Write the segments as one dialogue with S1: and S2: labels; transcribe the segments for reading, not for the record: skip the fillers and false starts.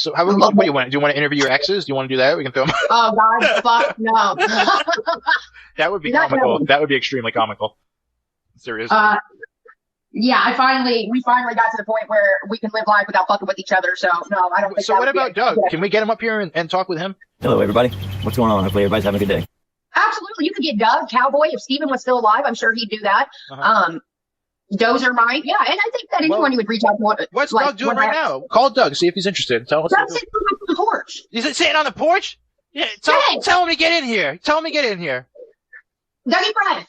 S1: So what do you want? Do you want to interview your exes? Do you want to do that? We can throw them.
S2: Oh God, fuck no.
S1: That would be comical. That would be extremely comical. Seriously.
S2: Yeah, we finally got to the point where we can live life without fucking with each other. So no, I don't think.
S1: So what about Doug? Can we get him up here and talk with him?
S3: Hello, everybody. What's going on? Hopefully everybody's having a good day.
S2: Absolutely, you could get Doug, Cowboy. If Steven was still alive, I'm sure he'd do that. Dozer might, yeah, and I think that anyone you would reach out to.
S1: What's Doug doing right now? Call Doug, see if he's interested. Tell us.
S2: Doug's sitting on the porch.
S1: He's sitting on the porch? Yeah, tell him to get in here. Tell him to get in here.
S2: Dougie Brad.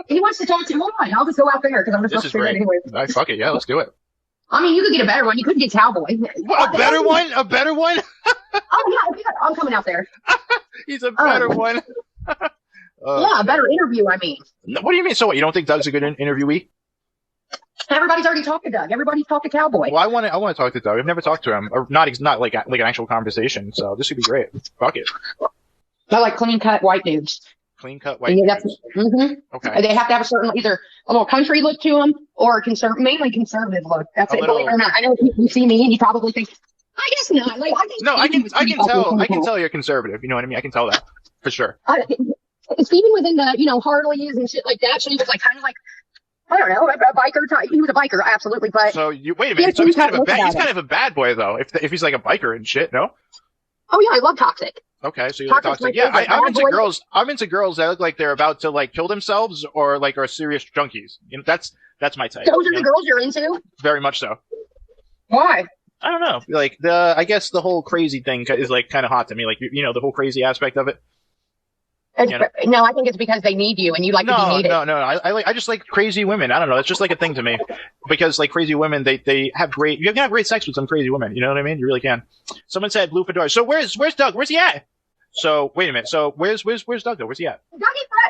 S2: He wants to talk to you. Hold on, I'll just go out there because I'm just.
S1: This is great. Anyway. Fuck it, yeah, let's do it.
S2: I mean, you could get a better one. You could get Cowboy.
S1: What, a better one? A better one?
S2: Oh yeah, I'm coming out there.
S1: He's a better one.
S2: Yeah, a better interview, I mean.
S1: What do you mean? So what, you don't think Doug's a good interviewee?
S2: Everybody's already talked to Doug. Everybody's talked to Cowboy.
S1: Well, I want to talk to Doug. I've never talked to him. Or not like an actual conversation, so this would be great. Fuck it.
S2: I like clean-cut white dudes.
S1: Clean-cut white dudes.
S2: Okay. They have to have a certain, either a little country look to them or mainly conservative look. That's it, believe it or not. I know you see me and you probably think, I guess not. Like, I can tell you're conservative. You know what I mean? I can tell that. For sure. Steven was in the, Harleys and shit like that. So he was like kind of like, I don't know, a biker type. He was a biker, absolutely. But
S1: so wait a minute. So he's kind of a bad boy though. If he's like a biker and shit, no?
S2: Oh yeah, I love toxic.
S1: Okay, so you like toxic. Yeah, I'm into girls. I'm into girls that look like they're about to like kill themselves or like are serious junkies. That's my type.
S2: Those are the girls you're into?
S1: Very much so.
S2: Why?
S1: I don't know. Like I guess the whole crazy thing is like kind of hot to me. Like the whole crazy aspect of it.
S2: No, I think it's because they need you and you like to be needed.
S1: No. I just like crazy women. I don't know. It's just like a thing to me. Because like crazy women, you can have great sex with some crazy women. You know what I mean? You really can. Someone said blue fedora. So where's Doug? Where's he at? So wait a minute. So where's Doug though? Where's he at?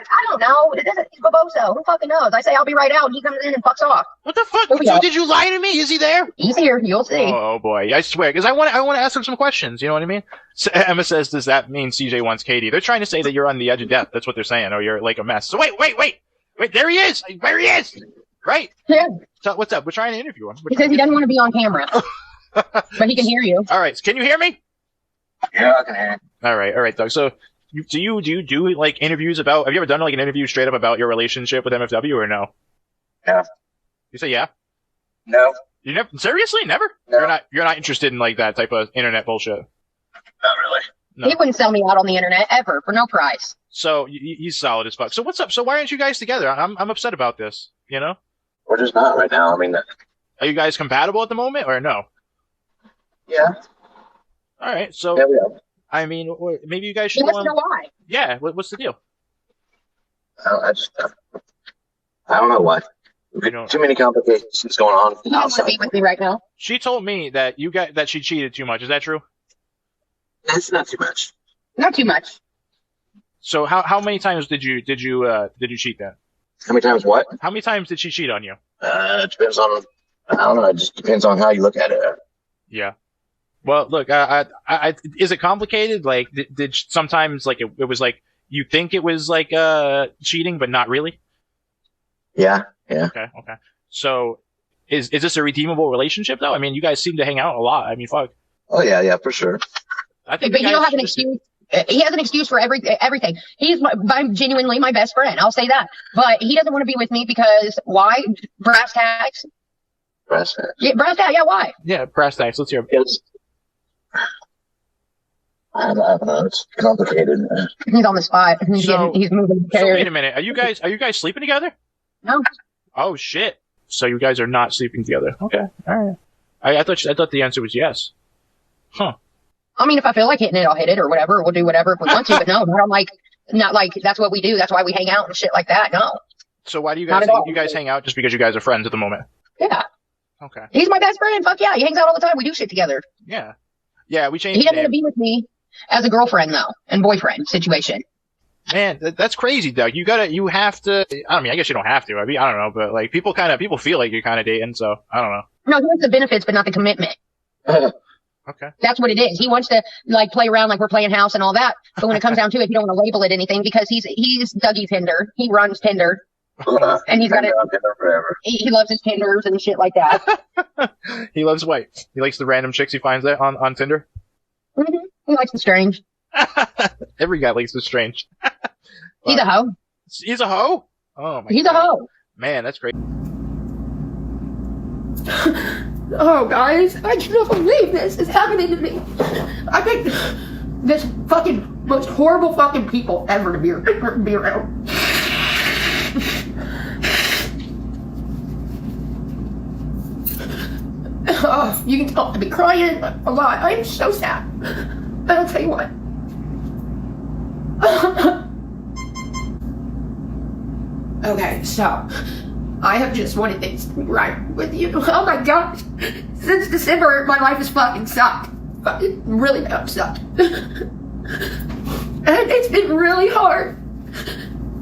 S2: I don't know. He's Boboso. Who fucking knows? I say I'll be right out and he comes in and fucks off.
S1: What the fuck? So did you lie to me? Is he there?
S2: He's here. You'll see.
S1: Oh boy. I swear. Because I want to ask him some questions. You know what I mean? So Emma says, does that mean CJ wants Katey? They're trying to say that you're on the edge of death. That's what they're saying. Or you're like a mess. So wait. There he is. There he is. Right?
S2: Yeah.
S1: So what's up? We're trying to interview him.
S2: He says he doesn't want to be on camera. But he can hear you.
S1: All right. Can you hear me?
S4: Yeah, I can hear you.
S1: All right, Doug. So do you do like interviews about? Have you ever done like an interview straight up about your relationship with MFW or no?
S4: Yeah.
S1: You say yeah?
S4: No.
S1: You never? Seriously, never?
S4: No.
S1: You're not interested in like that type of internet bullshit.
S4: Not really.
S1: No.
S2: He wouldn't sell me out on the internet ever for no price.
S1: So he's solid as fuck. So what's up? So why aren't you guys together? I'm upset about this. You know?
S4: We're just not right now. I mean,
S1: are you guys compatible at the moment or no?
S4: Yeah.
S1: All right. So
S4: yeah, we are.
S1: I mean, maybe you guys should.
S2: He wants to know why.
S1: Yeah. What's the deal?
S4: I don't know why. Too many complications going on.
S2: He doesn't want to be with me right now.
S1: She told me that that she cheated too much. Is that true?
S4: That's not too much.
S2: Not too much.
S1: So how many times did you cheat then?
S4: How many times what?
S1: How many times did she cheat on you?
S4: It depends on. I don't know. It just depends on how you look at it.
S1: Yeah. Well, look, is it complicated? Like, did sometimes like it was like you think it was like cheating, but not really?
S4: Yeah.
S1: Okay. So, is this a redeemable relationship though? I mean, you guys seem to hang out a lot. I mean, fuck.
S4: Oh yeah, for sure.
S1: I think
S2: but he don't have an excuse. He has an excuse for everything. He's genuinely my best friend. I'll say that. But he doesn't want to be with me because why? Brass tacks.
S4: Brass tacks.
S2: Yeah, brass tacks. Yeah, why?
S1: Yeah, brass tacks. Let's hear.
S4: I don't know. It's complicated.
S2: He's on the spot. He's moving.
S1: So wait a minute. Are you guys sleeping together?
S2: No.
S1: Oh shit. So you guys are not sleeping together. Okay. All right. I thought the answer was yes. Huh.
S2: I mean, if I feel like hitting it, I'll hit it or whatever. We'll do whatever if we want to. But no, not like that's what we do. That's why we hang out and shit like that. No.
S1: So why do you guys hang out just because you guys are friends at the moment?
S2: Yeah.
S1: Okay.
S2: He's my best friend. Fuck yeah. He hangs out all the time. We do shit together.
S1: Yeah. Yeah, we changed.
S2: He doesn't want to be with me as a girlfriend though, and boyfriend situation.
S1: Man, that's crazy, Doug. You have to. I mean, I guess you don't have to. I mean, I don't know, but like people feel like you're kind of dating, so I don't know.
S2: No, he wants the benefits, but not the commitment.
S1: Okay.
S2: That's what it is. He wants to like play around like we're playing house and all that, but when it comes down to it, he don't want to label it anything because he's Dougie Tinder. He runs Tinder. And he's got it.
S4: Forever.
S2: He loves his Tinders and shit like that.
S1: He loves white. He likes the random chicks he finds there on Tinder.
S2: Mm-hmm. He likes the strange.
S1: Every guy likes the strange.
S2: He's a hoe.
S1: He's a hoe? Oh my
S2: He's
S1: God.
S2: a hoe.
S1: Man, that's great.
S5: Oh, guys, I cannot believe this is happening to me. I think this fucking most horrible fucking people ever to be around. Oh, you can tell I've been crying a lot. I'm so sad. I'll tell you what. Okay, so I have just wanted things to be right with you. Oh my gosh. Since December, my life has fucking sucked. Fucking really bad sucked. And it's been really hard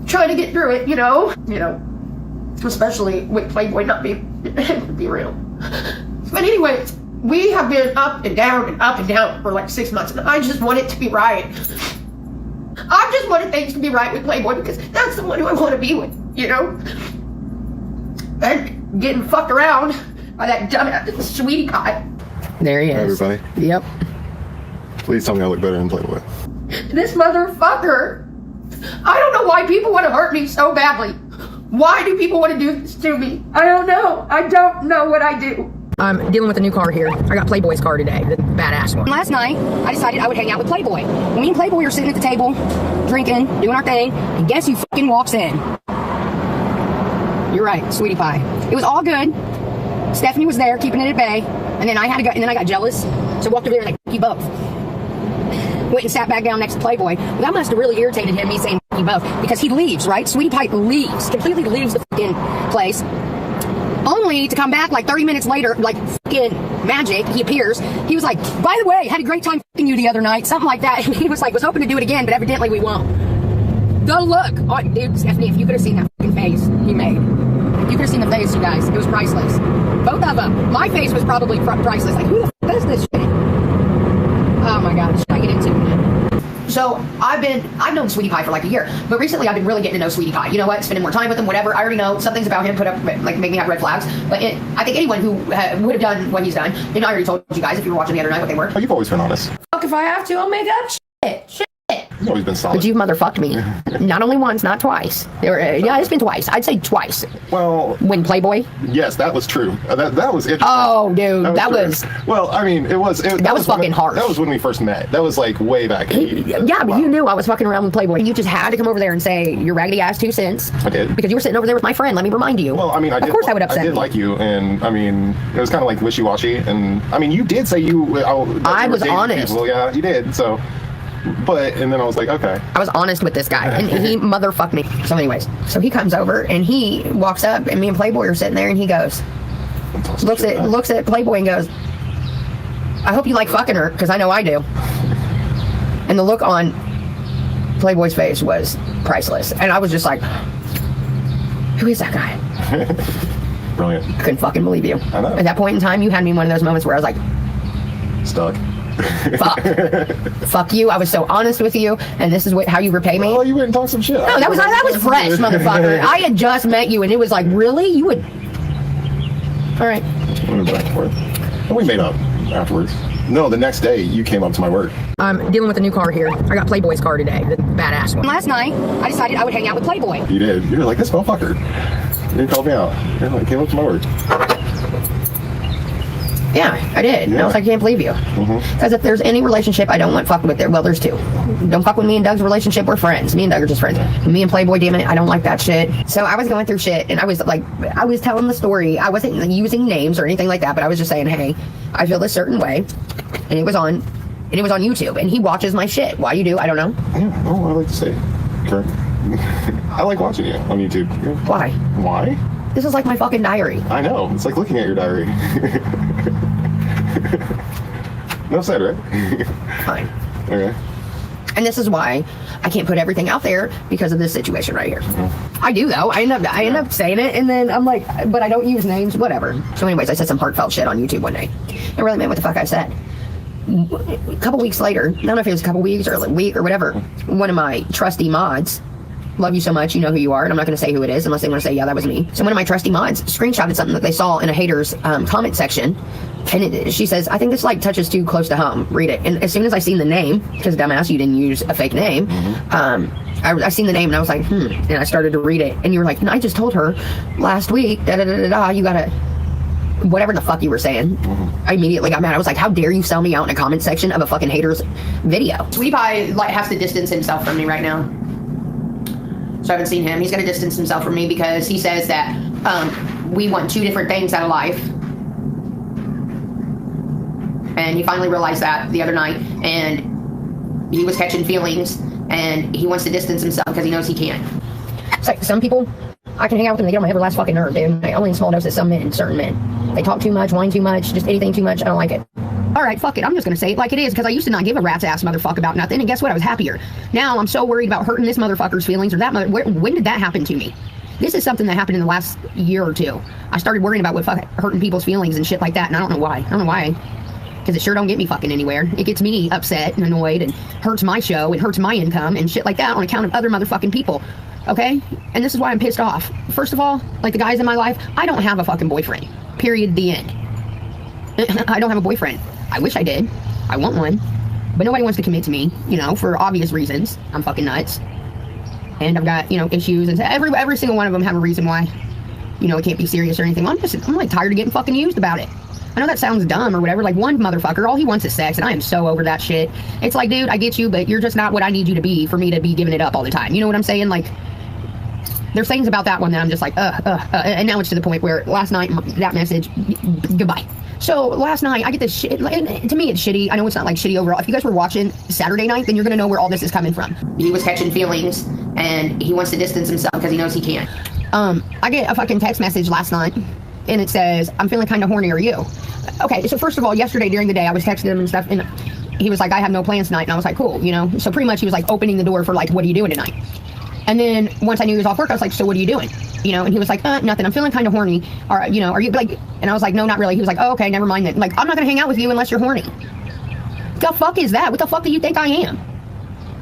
S5: trying to get through it, you know? Especially with Playboy not being able to be real. But anyways, we have been up and down for like 6 months, and I just want it to be right. I just wanted things to be right with Playboy because that's the one who I want to be with, you know? And getting fucked around by that dumbass sweetie pie.
S6: There he
S7: Hi,
S6: is.
S7: everybody.
S6: Yep.
S7: Please tell me I look better in Playboy.
S5: This motherfucker. I don't know why people want to hurt me so badly. Why do people want to do this to me? I don't know. I don't know what I do.
S6: I'm dealing with a new car here. I got Playboy's car today, the badass one.
S2: Last night, I decided I would hang out with Playboy. Me and Playboy are sitting at the table, drinking, doing our thing, and guess who fucking walks in? You're right, sweetie pie. It was all good. Stephanie was there, keeping it at bay, and then I had to go, and then I got jealous, so I walked over there and I you both. Went and sat back down next to Playboy. Well, that must have really irritated him, me saying you both, because he leaves, right? Sweetie pie leaves, completely leaves the fucking place. Only to come back like 30 minutes later, like fucking magic, he appears. He was like, by the way, had a great time fucking you the other night, something like that. And he was like, was hoping to do it again, but evidently we won't. The look. Oh, dude, Stephanie, if you could have seen that fucking face he made. If you could have seen the face, you guys, it was priceless. Both of them. My face was probably priceless. Like, who the fuck does this shit? Oh my God, should I get into it? So I've known Sweetie Pie for like a year, but recently I've been really getting to know Sweetie Pie. You know what? Spending more time with him, whatever. I already know some things about him make me have red flags. But I think anyone who would have done what he's done, and I already told you guys if you were watching the other night what they were.
S7: Oh, you've always been honest.
S5: Fuck, if I have to, I'll make up shit.
S7: You've always been solid.
S6: But you motherfucked me. Not only once, not twice. Yeah, it's been twice. I'd say twice.
S7: Well,
S6: When Playboy?
S7: yes, that was true. That was interesting.
S6: Oh, dude, that was...
S7: Well, I mean, that was
S6: fucking harsh.
S7: That was when we first met. That was like way back.
S6: Yeah, but you knew I was fucking around with Playboy. You just had to come over there and say your raggedy ass 2 cents.
S7: I did.
S6: Because you were sitting over there with my friend. Let me remind you.
S7: Well, I mean,
S6: of course I would upset
S7: I did
S6: you.
S7: like you, and I mean, it was kind of like wishy-washy. And I mean, you did say I
S6: was honest.
S7: Well, yeah, you did. So, and then I was like, okay.
S6: I was honest with this guy, and he motherfucked me. So anyways, so he comes over, and he walks up, and me and Playboy are sitting there, and he goes, looks at Playboy and goes, I hope you like fucking her, because I know I do. And the look on Playboy's face was priceless. And I was just like, who is that guy?
S7: Brilliant.
S6: I couldn't fucking believe you.
S7: I know.
S6: At that point in time, you had me in one of those moments where I was like,
S7: Stuck.
S6: fuck you. I was so honest with you, and this is how you repay me.
S7: Oh, you went and talked some shit.
S6: No, that was fresh, motherfucker. I had just met you, and it was like, really? You would... All right.
S7: We went back and forth. And we made up afterwards. No, the next day, you came up to my work.
S6: I'm dealing with a new car here. I got Playboy's car today, the badass one.
S2: Last night, I decided I would hang out with Playboy.
S7: You did. You were like, this motherfucker. You called me out. You like, came up to my work.
S6: Yeah, I did.
S7: Yeah.
S6: I was like, I can't believe you. Because if there's any relationship I don't want fucked with there, well, there's 2. Don't fuck with me and Doug's relationship. We're friends. Me and Doug are just friends. Me and Playboy, damn it, I don't like that shit. So I was going through shit, and I was telling the story. I wasn't using names or anything like that, but I was just saying, hey, I feel this certain way, and it was on YouTube, and he watches my shit. Why you do? I don't know.
S7: Yeah, oh, I like to say, Kurt. I like watching you on YouTube. Yeah.
S6: Why?
S7: Why?
S6: This is like my fucking diary.
S7: I know. It's like looking at your diary. No said, right?
S6: Fine.
S7: Okay.
S6: And this is why I can't put everything out there because of this situation right here. I do though. I end up saying it, and then I'm like, but I don't use names, whatever. So anyways, I said some heartfelt shit on YouTube one day. I really meant what the fuck I said. A couple weeks later, I don't know if it was a couple weeks or a week or whatever, one of my trusty mods love you so much, you know who you are, and I'm not going to say who it is unless they want to say, yeah, that was me. So one of my trusty mods screenshotted something that they saw in a hater's comment section, and she says, I think this like touches too close to home. Read it. And as soon as I seen the name, because dumbass, you didn't use a fake name, I seen the name and I was like, and I started to read it, and you were like, I just told her last week, you gotta, whatever the fuck you were saying. I immediately got mad. I was like, how dare you sell me out in a comment section of a fucking hater's video?
S5: Sweetie Pie like has to distance himself from me right now. So I haven't seen him. He's gonna distance himself from me because he says that we want two different things out of life. And he finally realized that the other night, and he was catching feelings, and he wants to distance himself because he knows he can't.
S6: It's like some people, I can hang out with them, they get on my every last fucking nerve, dude. Only in small doses, some men, certain men. They talk too much, whine too much, just anything too much, I don't like it. Alright, fuck it, I'm just gonna say it like it is, because I used to not give a rat's ass motherfucker about nothing, and guess what, I was happier. Now I'm so worried about hurting this motherfucker's feelings, or that when did that happen to me? This is something that happened in the last year or two. I started worrying about hurting people's feelings and shit like that, and I don't know why. I don't know why. Because it sure don't get me fucking anywhere. It gets me upset and annoyed and hurts my show and hurts my income and shit like that on account of other motherfucking people. Okay? And this is why I'm pissed off. First of all, like the guys in my life, I don't have a fucking boyfriend. Period. The end. I don't have a boyfriend. I wish I did. I want one. But nobody wants to commit to me, you know, for obvious reasons. I'm fucking nuts. And I've got, you know, issues. And every single one of them have a reason why, you know, it can't be serious or anything. I'm like tired of getting fucking used about it. I know that sounds dumb or whatever, like one motherfucker, all he wants is sex, and I am so over that shit. It's like, dude, I get you, but you're just not what I need you to be for me to be giving it up all the time. You know what I'm saying? Like, there's things about that one that I'm just like, and now it's to the point where last night, that message, goodbye. So last night, I get this shit, and to me it's shitty. I know it's not like shitty overall. If you guys were watching Saturday night, then you're gonna know where all this is coming from.
S5: He was catching feelings, and he wants to distance himself because he knows he can't.
S6: I get a fucking text message last night, and it says, I'm feeling kind of horny, are you? Okay, so first of all, yesterday during the day, I was texting him and stuff, and he was like, I have no plans tonight, and I was like, cool, you know? So pretty much he was like opening the door for like, what are you doing tonight? And then once I knew he was off work, I was like, so what are you doing? You know, and he was like, nothing, I'm feeling kind of horny, or, you know, are you, like, and I was like, no, not really. He was like, oh, okay, never mind then. Like, I'm not gonna hang out with you unless you're horny. The fuck is that? What the fuck do you think I am?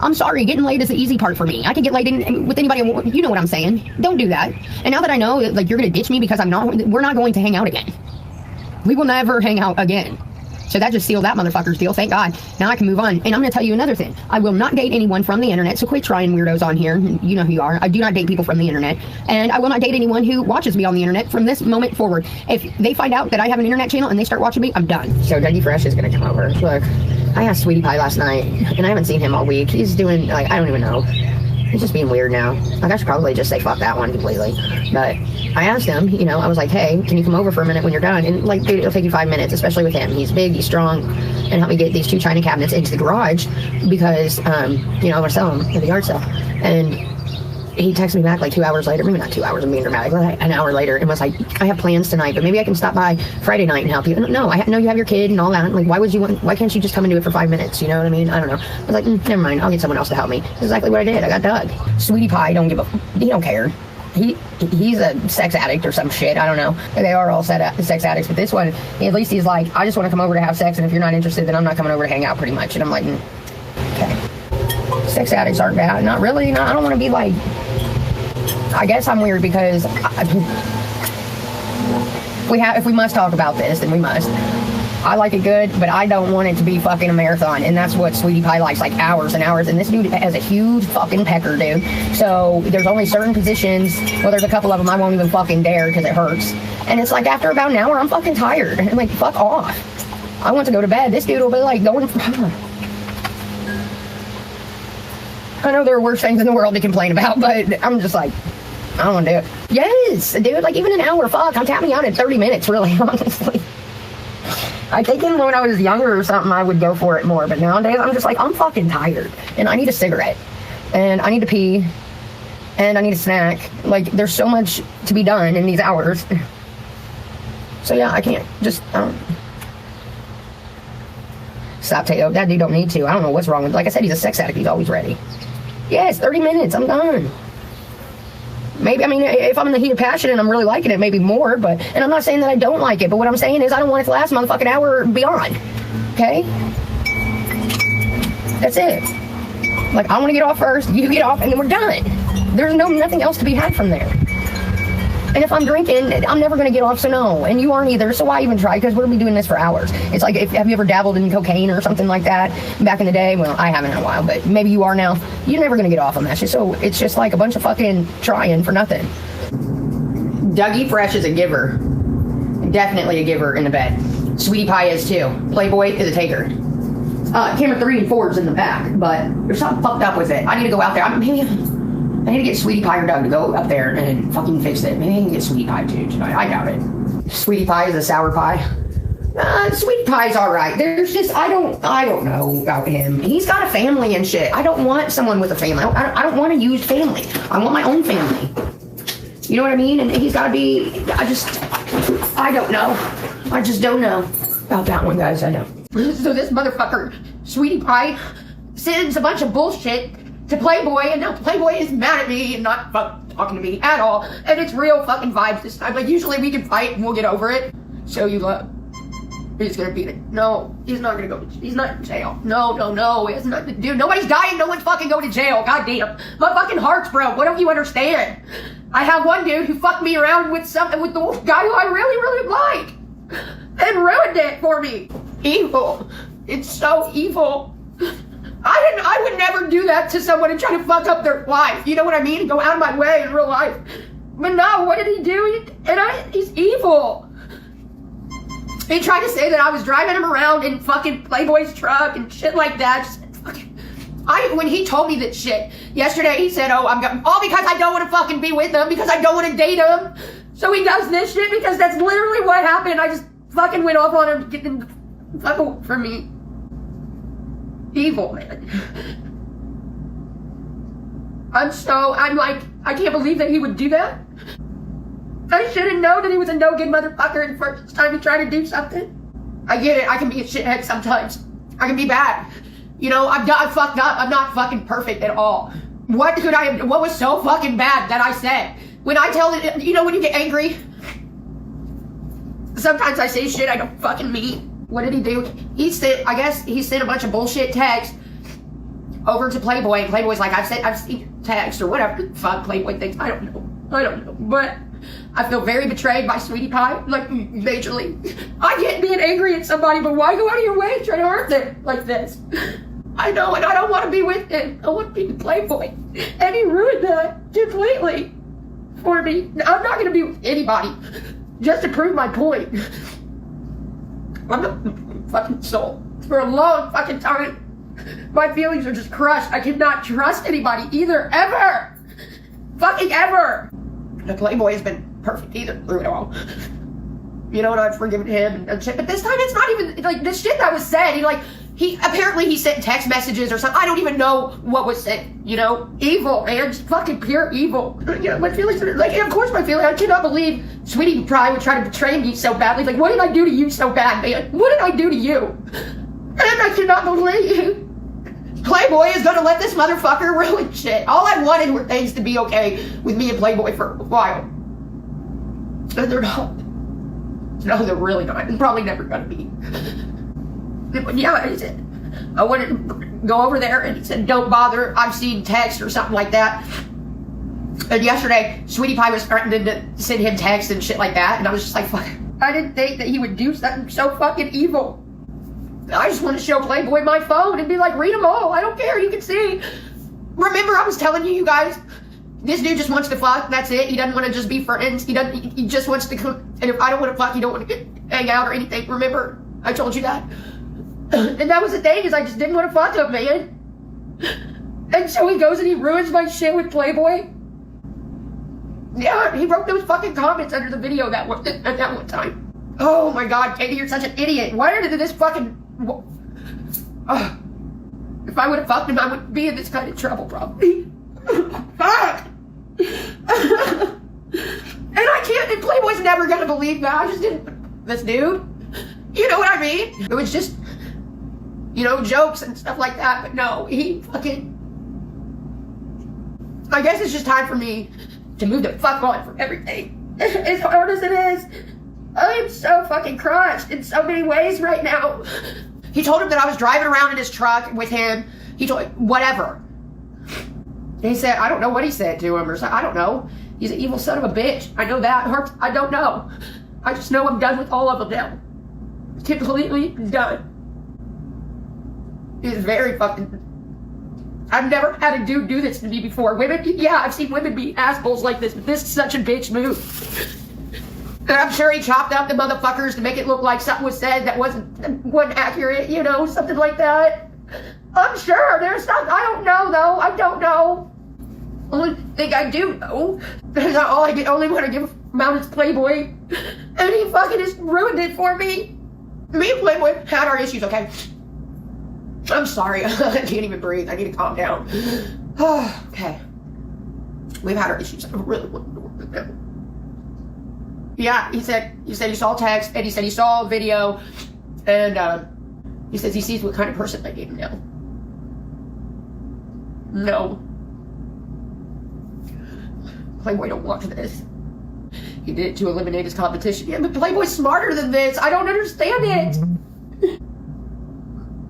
S6: I'm sorry, getting laid is the easy part for me. I can get laid with anybody, you know what I'm saying. Don't do that. And now that I know, like, you're gonna ditch me because we're not going to hang out again. We will never hang out again. So that just sealed that motherfucker's deal, thank God. Now I can move on. And I'm gonna tell you another thing. I will not date anyone from the internet, so quit trying weirdos on here. You know who you are. I do not date people from the internet. And I will not date anyone who watches me on the internet from this moment forward. If they find out that I have an internet channel and they start watching me, I'm done. So Dougie Fresh is gonna come over. Look, I asked Sweetie Pie last night, and I haven't seen him all week. He's doing, like, I don't even know. He's just being weird now. Like, I should probably just say fuck that one completely. But I asked him, you know, I was like, hey, can you come over for a minute when you're done? And, like, dude, it'll take you 5 minutes, especially with him. He's big, he's strong, and help me get these 2 china cabinets into the garage because, you know, I want to sell them at the yard sale. And he texted me back like 2 hours later, maybe not 2 hours, I'm being dramatic, like an hour later, and was like, I have plans tonight, but maybe I can stop by Friday night and help you. No, I know you have your kid and all that. Like, why can't you just come and do it for 5 minutes? You know what I mean? I don't know. I was like, never mind, I'll get someone else to help me. That's exactly what I did. I got Doug. Sweetie Pie, he don't care. He's a sex addict or some shit. I don't know. They are all sex addicts, but this one, at least he's like, I just want to come over to have sex, and if you're not interested, then I'm not coming over to hang out, pretty much. And I'm like, okay. Sex addicts aren't bad. Not really. No, I don't want to be like, I guess I'm weird because if we must talk about this, then we must. I like it good, but I don't want it to be fucking a marathon, and that's what Sweetie Pie likes, like hours and hours, and this dude has a huge fucking pecker, dude. So there's only certain positions, well, there's a couple of them I won't even fucking dare because it hurts. And it's like after about an hour, I'm fucking tired. I'm like, fuck off. I want to go to bed. This dude will be like going, I know there are worse things in the world to complain about, but I'm just like, I don't want to do it. Yes, dude, like even an hour, fuck, I'm tapping out at 30 minutes, really, honestly. I think when I was younger or something, I would go for it more, but nowadays, I'm just like, I'm fucking tired, and I need a cigarette, and I need to pee, and I need a snack. Like, there's so much to be done in these hours. So yeah, I can't just, stop taking, that dude don't need to. I don't know what's wrong with, like I said, he's a sex addict, he's always ready. Yes, 30 minutes, I'm done. Maybe, I mean, if I'm in the heat of passion and I'm really liking it, maybe more, but, and I'm not saying that I don't like it, but what I'm saying is I don't want it to last a motherfucking hour beyond, okay? That's it. Like, I want to get off first, you get off, and then we're done. There's nothing else to be had from there. And if I'm drinking, I'm never going to get off, so no. And you aren't either, so why even try? Because we'll be doing this for hours. It's like, have you ever dabbled in cocaine or something like that back in the day? Well, I haven't in a while, but maybe you are now. You're never going to get off on that shit. So it's just like a bunch of fucking trying for nothing. Dougie Fresh is a giver. Definitely a giver in the bed. Sweetie Pie is too. Playboy is a taker. Camera 3 and 4 is in the back, but there's something fucked up with it. I need to go out there. I need to get Sweetie Pie or Doug to go up there and fucking fix it. Maybe I can get Sweetie Pie too tonight. I doubt it. Sweetie Pie is a sour pie. Sweetie Pie's alright. There's just, I don't know about him. He's got a family and shit. I don't want someone with a family. I don't want a used family. I want my own family. You know what I mean? And he's gotta be, I don't know. I just don't know about that one, guys. I know. So this motherfucker, Sweetie Pie, sends a bunch of bullshit to Playboy, and now Playboy is mad at me and not talking to me at all, and it's real fucking vibes this time. Like, usually we can fight and we'll get over it. So you love. He's gonna beat it. No, he's not gonna go. He's not in jail. No. He has nothing to do. Nobody's dying. No one's fucking going to jail. God damn. My fucking heart's broke. What don't you understand? I have one dude who fucked me around with the guy who I really like, and ruined it for me. Evil. It's so evil. I would never do that to someone and try to fuck up their life. You know what I mean? Go out of my way in real life. But no, what did he do? He's evil. He tried to say that I was driving him around in fucking Playboy's truck and shit like that. When he told me that shit yesterday, he said, all because I don't want to fucking be with him, because I don't want to date him. So he does this shit because that's literally what happened. I just fucking went off on him, getting the fuck away from me. Evil, man. I'm like, I can't believe that he would do that. I should have known that he was a no good motherfucker the first time he tried to do something. I get it, I can be a shithead sometimes. I can be bad. You know, I'm fucked up. I'm not fucking perfect at all. What was so fucking bad that I said? When I tell it, you know, when you get angry, sometimes I say shit I don't fucking mean. What did he do? I guess he sent a bunch of bullshit texts over to Playboy, and Playboy's like, I've seen text or whatever the fuck Playboy thinks. I don't know. But I feel very betrayed by Sweetie Pie, like, majorly. I get being angry at somebody, but why go out of your way to try to hurt them like this? I know, and I don't want to be with him. I want to be with Playboy. And he ruined that completely for me. I'm not going to be with anybody just to prove my point. I'm a fucking soul. For a long fucking time, my feelings are just crushed. I cannot trust anybody either, ever. Fucking ever. The Playboy has been perfect either through it all. You know, and I've forgiven him and shit. But this time it's not even, like, the shit that was said. He sent text messages or something. I don't even know what was said, you know? Evil, man. Just fucking pure evil. You know, my feelings are, like, of course my feelings, I cannot believe Sweetie Pie would try to betray me so badly. Like, what did I do to you so bad, man? What did I do to you? And I cannot believe Playboy is gonna let this motherfucker ruin shit. All I wanted were things to be okay with me and Playboy for a while. And they're not. No, they're really not. And probably never gonna be. But yeah, he said, I wanted to go over there, and he said, don't bother, I've seen text or something like that. And yesterday, Sweetie Pie was threatening to send him text and shit like that, and I was just like, fuck. I didn't think that he would do something so fucking evil. I just want to show Playboy my phone and be like, read them all, I don't care, you can see. Remember I was telling you guys, this dude just wants to fuck, that's it. He doesn't want to just be friends, he just wants to come, and if I don't want to fuck, he don't want to hang out or anything. Remember, I told you that? And that was the thing, is I just didn't want to fuck him, man. And so he goes and he ruins my shit with Playboy. Yeah, he wrote those fucking comments under the video at that one time. Oh my god, Katey, you're such an idiot. Why did this fucking... if I would have fucked him, I wouldn't be in this kind of trouble, probably. Fuck! And I can't, and Playboy's never gonna believe that. I just didn't... This dude? You know what I mean? It was just... You know, jokes and stuff like that, but no, he fucking... I guess it's just time for me to move the fuck on from everything. As hard as it is, I am so fucking crushed in so many ways right now. He told him that I was driving around in his truck with him. He told whatever.
S5: He said, I don't know what he said to him or something. I don't know. He's an evil son of a bitch. I know that. I don't know. I just know I'm done with all of them now. Completely done. It's very fucking... I've never had a dude do this to me before. Women, yeah, I've seen women be assholes like this, but this is such a bitch move. And I'm sure he chopped up the motherfuckers to make it look like something was said that wasn't accurate, you know, something like that. I'm sure there's something. I don't know, though. I don't know. Only thing I do know is only want to give him out is Playboy. And he fucking just ruined it for me. Me and Playboy had our issues, okay? I'm sorry. I can't even breathe. I need to calm down. Okay. We've had our issues. I really want to work with him. Yeah, he said he saw text, and he said he saw a video, and he says he sees what kind of person I am now. No. Playboy don't watch this. He did it to eliminate his competition. Yeah, but Playboy's smarter than this. I don't understand it.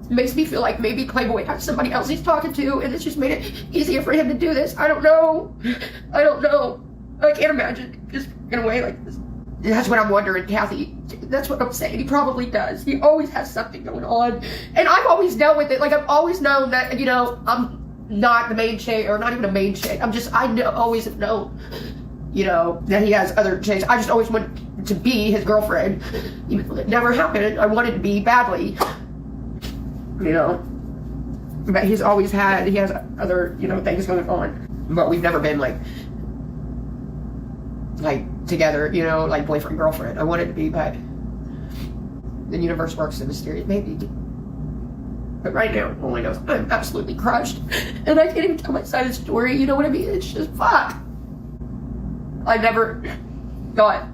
S5: It makes me feel like maybe Playboy has somebody else he's talking to, and it's just made it easier for him to do this. I don't know. I don't know. I can't imagine just in a way like this. That's what I'm wondering, Kathy. That's what I'm saying. He probably does. He always has something going on. And I've always dealt with it. Like, I've always known that, you know, I'm not the main chick, or not even a main chick. Always have known, you know, that he has other chicks. I just always wanted to be his girlfriend. Even though it never happened. I wanted to be badly. You know, but he has other, you know, things going on, but we've never been like together, you know, like boyfriend, girlfriend. I wanted to be, but the universe works in mysterious, maybe. But right now, all I know is I'm absolutely crushed, and I can't even tell my side of the story, you know what I mean? It's just, fuck. I never thought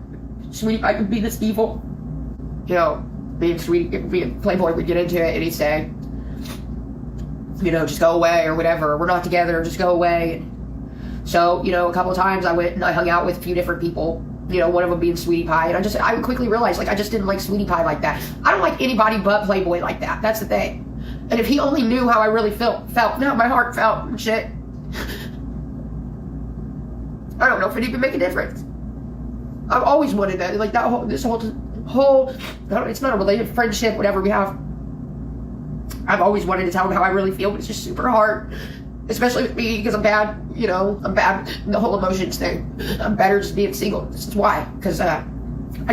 S5: Sweetie Pie could be this evil. You know, me and Playboy would get into it, and he'd say, you know, just go away or whatever. We're not together, just go away. So, you know, a couple of times I went and I hung out with a few different people, you know, one of them being Sweetie Pie. And I quickly realized, like, I just didn't like Sweetie Pie like that. I don't like anybody but Playboy like that. That's the thing. And if he only knew how I really felt, now my heart felt and shit. I don't know if it'd even make a difference. I've always wanted that. Like, this whole, it's not a related friendship, whatever we have. I've always wanted to tell him how I really feel, but it's just super hard. Especially with me, because I'm bad, you know, I'm bad in the whole emotions thing. I'm better just being single. This is why. Because I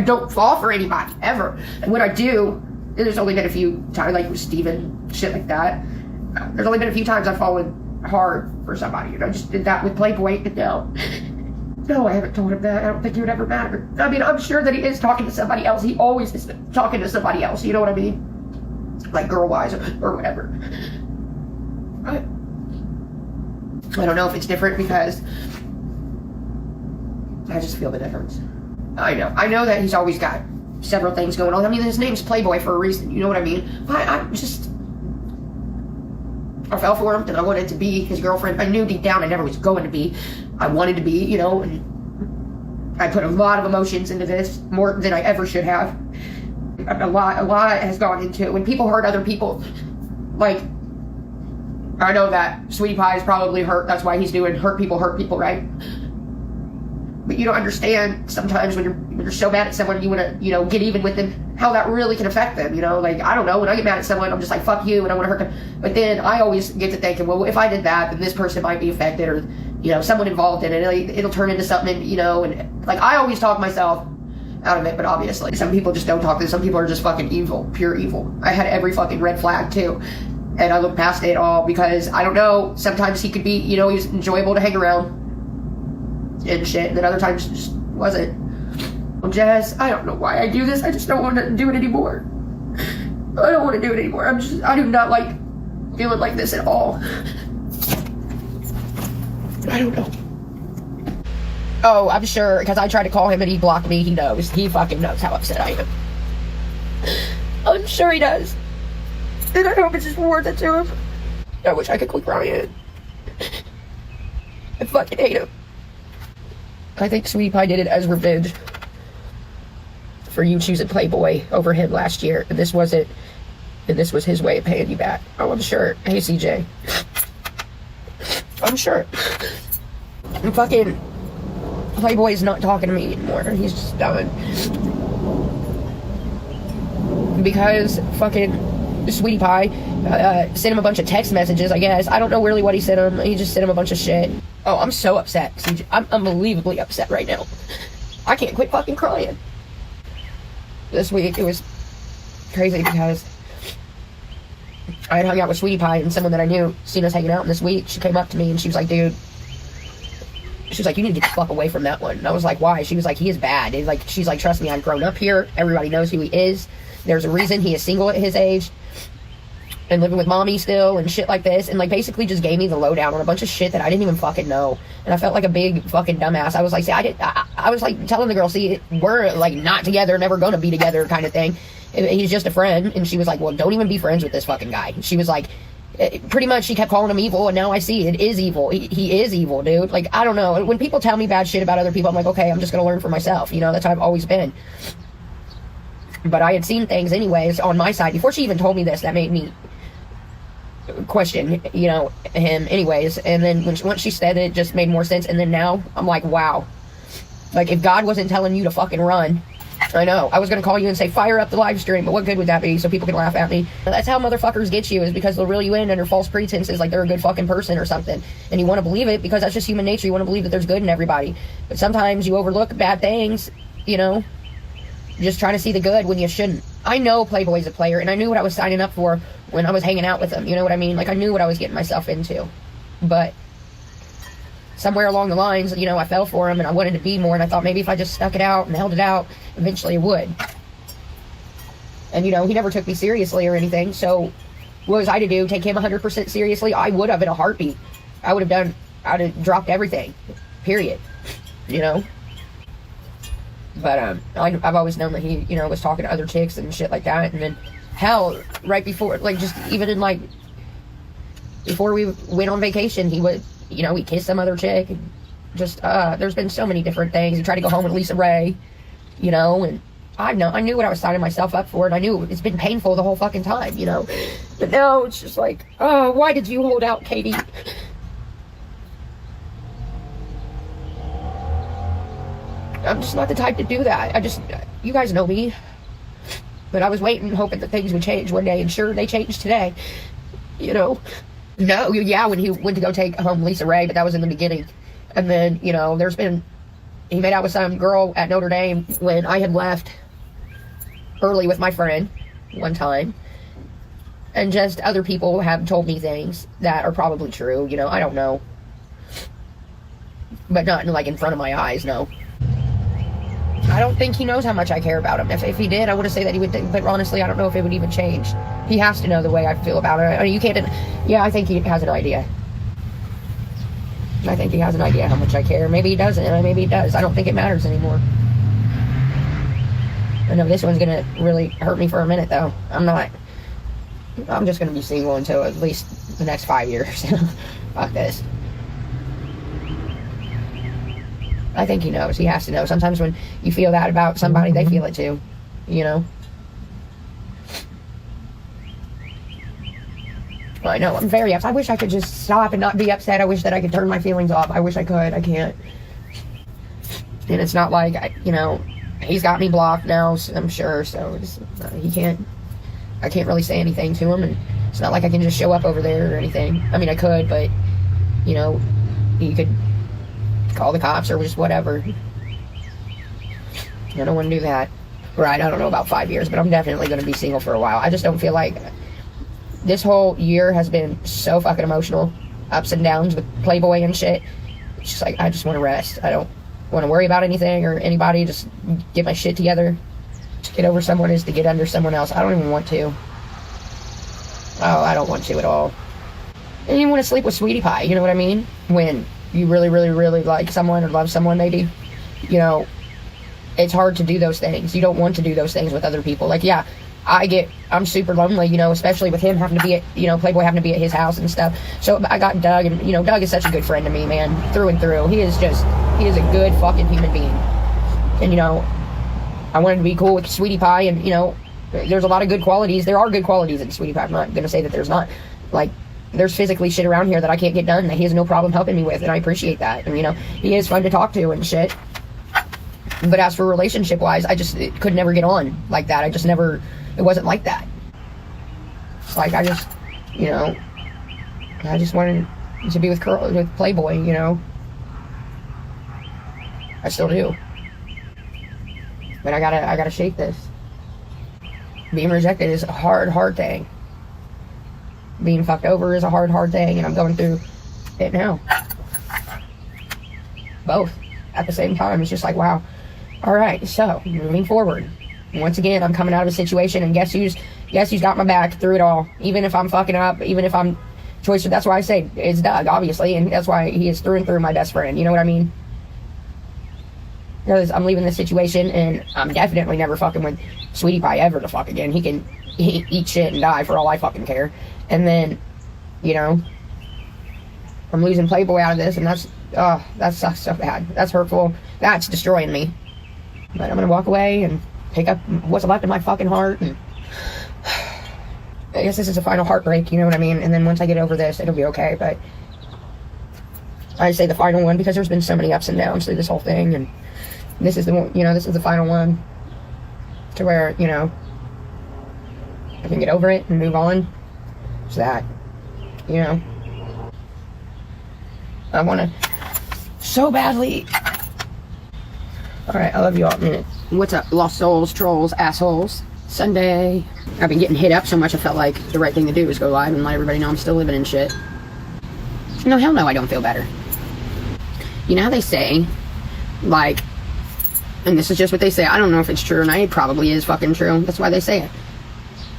S5: don't fall for anybody, ever. And when I do, there's only been a few times, like with Steven, shit like that. There's only been a few times I've fallen hard for somebody. And I just did that with Playboy, and no, I haven't told him that. I don't think he would ever matter. I mean, I'm sure that he is talking to somebody else. He always is talking to somebody else, you know what I mean? Like girl-wise or whatever. I don't know if it's different because I just feel the difference. I know that he's always got several things going on. I mean, his name's Playboy for a reason, you know what I mean? I fell for him, and I wanted to be his girlfriend. I knew deep down I never was going to be. I wanted to be, you know, and I put a lot of emotions into this, more than I ever should have. A lot has gone into it. When people hurt other people, like, I know that Sweetie Pie is probably hurt. That's why he's doing hurt people, right? But you don't understand sometimes when you're so mad at someone, you want to, you know, get even with them, how that really can affect them, you know? Like, I don't know, when I get mad at someone, I'm just like, fuck you, and I want to hurt them. But then I always get to thinking, well, if I did that, then this person might be affected, or, you know, someone involved in it. It'll turn into something, you know, and, like, I always talk myself out of it, but obviously some people just don't talk to it. Some people are just fucking evil, pure evil. I had every fucking red flag, too. And I look past it all because, I don't know, sometimes he could be, you know, he's enjoyable to hang around and shit, and then other times it just wasn't. Well, Jazz, I don't know why I do this. I just don't want to do it anymore. I don't want to do it anymore. I do not like feeling like this at all. I don't know. Oh, I'm sure, because I tried to call him and he blocked me. He knows. He fucking knows how upset I am. I'm sure he does. And I hope it's just worth it to him. I wish I could quit crying. I fucking hate him. I think Sweetie Pie did it as revenge for you choosing Playboy over him last year. And this was his way of paying you back. Oh, I'm sure. Hey, CJ.
S6: I'm sure. And fucking Playboy's not talking to me anymore. He's just done. Because fucking Sweetie Pie sent him a bunch of text messages, I guess. I don't know really what he sent him. He just sent him a bunch of shit. Oh, I'm so upset. CJ. I'm unbelievably upset right now. I can't quit fucking crying. This week, it was crazy because I had hung out with Sweetie Pie, and someone that I knew seen us hanging out, and this week she came up to me and she was like, dude, she was like, you need to get the fuck away from that one. And I was like, why? She was like, he is bad. Like, she's like, trust me, I've grown up here. Everybody knows who he is. There's a reason he is single at his age and living with mommy still and shit like this. And like basically just gave me the lowdown on a bunch of shit that I didn't even fucking know. And I felt like a big fucking dumbass. I was like, see, I was like telling the girl, see, we're like not together, never gonna be together kind of thing. He's just a friend. And she was like, well, don't even be friends with this fucking guy. She was like, pretty much she kept calling him evil, and now I see it is evil. He is evil, dude. Like, I don't know. When people tell me bad shit about other people, I'm like, okay, I'm just gonna learn for myself. You know, that's how I've always been. But I had seen things anyways on my side before she even told me this that made me question, you know, him anyways. And then once she said it just made more sense. And then now I'm like, wow. Like, if God wasn't telling you to fucking run, I know. I was going to call you and say, fire up the live stream, but what good would that be so people can laugh at me? That's how motherfuckers get you, is because they'll reel you in under false pretenses like they're a good fucking person or something. And you want to believe it because that's just human nature. You want to believe that there's good in everybody. But sometimes you overlook bad things, you know, just trying to see the good when you shouldn't. I know Playboy's a player, and I knew what I was signing up for when I was hanging out with him. You know what I mean? Like, I knew what I was getting myself into. But somewhere along the lines, you know, I fell for him, and I wanted to be more, and I thought maybe if I just stuck it out and held it out, eventually it would. And, you know, he never took me seriously or anything, so what was I to do? Take him 100% seriously? I would have in a heartbeat. I'd have dropped everything. Period. You know? But I've always known that he, you know, was talking to other chicks and shit like that. And then, hell, right before, like, just even in, like, before we went on vacation, he would, you know, he kissed some other chick. And just, there's been so many different things. He tried to go home with Lisa Ray, you know, and I knew what I was signing myself up for, and I knew it's been painful the whole fucking time, you know. But now it's just like, oh, why did you hold out, Katey? I'm just not the type to do that. You guys know me. But I was waiting, hoping that things would change one day, and sure, they changed today. You know? No, yeah, when he went to go take home Lisa Ray, but that was in the beginning. And then, you know, he made out with some girl at Notre Dame when I had left early with my friend one time. And just other people have told me things that are probably true, you know, I don't know. But not, like, in front of my eyes, no. I don't think he knows how much I care about him. If he did, I would have said that he would, but honestly, I don't know if it would even change. He has to know the way I feel about it. I mean, you can't, yeah, I think he has an idea. I think he has an idea how much I care. Maybe he doesn't, maybe he does. I don't think it matters anymore. I know this one's gonna really hurt me for a minute, though. I'm just gonna be single until at least the next 5 years. Fuck this. I think he knows. He has to know. Sometimes when you feel that about somebody, they feel it too. You know? Well, I know. I'm very upset. I wish I could just stop and not be upset. I wish that I could turn my feelings off. I wish I could. I can't. And it's not like, you know, he's got me blocked now, I'm sure. So he can't. I can't really say anything to him. And it's not like I can just show up over there or anything. I mean, I could, but, you know, he could call the cops or just whatever. I don't want to do that. Right, I don't know about 5 years, but I'm definitely going to be single for a while. I just don't feel like this whole year has been so fucking emotional. Ups and downs with Playboy and shit. It's just like, I just want to rest. I don't want to worry about anything or anybody. Just get my shit together. To get over someone is to get under someone else. I don't even want to. Oh, I don't want to at all. And you want to sleep with Sweetie Pie, you know what I mean? When you really, really, really like someone or love someone, maybe, you know, it's hard to do those things. You don't want to do those things with other people. Like, yeah, I'm super lonely, you know, especially with him having to be at, you know, Playboy having to be at his house and stuff. So I got Doug, and, you know, Doug is such a good friend to me, man, through and through. He is a good fucking human being. And, you know, I wanted to be cool with Sweetie Pie, and, you know, there's a lot of good qualities. There are good qualities in Sweetie Pie. I'm not going to say that there's not. Like, there's physically shit around here that I can't get done that he has no problem helping me with, and I appreciate that. And, you know, he is fun to talk to and shit. But as for relationship-wise, it could never get on like that. It wasn't like that. Like, I just wanted to be with Playboy, you know. I still do. But I gotta shake this. Being rejected is a hard thing. Being fucked over is a hard thing, and I'm going through it now. Both at the same time. It's just like, wow. Alright, so moving forward. Once again, I'm coming out of a situation, and guess who's got my back through it all. Even if I'm fucking up, even if I'm choice, that's why I say it's Doug, obviously, and that's why he is through and through my best friend. You know what I mean? Because I'm leaving this situation, and I'm definitely never fucking with Sweetie Pie ever to fuck again. He can eat shit and die for all I fucking care. And then, you know, I'm losing Playboy out of this, and that sucks so bad. That's hurtful. That's destroying me. But I'm gonna walk away and pick up what's left in my fucking heart, and I guess this is a final heartbreak, you know what I mean? And then once I get over this, it'll be okay. But I say the final one because there's been so many ups and downs through this whole thing, and this is the one, you know, this is the final one to where, you know, I can get over it and move on. So that, you know, I want to so badly. All right, I love you all. What's up, lost souls, trolls, assholes? Sunday. I've been getting hit up so much I felt like the right thing to do was go live and let everybody know I'm still living in shit. No, hell no, I don't feel better. You know how they say, like, and this is just what they say, I don't know if it's true or not, it probably is fucking true, that's why they say it.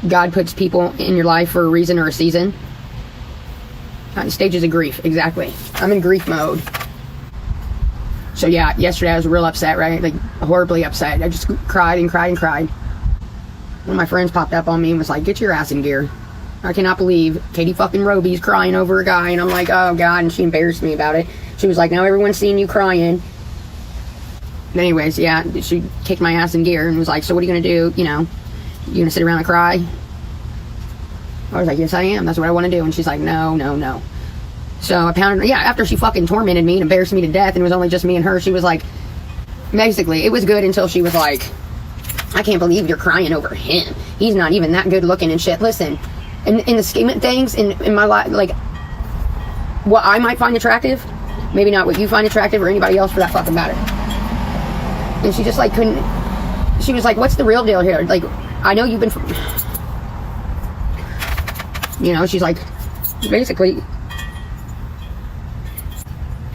S6: God puts people in your life for a reason or a season. Stages of grief, exactly. I'm in grief mode. So yeah, yesterday I was real upset, right? Like, horribly upset. I just cried and cried and cried. One of my friends popped up on me and was like, get your ass in gear. I cannot believe Katey fucking Roby's crying over a guy. And I'm like, oh God, and she embarrassed me about it. She was like, now everyone's seeing you crying. Anyways, yeah, she kicked my ass in gear and was like, so what are you gonna do? You know, you gonna sit around and cry? I was like, yes I am, that's what I want to do. And she's like, no, no, no. So I pounded her, yeah, after she fucking tormented me and embarrassed me to death and it was only just me and her, she was like, basically, it was good until she was like, I can't believe you're crying over him. He's not even that good looking and shit. Listen, in the scheme of things, in my life, like, what I might find attractive, maybe not what you find attractive or anybody else for that fucking matter. And she just like couldn't, she was like, what's the real deal here? Like, I know you've been, you know, she's like, basically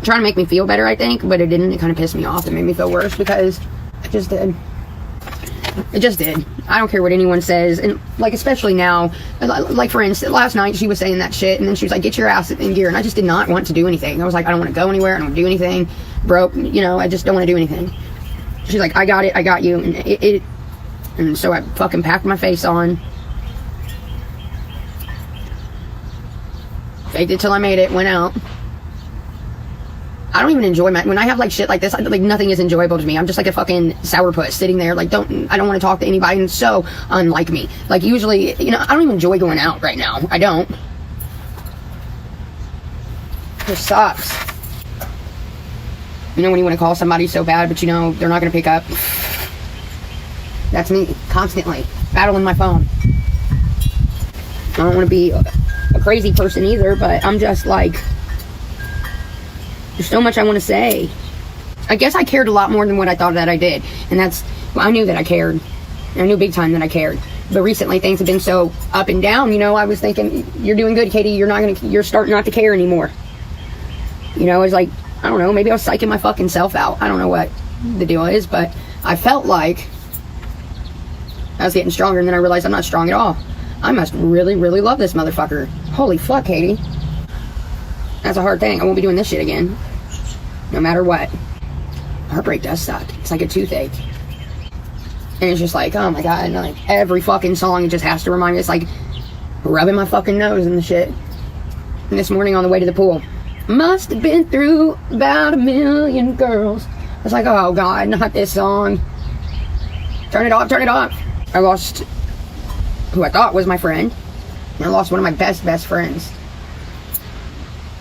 S6: trying to make me feel better, I think, but it didn't. It kind of pissed me off. It made me feel worse because it just did. It just did. I don't care what anyone says, and like, especially now, like for instance, last night she was saying that shit, and then she was like, get your ass in gear, and I just did not want to do anything. I was like, I don't want to go anywhere, I don't want to do anything, bro, you know, I just don't want to do anything. She's like, I got it, I got you, and and so I fucking packed my face on, faked it till I made it, went out. I don't even enjoy when I have like shit like this, like nothing is enjoyable to me. I'm just like a fucking sourpuss sitting there, like I don't want to talk to anybody, and so unlike me. Like usually, you know, I don't even enjoy going out right now. I don't. It sucks. You know when you want to call somebody so bad, but you know they're not going to pick up? That's me, constantly, battling my phone. I don't want to be a crazy person either, but I'm just like, there's so much I want to say. I guess I cared a lot more than what I thought that I did. And that's, well, I knew that I cared. I knew big time that I cared. But recently things have been so up and down, you know, I was thinking, you're doing good, Katey, you're starting not to care anymore. You know, I was like, I don't know, maybe I was psyching my fucking self out. I don't know what the deal is, but I felt like I was getting stronger, and then I realized I'm not strong at all. I must really, really love this motherfucker. Holy fuck, Katey. That's a hard thing. I won't be doing this shit again. No matter what. Heartbreak does suck. It's like a toothache. And it's just like, oh my God, and like every fucking song, it just has to remind me. It's like rubbing my fucking nose and the shit. And this morning on the way to the pool, must have been through about 1,000,000 girls. I was like, oh God, not this song. Turn it off, turn it off. I lost who I thought was my friend. And I lost one of my best friends.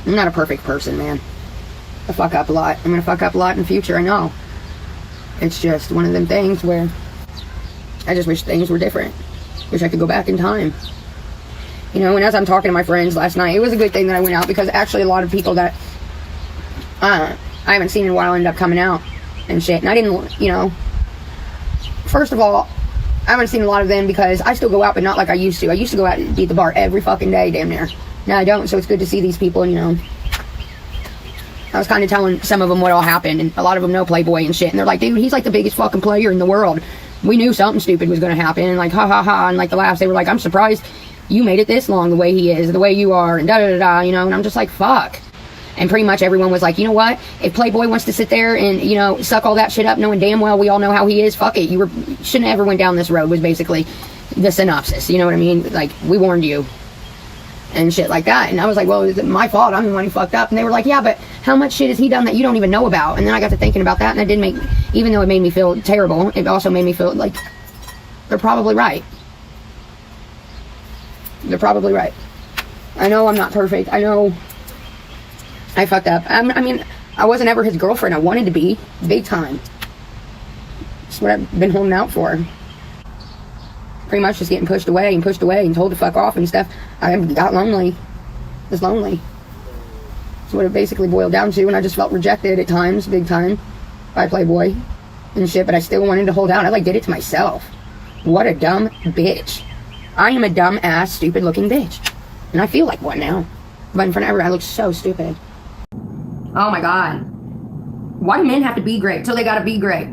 S6: I'm not a perfect person, man. I fuck up a lot. I'm gonna fuck up a lot in the future, I know. It's just one of them things where I just wish things were different. Wish I could go back in time. You know, and as I'm talking to my friends last night, it was a good thing that I went out, because actually a lot of people that I haven't seen in a while ended up coming out and shit. And I didn't, you know, first of all, I haven't seen a lot of them because I still go out, but not like I used to. I used to go out and be at the bar every fucking day, damn near. Now I don't, so it's good to see these people, and, you know, I was kind of telling some of them what all happened, and a lot of them know Playboy and shit, and they're like, dude, he's like the biggest fucking player in the world. We knew something stupid was going to happen, and like, ha ha ha, and like the laughs, they were like, I'm surprised you made it this long the way he is, the way you are, and da da da da, you know, and I'm just like, fuck. And pretty much everyone was like, you know what, if Playboy wants to sit there and, you know, suck all that shit up knowing damn well we all know how he is, fuck it, shouldn't have ever went down this road, was basically the synopsis, you know what I mean? Like, we warned you and shit like that. And I was like, well, it's my fault, I'm the one who fucked up. And they were like, yeah, but how much shit has he done that you don't even know about? And then I got to thinking about that, and it did make, even though it made me feel terrible, it also made me feel like they're probably right. They're probably right. I know I'm not perfect. I know I fucked up. I mean, I wasn't ever his girlfriend. I wanted to be, big time. That's what I've been holding out for. Pretty much just getting pushed away and told to fuck off and stuff. I got lonely. Just lonely. That's what it basically boiled down to, and I just felt rejected at times, big time, by Playboy and shit, but I still wanted to hold out. I like did it to myself. What a dumb bitch. I am a dumb ass, stupid looking bitch. And I feel like one now. But in front of everyone, I look so stupid. Oh my god. Why do men have to be great till they gotta be great?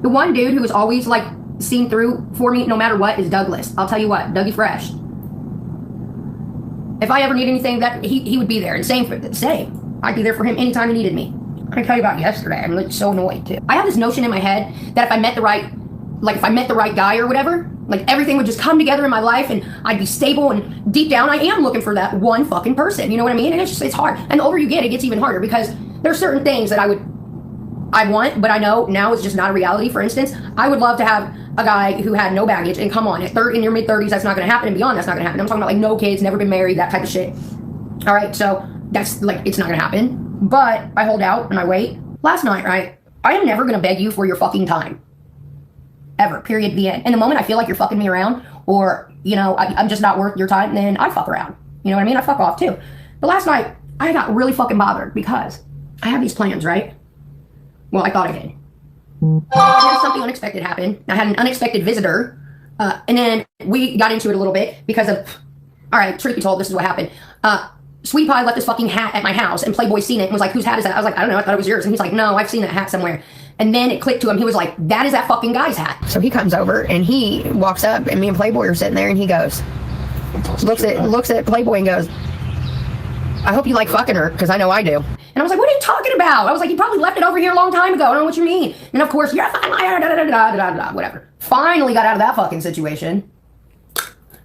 S6: The one dude who is always like seen through for me no matter what is Douglas. I'll tell you what, Dougie Fresh. If I ever need anything, that he would be there. And same. I'd be there for him anytime he needed me. I can tell you about yesterday. I'm like so annoyed too. I have this notion in my head that if I met the right guy or whatever, like everything would just come together in my life and I'd be stable, and deep down I am looking for that one fucking person. You know what I mean? And it's hard. And the older you get, it gets even harder, because there's certain things that I want, but I know now it's just not a reality. For instance, I would love to have a guy who had no baggage, and come on, in your mid-30s, that's not going to happen, and beyond, that's not going to happen. I'm talking about like no kids, never been married, that type of shit. All right, so that's like, it's not going to happen, but I hold out and I wait. Last night, right, I am never going to beg you for your fucking time. Ever, period, the end. And the moment I feel like you're fucking me around, or, you know, I'm just not worth your time, then I fuck around. You know what I mean? I fuck off too. But last night, I got really fucking bothered because I have these plans, right? Well, I thought I did. And then something unexpected happened. I had an unexpected visitor, and then we got into it a little bit because of, all right, truth be told, this is what happened. Sweetie Pie left this fucking hat at my house, and Playboy seen it and was like, whose hat is that? I was like, I don't know, I thought it was yours. And he's like, no, I've seen that hat somewhere. And then it clicked to him. He was like, that is that fucking guy's hat. So he comes over and he walks up, and me and Playboy are sitting there, and he goes, looks at Playboy and goes, I hope you like fucking her, because I know I do. And I was like, what are you talking about? I was like, you probably left it over here a long time ago. I don't know what you mean. And of course, you're a fucking liar, da da da da da da, whatever. Finally got out of that fucking situation.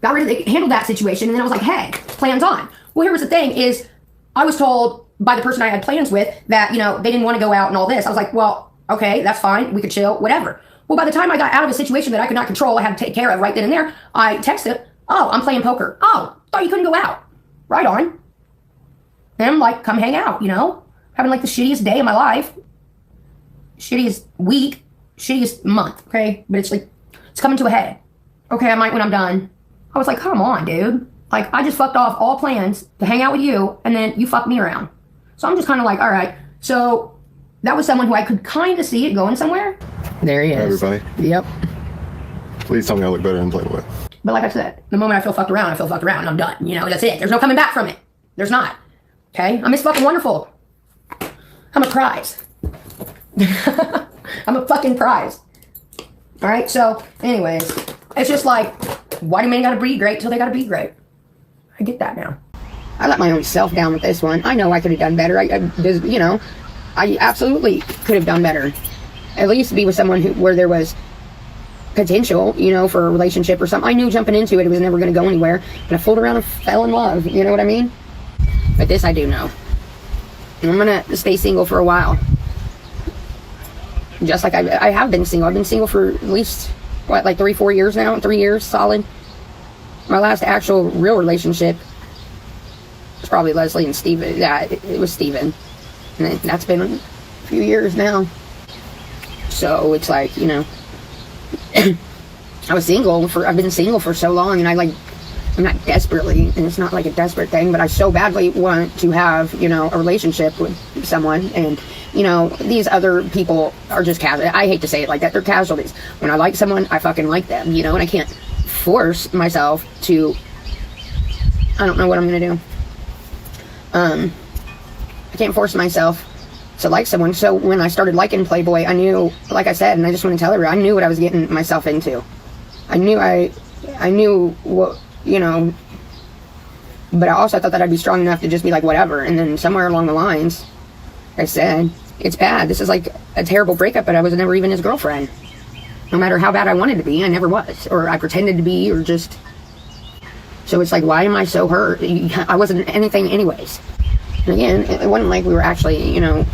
S6: Got rid of it, handled that situation, and then I was like, hey, plans on. Well, here was the thing is, I was told by the person I had plans with that, you know, they didn't want to go out and all this. I was like, well, okay, that's fine. We could chill, whatever. Well, by the time I got out of a situation that I could not control, I had to take care of right then and there, I texted, oh, I'm playing poker. Oh, thought you couldn't go out. Right on. And I'm like, come hang out, you know? Having like the shittiest day of my life. Shittiest week. Shittiest month, okay? But it's like, it's coming to a head. Okay, I might when I'm done. I was like, come on, dude. Like, I just fucked off all plans to hang out with you, and then you fucked me around. So I'm just kind of like, all right. So that was someone who I could kind of see it going somewhere. There he is.
S7: Everybody.
S6: Yep.
S7: Please tell me I look better than Playboy.
S6: But like I said, the moment I feel fucked around, I feel fucked around, and I'm done. You know, that's it. There's no coming back from it. There's not. Okay? I'm Miss Fucking Wonderful. I'm a prize. I'm a fucking prize. All right? So, anyways, it's just like, why do men gotta be great till they gotta be great? I get that now. I let my own self down with this one. I know I could have done better. You know, I absolutely could have done better. At least be with someone where there was potential, you know, for a relationship or something. I knew jumping into it was never going to go anywhere, but I fooled around and fell in love. You know what I mean? But this I do know. And I'm going to stay single for a while. Just like I have been single. I've been single for at least, what, like 3-4 years now? 3 years solid. My last actual real relationship It's probably Leslie and Steven. Yeah, it was Steven. And that's been a few years now. So it's like, you know, I've been single for so long, and I'm not desperately, and it's not like a desperate thing, but I so badly want to have, you know, a relationship with someone. And, you know, these other people are just casual. I hate to say it like that. They're casualties. When I like someone, I fucking like them, you know, and I can't force myself to, I don't know what I'm going to do. I can't force myself to like someone. So when I started liking Playboy, I knew, like I said, and I just want to tell everyone, I knew what I was getting myself into. I knew what, you know, but I also thought that I'd be strong enough to just be like, whatever. And then somewhere along the lines, I said, it's bad. This is like a terrible breakup, but I was never even his girlfriend. No matter how bad I wanted to be, I never was. Or I pretended to be, or just... So it's like, why am I so hurt? I wasn't anything anyways. And again, it wasn't like we were actually, you know...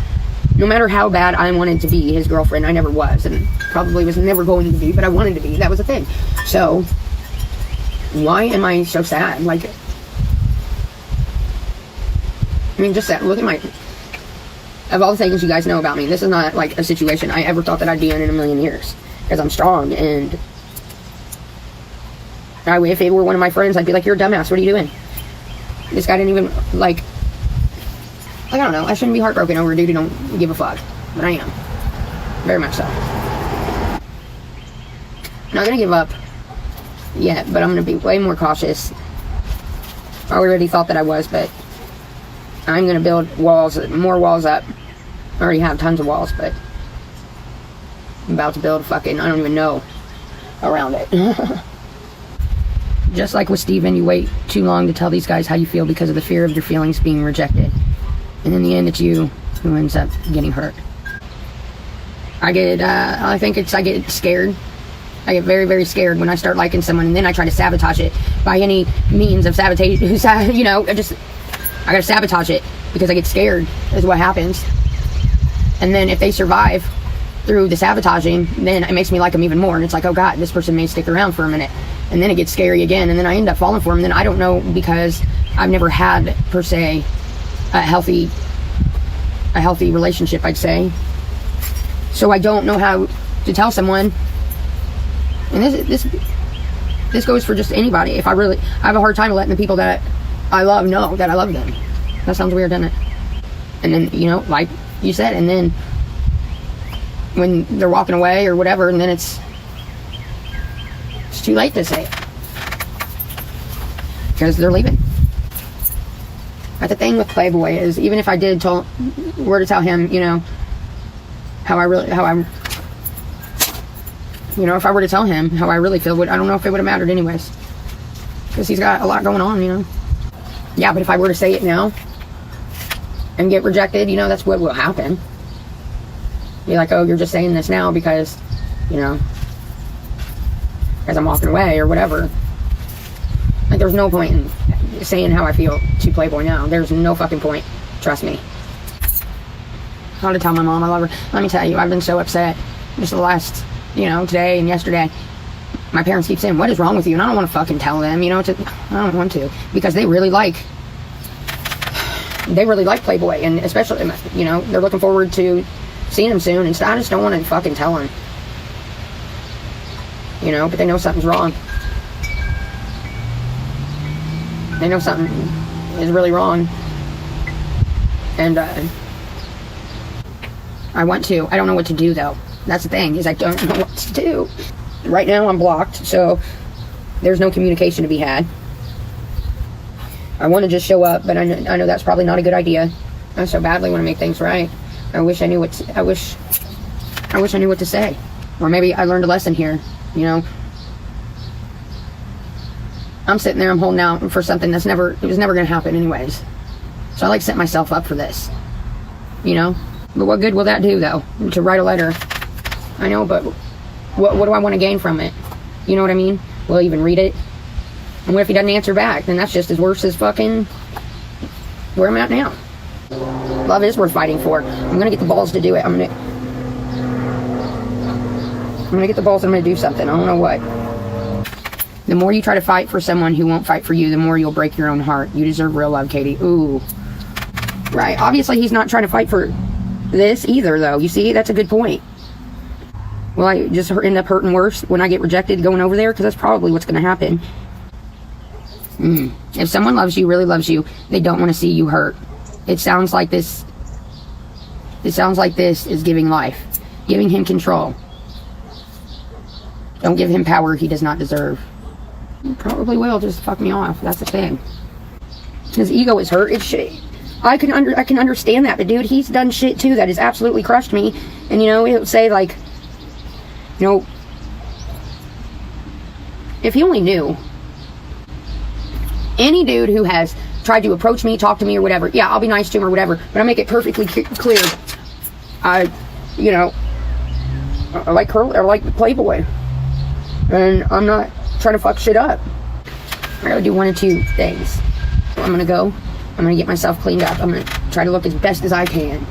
S6: No matter how bad I wanted to be his girlfriend, I never was. And probably was never going to be, but I wanted to be. That was the thing. So... why am I so sad? Like, I mean, just that. Look at my, of all the things you guys know about me, this is not like a situation I ever thought that I'd be in a million years. Because I'm strong, and if it were one of my friends, I'd be like, you're a dumbass, what are you doing? This guy didn't even, like, I don't know, I shouldn't be heartbroken over a dude who don't give a fuck. But I am. Very much so. Not gonna give up yet, but I'm going to be way more cautious. I already thought that I was, but I'm going to build more walls up. I already have tons of walls, but I'm about to build fucking, I don't even know, around it. Just like with Steven, you wait too long to tell these guys how you feel because of the fear of your feelings being rejected. And in the end, it's you who ends up getting hurt. I get scared. I get very, very scared when I start liking someone, and then I try to sabotage it by any means of sabotage. You know, I gotta sabotage it because I get scared is what happens. And then if they survive through the sabotaging, then it makes me like them even more. And it's like, oh God, this person may stick around for a minute. And then it gets scary again, and then I end up falling for them. And then I don't know, because I've never had, per se, a healthy relationship, I'd say. So I don't know how to tell someone. And this goes for just anybody. If I have a hard time letting the people that I love know that I love them. That sounds weird, doesn't it? And then, you know, like you said, and then when they're walking away or whatever, and then it's too late to say it. Because they're leaving. But the thing with Playboy is, even if I were to tell him, you know, if I were to tell him how I really feel, I don't know if it would have mattered anyways. Because he's got a lot going on, you know. Yeah, but if I were to say it now and get rejected, you know, that's what will happen. Be like, oh, you're just saying this now because, you know, because I'm walking away or whatever. Like, there's no point in saying how I feel to Playboy now. There's no fucking point. Trust me. I want to tell my mom I love her. Let me tell you, I've been so upset just the last, you know, today and yesterday. My parents keep saying, what is wrong with you? And I don't want to fucking tell them, you know, I don't want to, because they really like Playboy, and especially, you know, they're looking forward to seeing him soon, and so I just don't want to fucking tell them, you know, but they know something's wrong. They know something is really wrong, and I don't know what to do, though. That's the thing, is I don't know what to do. Right now I'm blocked, so there's no communication to be had. I want to just show up, but I know that's probably not a good idea. I so badly want to make things right. I wish I knew what to say. Or maybe I learned a lesson here, you know. I'm sitting there, I'm holding out for something it was never going to happen anyways. So I like set myself up for this, you know. But what good will that do, though? To write a letter. I know, but what do I want to gain from it? You know what I mean? Will he even read it? And what if he doesn't answer back? Then that's just as worse as fucking where I'm at now. Love is worth fighting for. I'm gonna get the balls to do it. I'm gonna get the balls and I'm gonna do something. I don't know what. The more you try to fight for someone who won't fight for you, the more you'll break your own heart. You deserve real love, Katey. Ooh. Right. Obviously, he's not trying to fight for this either, though. You see, that's a good point. Will I just end up hurting worse when I get rejected going over there? Because that's probably what's going to happen. If someone loves you, really loves you, they don't want to see you hurt. It sounds like this. It sounds like this is giving life, giving him control. Don't give him power he does not deserve. He probably will just fuck me off. That's the thing. His ego is hurt. It's shit. I can understand that, but dude, he's done shit too that has absolutely crushed me. And you know, he'll say like, you know, if he only knew. Any dude who has tried to approach me, talk to me or whatever, yeah, I'll be nice to him or whatever, but I make it perfectly clear. You know, I like Playboy. And I'm not trying to fuck shit up. I gotta do one of two things. I'm gonna get myself cleaned up. I'm gonna try to look as best as I can.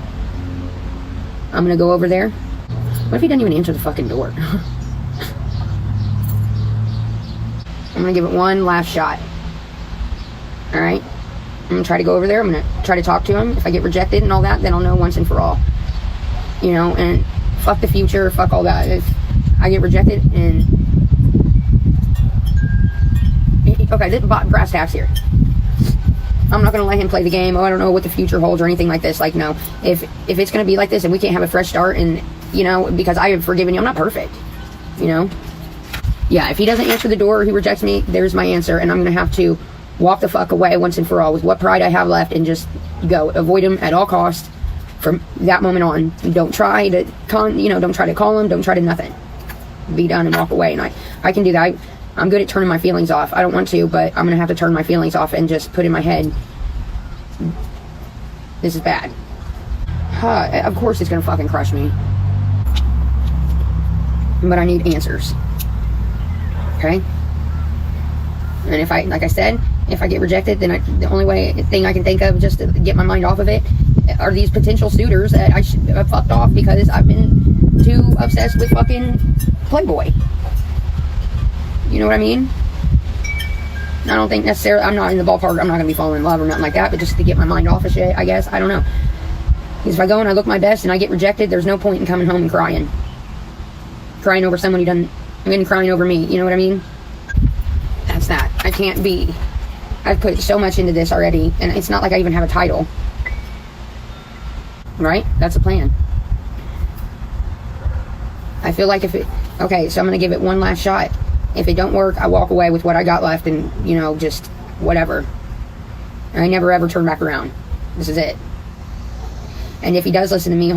S6: I'm gonna go over there. What if he doesn't even answer the fucking door? I'm gonna give it one last shot. Alright? I'm gonna try to go over there. I'm gonna try to talk to him. If I get rejected and all that, then I'll know once and for all. You know, and fuck the future, fuck all that. If I get rejected and... Okay, this brass tacks here. I'm not gonna let him play the game. Oh, I don't know what the future holds or anything like this. Like, no. If it's gonna be like this and we can't have a fresh start and, you know, because I have forgiven you, I'm not perfect. You know? Yeah, if he doesn't answer the door or he rejects me, there's my answer, and I'm gonna have to walk the fuck away once and for all with what pride I have left and just go. Avoid him at all costs from that moment on. Don't try to don't try to call him, don't try to nothing. Be done and walk away. And I can do that. I'm good at turning my feelings off. I don't want to, but I'm gonna have to turn my feelings off and just put in my head, this is bad. Of course it's gonna fucking crush me. But I need answers. Okay? And if like I said, if I get rejected, then the only thing I can think of just to get my mind off of it are these potential suitors that I should have fucked off because I've been too obsessed with fucking Playboy. You know what I mean? I don't think necessarily, I'm not in the ballpark, I'm not going to be falling in love or nothing like that, but just to get my mind off of shit, I guess. I don't know. Because if I go and I look my best and I get rejected, there's no point in coming home and crying. Crying over someone who doesn't, crying over me, you know what I mean? That's that. I can't be. I've put so much into this already, and it's not like I even have a title. Right? That's the plan. I feel like okay, so I'm going to give it one last shot. If it don't work, I walk away with what I got left and, just whatever. I never ever turn back around. This is it. And if he does listen to me,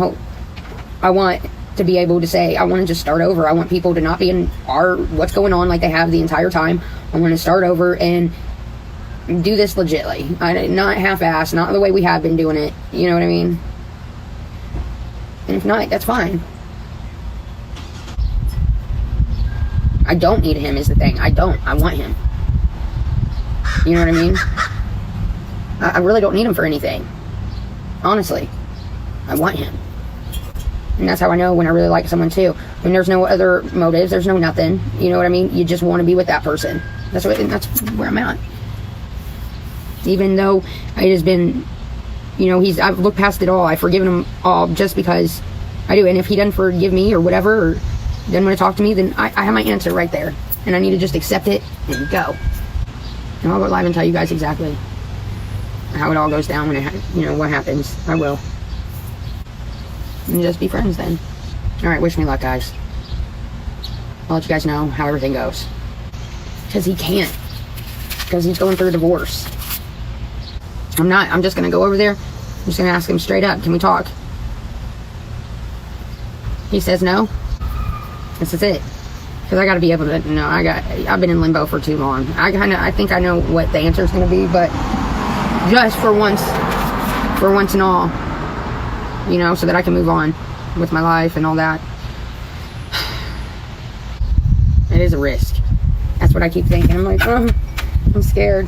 S6: I want to be able to say, I want to just start over. I want people to not be in what's going on like they have the entire time. I want to start over and do this legitly. Not half-assed, not the way we have been doing it. You know what I mean? And if not, that's fine. I don't need him is the thing. I want him. You know what I mean? I really don't need him for anything. Honestly. I want him. And that's how I know when I really like someone too. When there's no other motives, there's no nothing. You know what I mean? You just want to be with that person. That's where I'm at. Even though it has been, I've looked past it all. I've forgiven him all just because I do. And if he doesn't forgive me or whatever, or doesn't want to talk to me, then I have my answer right there. And I need to just accept it and go. And I'll go live and tell you guys exactly how it all goes down when what happens. I will. And just be friends then. Alright, wish me luck, guys. I'll let you guys know how everything goes. Because he can't. Because he's going through a divorce. I'm not. I'm just going to go over there. I'm just going to ask him straight up. Can we talk? He says no. This is it. Because I got to be able to know. I've been in limbo for too long. I think I know what the answer is going to be, but just for once and all, so that I can move on with my life and all that. It is a risk. That's what I keep thinking. I'm like, oh, I'm scared.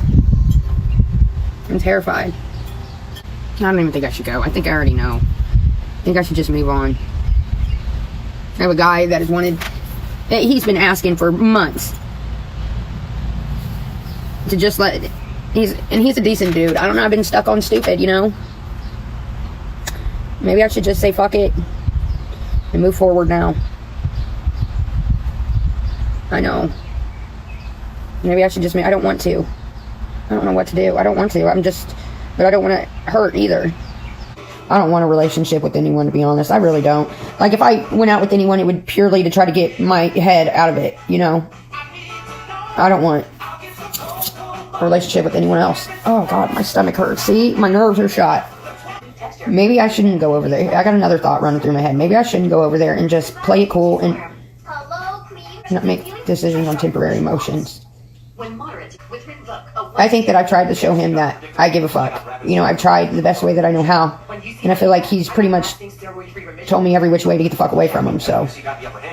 S6: I'm terrified. I don't even think I should go. I think I already know. I think I should just move on. I have a guy that has wanted, he's been asking for months to just let, he's a decent dude. I don't know, I've been stuck on stupid, you know? Maybe I should just say fuck it and move forward now. I know. Maybe I should just, I don't want to. I don't know what to do. I don't want to. But I don't want to hurt either. I don't want a relationship with anyone, to be honest. I really don't. Like, if I went out with anyone, it would purely to try to get my head out of it, you know? I don't want a relationship with anyone else. Oh, God, my stomach hurts. See? My nerves are shot. Maybe I shouldn't go over there. I got another thought running through my head. Maybe I shouldn't go over there and just play it cool and not make decisions on temporary emotions. I think that I've tried to show him that I give a fuck. You know, I've tried the best way that I know how. And I feel like he's pretty much told me every which way to get the fuck away from him. So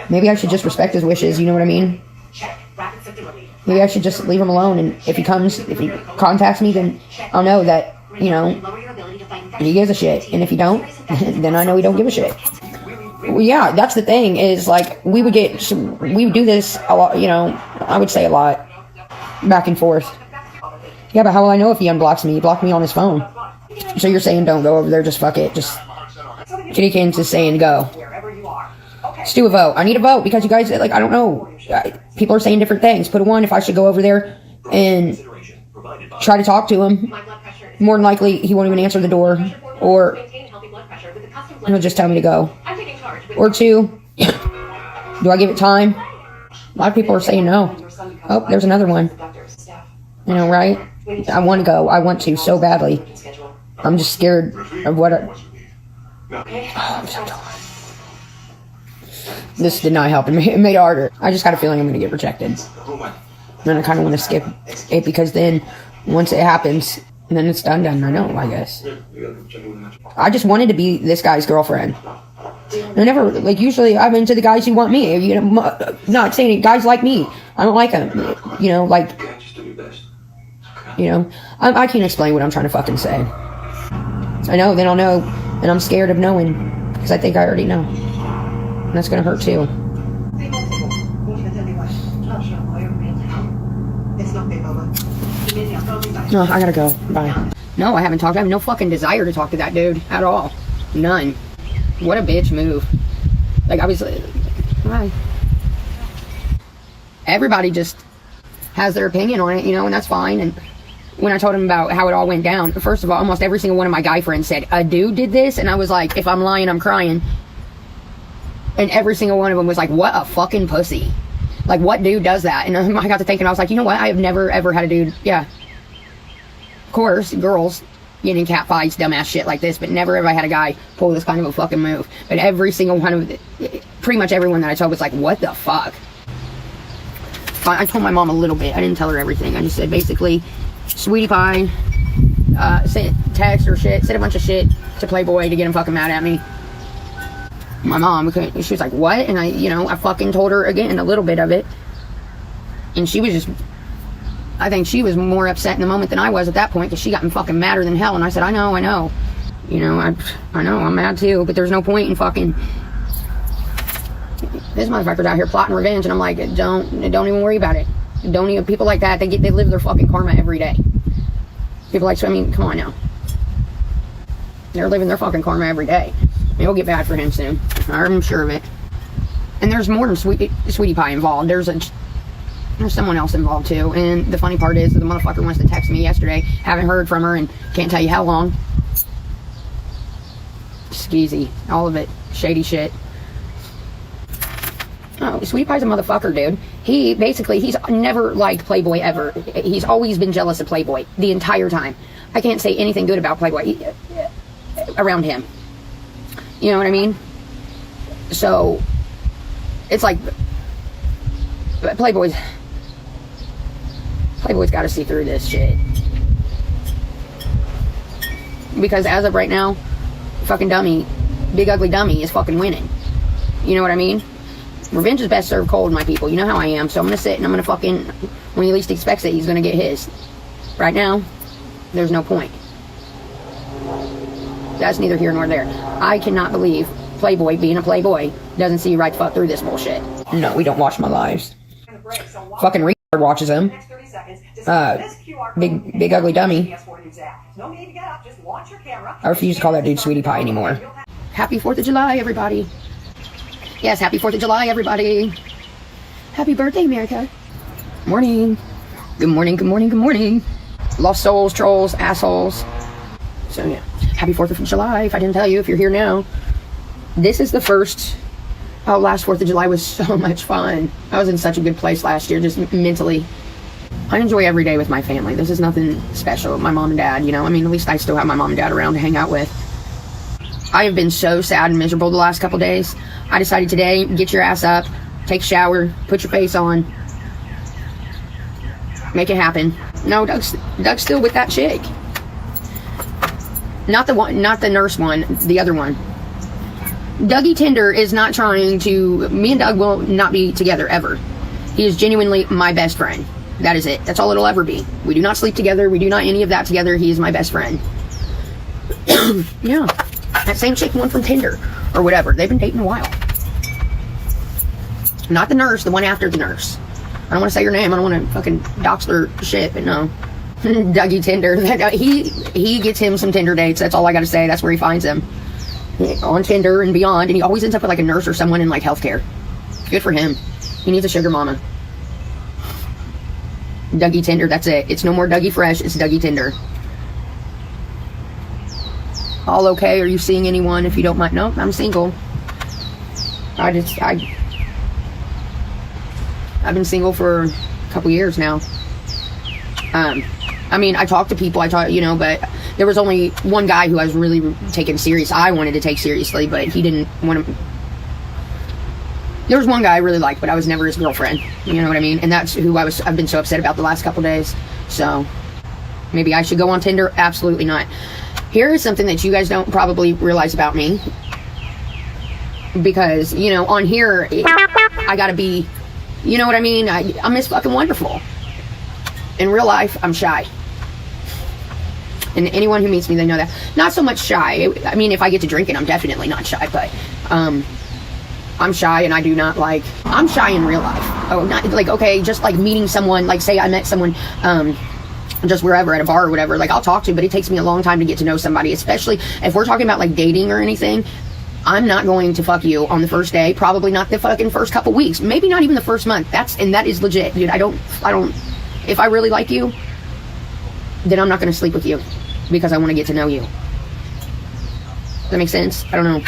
S6: maybe I should just respect his wishes, you know what I mean? Maybe I should just leave him alone. And if he contacts me, then I'll know that, you know, he gives a shit. And if he don't, then I know he don't give a shit. Well, yeah, that's the thing, is like, we would do this a lot, you know, I would say a lot, back and forth. Yeah, but how will I know if he unblocks me? He blocked me on his phone. So you're saying don't go over there, just fuck it, just Kitty Kins is saying go. Let's do a vote. I need a vote, because you guys, like, I don't know, people are saying different things. Put a 1 if I should go over there and try to talk to him. More than likely, he won't even answer the door, or he'll just tell me to go. Or 2, do I give it time? A lot of people are saying no. Oh, there's another one. You know, right? I want to go. I want to so badly. I'm just scared of what I'm so tired. This did not help. It made it harder. I just got a feeling I'm going to get rejected. And I kind of want to skip it, because then once it happens, then it's done. I know, I guess. I just wanted to be this guy's girlfriend. I never, like, usually I'm into the guys who want me. You know, not saying it, guys like me. I don't like them. You know, like, you know, I can't explain what I'm trying to fucking say. I know, then I'll know, and I'm scared of knowing, because I think I already know. And that's gonna hurt too. No, I gotta go. Bye. No, I haven't talked. I have no fucking desire to talk to that dude at all. None. What a bitch move. Like, I was like, why? Everybody just has their opinion on it, you know, and that's fine. And when I told him about how it all went down, first of all, almost every single one of my guy friends said, a dude did this? And I was like, if I'm lying, I'm crying. And every single one of them was like, what a fucking pussy. Like, what dude does that? And I got to thinking, I was like, you know what? I have never, ever had a dude, yeah. Of course, girls getting in cat fights, dumbass shit like this, but never have I had a guy pull this kind of a fucking move. But every single one of pretty much everyone that I told was like, what the fuck? I told my mom a little bit. I didn't tell her everything. I just said, basically, Sweetie Pie sent text or shit, said a bunch of shit to Playboy to get him fucking mad at me. My mom, she was like, what? And I fucking told her again a little bit of it. And she was just, I think she was more upset in the moment than I was at that point, because she got me fucking madder than hell. And I said, I know. You know, I know, I'm mad too, but there's no point in fucking, this motherfucker's out here plotting revenge. And I'm like, don't even worry about it. Don't even, people like that, they live their fucking karma every day. People like, so I mean, come on now. They're living their fucking karma every day. It'll get bad for him soon. I'm sure of it. And there's more than Sweetie Pie involved. There's someone else involved too. And the funny part is, the motherfucker wants to text me yesterday. Haven't heard from her and can't tell you how long. Skeezy. All of it. Shady shit. Oh, Sweetie Pie's a motherfucker, dude. He's never liked Playboy ever. He's always been jealous of Playboy the entire time. I can't say anything good about Playboy around him. You know what I mean? So, it's like, Playboy's got to see through this shit. Because as of right now, fucking dummy, big ugly dummy is fucking winning. You know what I mean? Revenge is best served cold, my people. You know how I am. So I'm going to sit and I'm going to fucking, when he least expects it, he's going to get his. Right now, there's no point. That's neither here nor there. I cannot believe Playboy, being a Playboy, doesn't see right the fuck through this bullshit. No, we don't watch my lives. Fucking retard watches them. Big ugly dummy. I refuse to call that dude Sweetie Pie anymore. Happy 4th of July, everybody. Yes, happy 4th of July, everybody. Happy birthday, America. Morning. Good morning, good morning, good morning. Lost souls, trolls, assholes. So yeah, happy 4th of July, if I didn't tell you, if you're here now. This is the first, last 4th of July was so much fun. I was in such a good place last year, just mentally. I enjoy every day with my family. This is nothing special. My mom and dad, you know, I mean, at least I still have my mom and dad around to hang out with. I have been so sad and miserable the last couple days. I decided today, get your ass up, take a shower, put your face on, make it happen. No, Doug's still with that chick. Not the nurse one, the other one. Dougie Tinder is not trying to, me and Doug will not be together ever. He is genuinely my best friend. That is it. That's all it'll ever be. We do not sleep together. We do not any of that together. He is my best friend. Yeah. That same chick won from Tinder or whatever. They've been dating a while. Not the nurse, the one after the nurse. I don't want to say your name. I don't want to fucking dox their shit, but no. Dougie Tinder. He gets him some Tinder dates. That's all I got to say. That's where he finds them. On Tinder and beyond. And he always ends up with like a nurse or someone in like healthcare. Good for him. He needs a sugar mama. Dougie Tinder, that's it. It's no more Dougie Fresh, it's Dougie Tinder. All okay? Are you seeing anyone if you don't mind? No, I'm single. I've been single for a couple years now. I mean, I talk to people, you know, but there was only one guy who I was really taking serious. I wanted to take seriously, but he didn't want to. There was one guy I really liked, but I was never his girlfriend. You know what I mean? And that's who I've been so upset about the last couple days. So, maybe I should go on Tinder? Absolutely not. Here is something that you guys don't probably realize about me. Because, you know, on here, I gotta be, you know what I mean? I'm Miss Fucking Wonderful. In real life, I'm shy. And anyone who meets me, they know that. Not so much shy. I mean, if I get to drinking, I'm definitely not shy, but, I'm shy and I do not like, I'm shy in real life. Oh, not like, okay, just like meeting someone, like say I met someone, just wherever at a bar or whatever, like I'll talk to, but it takes me a long time to get to know somebody, especially if we're talking about like dating or anything. I'm not going to fuck you on the first day, probably not the fucking first couple weeks, maybe not even the first month. That is legit, dude. I don't, if I really like you, then I'm not going to sleep with you because I want to get to know you. Does that make sense? I don't know.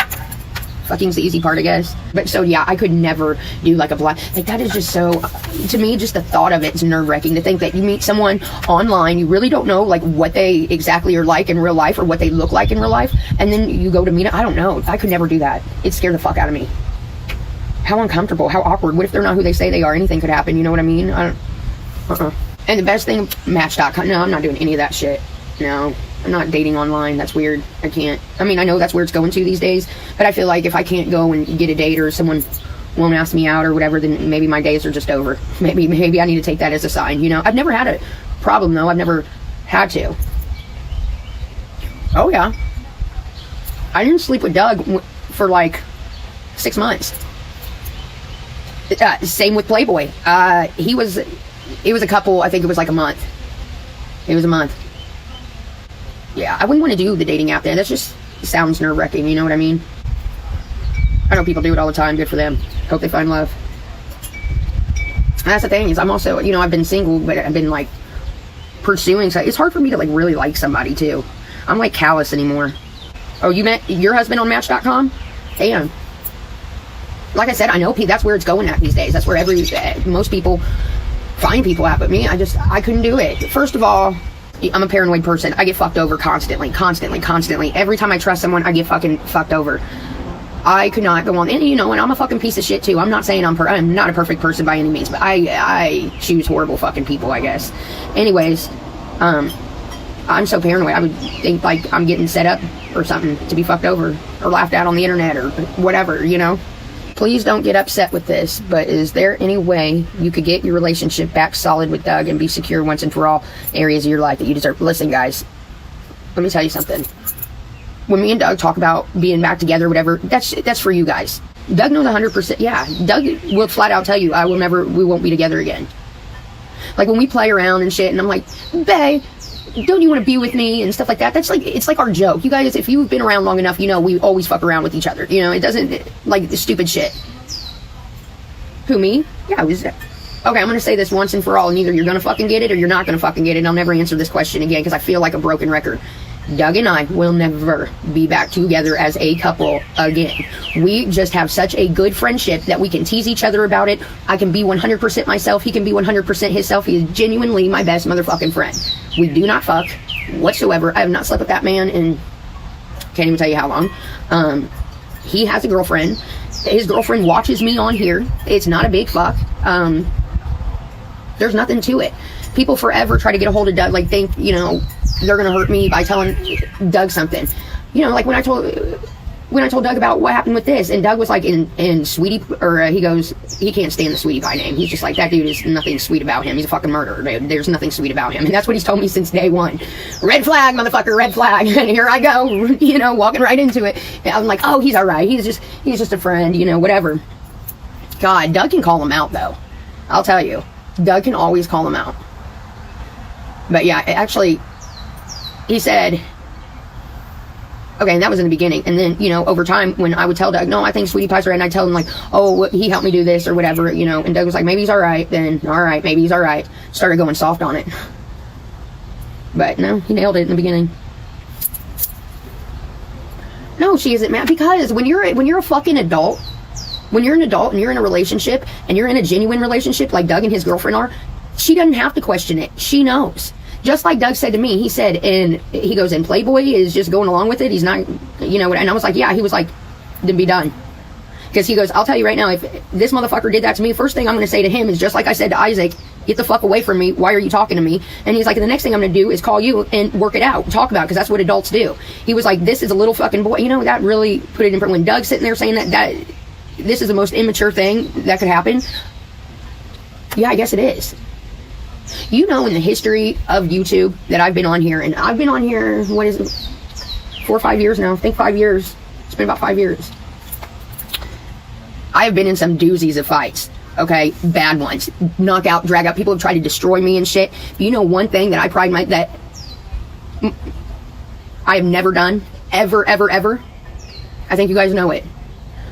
S6: Fucking's the easy part, I guess. But so yeah, I could never do like a blind, like that is just so, to me, just the thought of it is nerve-wracking, to think that you meet someone online, you really don't know like what they exactly are like in real life or what they look like in real life, and then you go to meet them. I don't know. I could never do that. It'd scare the fuck out of me. How uncomfortable, how awkward. What if they're not who they say they are? Anything could happen, you know what I mean? I don't, And the best thing, Match.com, no, I'm not doing any of that shit. No. I'm not dating online. That's weird. I can't. I mean, I know that's where it's going to these days, but I feel like if I can't go and get a date or someone won't ask me out or whatever, then maybe my days are just over. Maybe I need to take that as a sign, you know? I've never had a problem, though. I've never had to. Oh, yeah. I didn't sleep with Doug for like 6 months. Same with Playboy. It was a couple, I think it was like a month. It was a month. Yeah, I wouldn't want to do the dating app there. That just sounds nerve-wracking, you know what I mean? I know people do it all the time. Good for them. Hope they find love. And that's the thing, is I'm also, you know, I've been single, but I've been, like, pursuing. So it's hard for me to, like, really like somebody, too. I'm, like, callous anymore. Oh, you met your husband on Match.com? Damn. Like I said, I know that's where it's going at these days. That's where most people find people at. But me, I couldn't do it. First of all, I'm a paranoid person. I get fucked over constantly. Every time I trust someone, I get fucking fucked over. I could not go on, and you know, and I'm a fucking piece of shit too. I'm not saying I'm not a perfect person by any means, but I choose horrible fucking people, I guess. Anyways, I'm so paranoid. I would think like I'm getting set up or something to be fucked over or laughed at on the internet or whatever, you know. Please don't get upset with this, but is there any way you could get your relationship back solid with Doug and be secure once and for all areas of your life that you deserve? Listen, guys, let me tell you something. When me and Doug talk about being back together or whatever, that's for you guys. Doug knows 100%. Yeah, Doug will flat out tell you, we won't be together again. Like when we play around and shit, and I'm like, bae, don't you want to be with me and stuff like that? That's like, it's like our joke. You guys, if you've been around long enough, you know we always fuck around with each other. You know, it doesn't, like, the stupid shit. Who, me? Yeah, I was. Okay, I'm gonna say this once and for all, and either you're gonna fucking get it or you're not gonna fucking get it, and I'll never answer this question again because I feel like a broken record. Doug and I will never be back together as a couple again. We just have such a good friendship that we can tease each other about it. I can be 100% myself. He can be 100% himself. He is genuinely my best motherfucking friend. We do not fuck whatsoever. I have not slept with that man in can't even tell you how long. He has a girlfriend. His girlfriend watches me on here. It's not a big fuck. There's nothing to it. People forever try to get a hold of Doug, like think, you know, they're gonna hurt me by telling Doug something. You know, like when I told Doug about what happened with this, and Doug was like in Sweetie, or he goes, he can't stand the Sweetie Pie name. He's just like, that dude is nothing sweet about him. He's a fucking murderer, dude. There's nothing sweet about him. And that's what he's told me since day one. Red flag, motherfucker, red flag. And here I go, you know, walking right into it. And I'm like, oh, he's all right. He's just a friend, you know, whatever. God, Doug can call him out though. I'll tell you, Doug can always call him out. But yeah, actually, he said, okay, and that was in the beginning. And then, you know, over time, when I would tell Doug, no, I think Sweetie Pie's right, and I'd tell him, like, oh, he helped me do this or whatever, you know, and Doug was like, maybe he's all right, then, all right, maybe he's all right. Started going soft on it. But no, he nailed it in the beginning. No, she isn't mad, because when you're a fucking adult, when you're an adult and you're in a relationship, and you're in a genuine relationship like Doug and his girlfriend are, she doesn't have to question it. She knows. Just like Doug said to me, he said, and he goes, and Playboy is just going along with it. He's not, you know, and I was like, yeah. He was like, then be done. Because he goes, I'll tell you right now, if this motherfucker did that to me, first thing I'm going to say to him is just like I said to Isaac, get the fuck away from me. Why are you talking to me? And he's like, and the next thing I'm going to do is call you and work it out, talk about it, because that's what adults do. He was like, this is a little fucking boy. You know, that really put it in front. When Doug's sitting there saying that this is the most immature thing that could happen. Yeah, I guess it is. You know, in the history of YouTube that I've been on here, and I've been on here, what is it, 4 or 5 years now? I think 5 years. It's been about 5 years. I have been in some doozies of fights, okay? Bad ones. Knockout, drag out. People have tried to destroy me and shit. But you know one thing that I pride that I have never done, ever, ever, ever? I think you guys know it.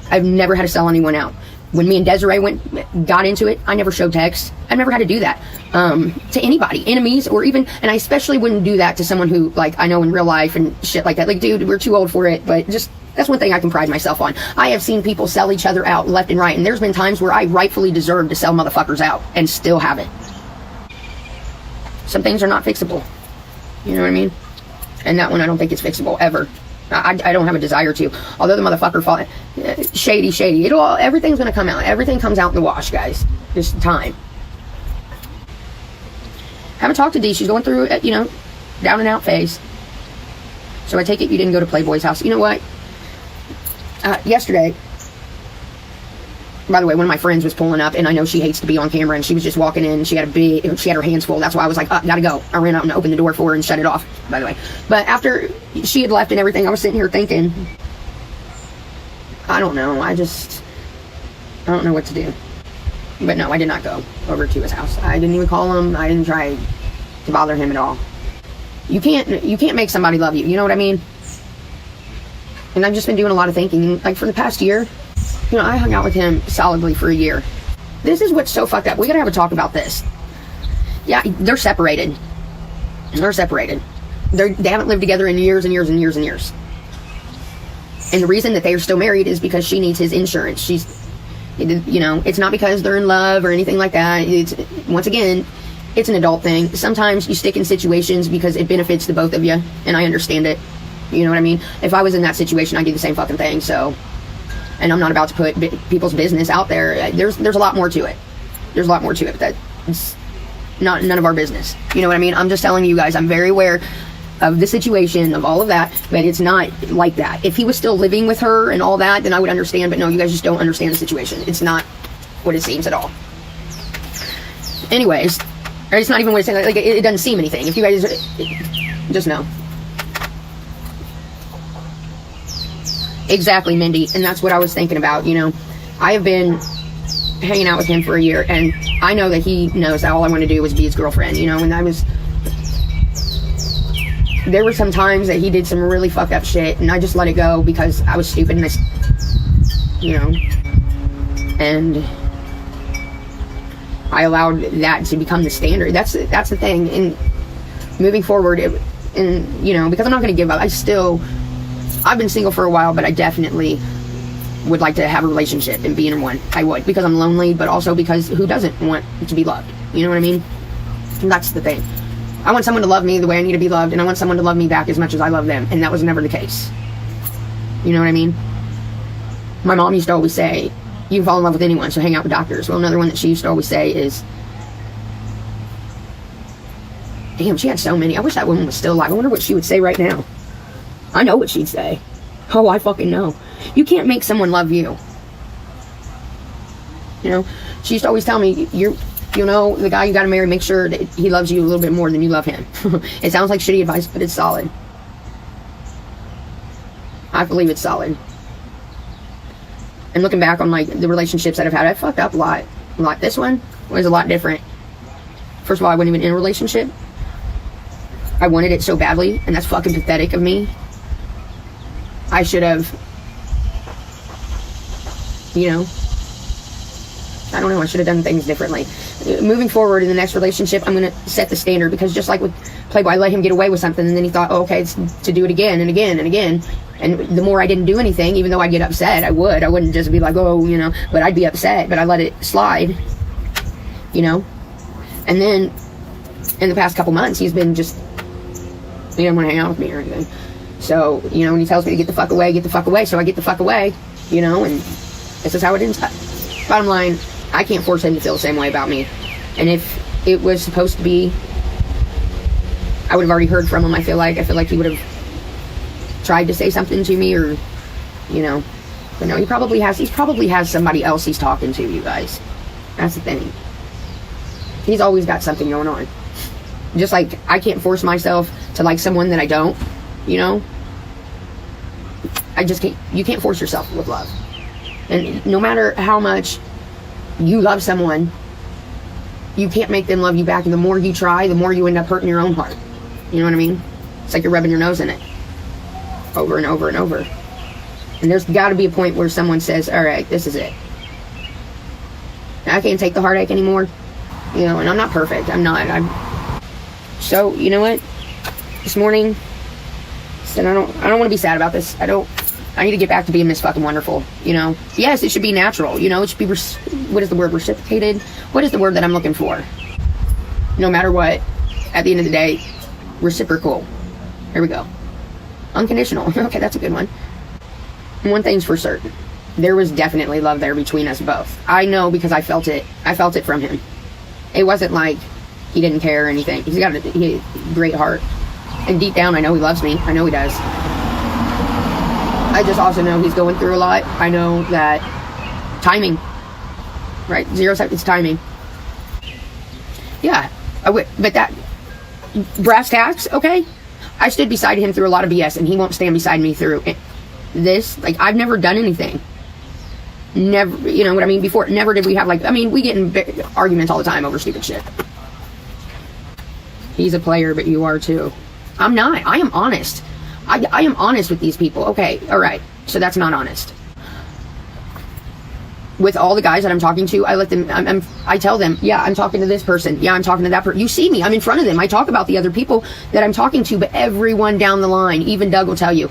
S6: I've never had to sell anyone out. When me and Desiree got into it, I never showed texts. I've never had to do that to anybody, enemies, or even, and I especially wouldn't do that to someone who, like, I know in real life and shit like that. Like, dude, we're too old for it, but just, that's one thing I can pride myself on. I have seen people sell each other out left and right, and there's been times where I rightfully deserved to sell motherfuckers out and still haven't. Some things are not fixable. You know what I mean? And that one I don't think it's fixable, ever. I don't have a desire to. Although the motherfucker fought shady. Everything's gonna come out. Everything comes out in the wash, guys. Just time. Haven't talked to Dee. She's going through, you know, down and out phase. So I take it you didn't go to Playboy's house. You know what? Yesterday, by the way, one of my friends was pulling up, and I know she hates to be on camera, and she was just walking in, and she had her hands full. That's why I was like, gotta go. I ran out and opened the door for her and shut it off, by the way. But after she had left and everything, I was sitting here thinking, I don't know. I don't know what to do. But no, I did not go over to his house. I didn't even call him. I didn't try to bother him at all. You can't make somebody love you. You know what I mean? And I've just been doing a lot of thinking. Like, for the past year, you know, I hung out with him solidly for a year. This is what's so fucked up. We gotta have a talk about this. Yeah, they're separated. They're separated. They haven't lived together in years and years and years and years. And the reason that they are still married is because she needs his insurance. You know, it's not because they're in love or anything like that. Once again, it's an adult thing. Sometimes you stick in situations because it benefits the both of you, and I understand it. You know what I mean? If I was in that situation, I'd do the same fucking thing, so. And I'm not about to put people's business out there. There's a lot more to it. There's a lot more to it, but that's none of our business. You know what I mean? I'm just telling you guys, I'm very aware of the situation, of all of that, but it's not like that. If he was still living with her and all that, then I would understand, but no, you guys just don't understand the situation. It's not what it seems at all. Anyways, or it's not even what it seems like. It doesn't seem anything. If you guys just know. Exactly, Mindy, and that's what I was thinking about. You know, I have been hanging out with him for a year, and I know that he knows that all I want to do is be his girlfriend, you know, and there were some times that he did some really fucked up shit, and I just let it go because I was stupid, and you know, and I allowed that to become the standard. That's the thing. And moving forward, and you know, because I'm not going to give up. I've been single for a while, but I definitely would like to have a relationship and be in one. I would, because I'm lonely, but also because who doesn't want to be loved? You know what I mean? And that's the thing. I want someone to love me the way I need to be loved, and I want someone to love me back as much as I love them, and that was never the case. You know what I mean? My mom used to always say, you can fall in love with anyone, so hang out with doctors. Well, another one that she used to always say is, damn, she had so many. I wish that woman was still alive. I wonder what she would say right now. I know what she'd say. Oh, I fucking know. You can't make someone love you. You know, she used to always tell me, you know, the guy you gotta marry, make sure that he loves you a little bit more than you love him. It sounds like shitty advice, but it's solid. I believe it's solid. And looking back on like the relationships that I've had, I fucked up a lot. This one was a lot different. First of all, I wasn't even in a relationship. I wanted it so badly, and that's fucking pathetic of me. I should have, you know, I don't know, I should have done things differently. Moving forward in the next relationship, I'm going to set the standard, because just like with Playboy, I let him get away with something, and then he thought, oh, okay, it's to do it again and again and again. And the more I didn't do anything, even though I get upset, I wouldn't just be like, oh, you know, but I'd be upset, but I let it slide, you know. And then in the past couple months, he's been just, he didn't want to hang out with me or anything. So, you know, when he tells me to get the fuck away, so I get the fuck away, you know, and this is how it ends up. Bottom line, I can't force him to feel the same way about me. And if it was supposed to be, I would have already heard from him, I feel like he would have tried to say something to me, or, you know, but no, he probably has somebody else he's talking to, you guys. That's the thing. He's always got something going on. Just like I can't force myself to like someone that I don't, you know? I just can't. You can't force yourself with love. And no matter how much you love someone, you can't make them love you back. And the more you try, the more you end up hurting your own heart. You know what I mean? It's like you're rubbing your nose in it over and over and over. And there's got to be a point where someone says, all right, this is it. I can't take the heartache anymore. You know, and I'm not perfect. I'm not. So, you know what? This morning, I said, I don't want to be sad about this. I need to get back to being Miss fucking wonderful, you know? Yes, it should be natural, you know? It should be, what is the word, reciprocated? What is the word that I'm looking for? No matter what, at the end of the day, reciprocal. Here we go. Unconditional. Okay, that's a good one. One thing's for certain. There was definitely love there between us both. I know, because I felt it. I felt it from him. It wasn't like he didn't care or anything. He's got a great heart. And deep down, I know he loves me. I know he does. I just also know he's going through a lot. I know that timing, right? 0 seconds timing. Yeah, I would, but that brass tacks, okay? I stood beside him through a lot of BS, and he won't stand beside me through this. Like, I've never done anything. Never, you know what I mean? Before, never did we have, like, I mean, we get in arguments all the time over stupid shit. He's a player, but you are too. I'm not. I am honest. I am honest with these people. Okay, all right. So that's not honest. With all the guys that I'm talking to, I let them, I tell them, yeah, I'm talking to this person. Yeah, I'm talking to that person. You see me, I'm in front of them. I talk about the other people that I'm talking to, but everyone down the line, even Doug will tell you,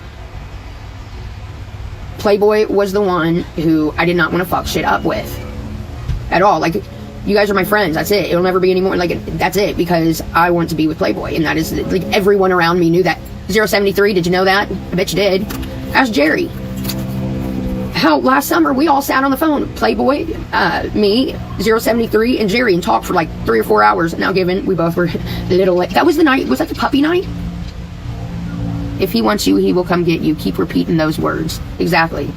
S6: Playboy was the one who I did not want to fuck shit up with. At all. Like, you guys are my friends. That's it. It'll never be any more. Like, that's it. Because I want to be with Playboy. And that is, like, everyone around me knew that. 073, did you know that? I bet you did. Ask Jerry. How last summer we all sat on the phone, Playboy, me, 073, and Jerry, and talked for like 3 or 4 hours. Now given we both were little, that was the night, was that the puppy night? If he wants you, he will come get you. Keep repeating those words. Exactly.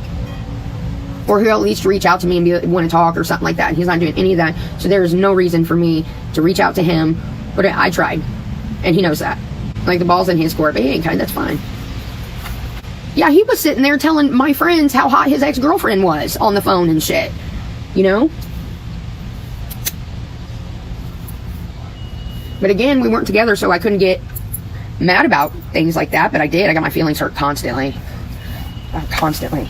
S6: Or he'll at least reach out to me and want to talk or something like that. He's not doing any of that. So there is no reason for me to reach out to him. But I tried. And he knows that. Like, the ball's in his court, but he ain't kind. That's fine. Yeah, he was sitting there telling my friends how hot his ex-girlfriend was on the phone and shit. You know? But again, we weren't together, so I couldn't get mad about things like that, but I did. I got my feelings hurt constantly. Constantly.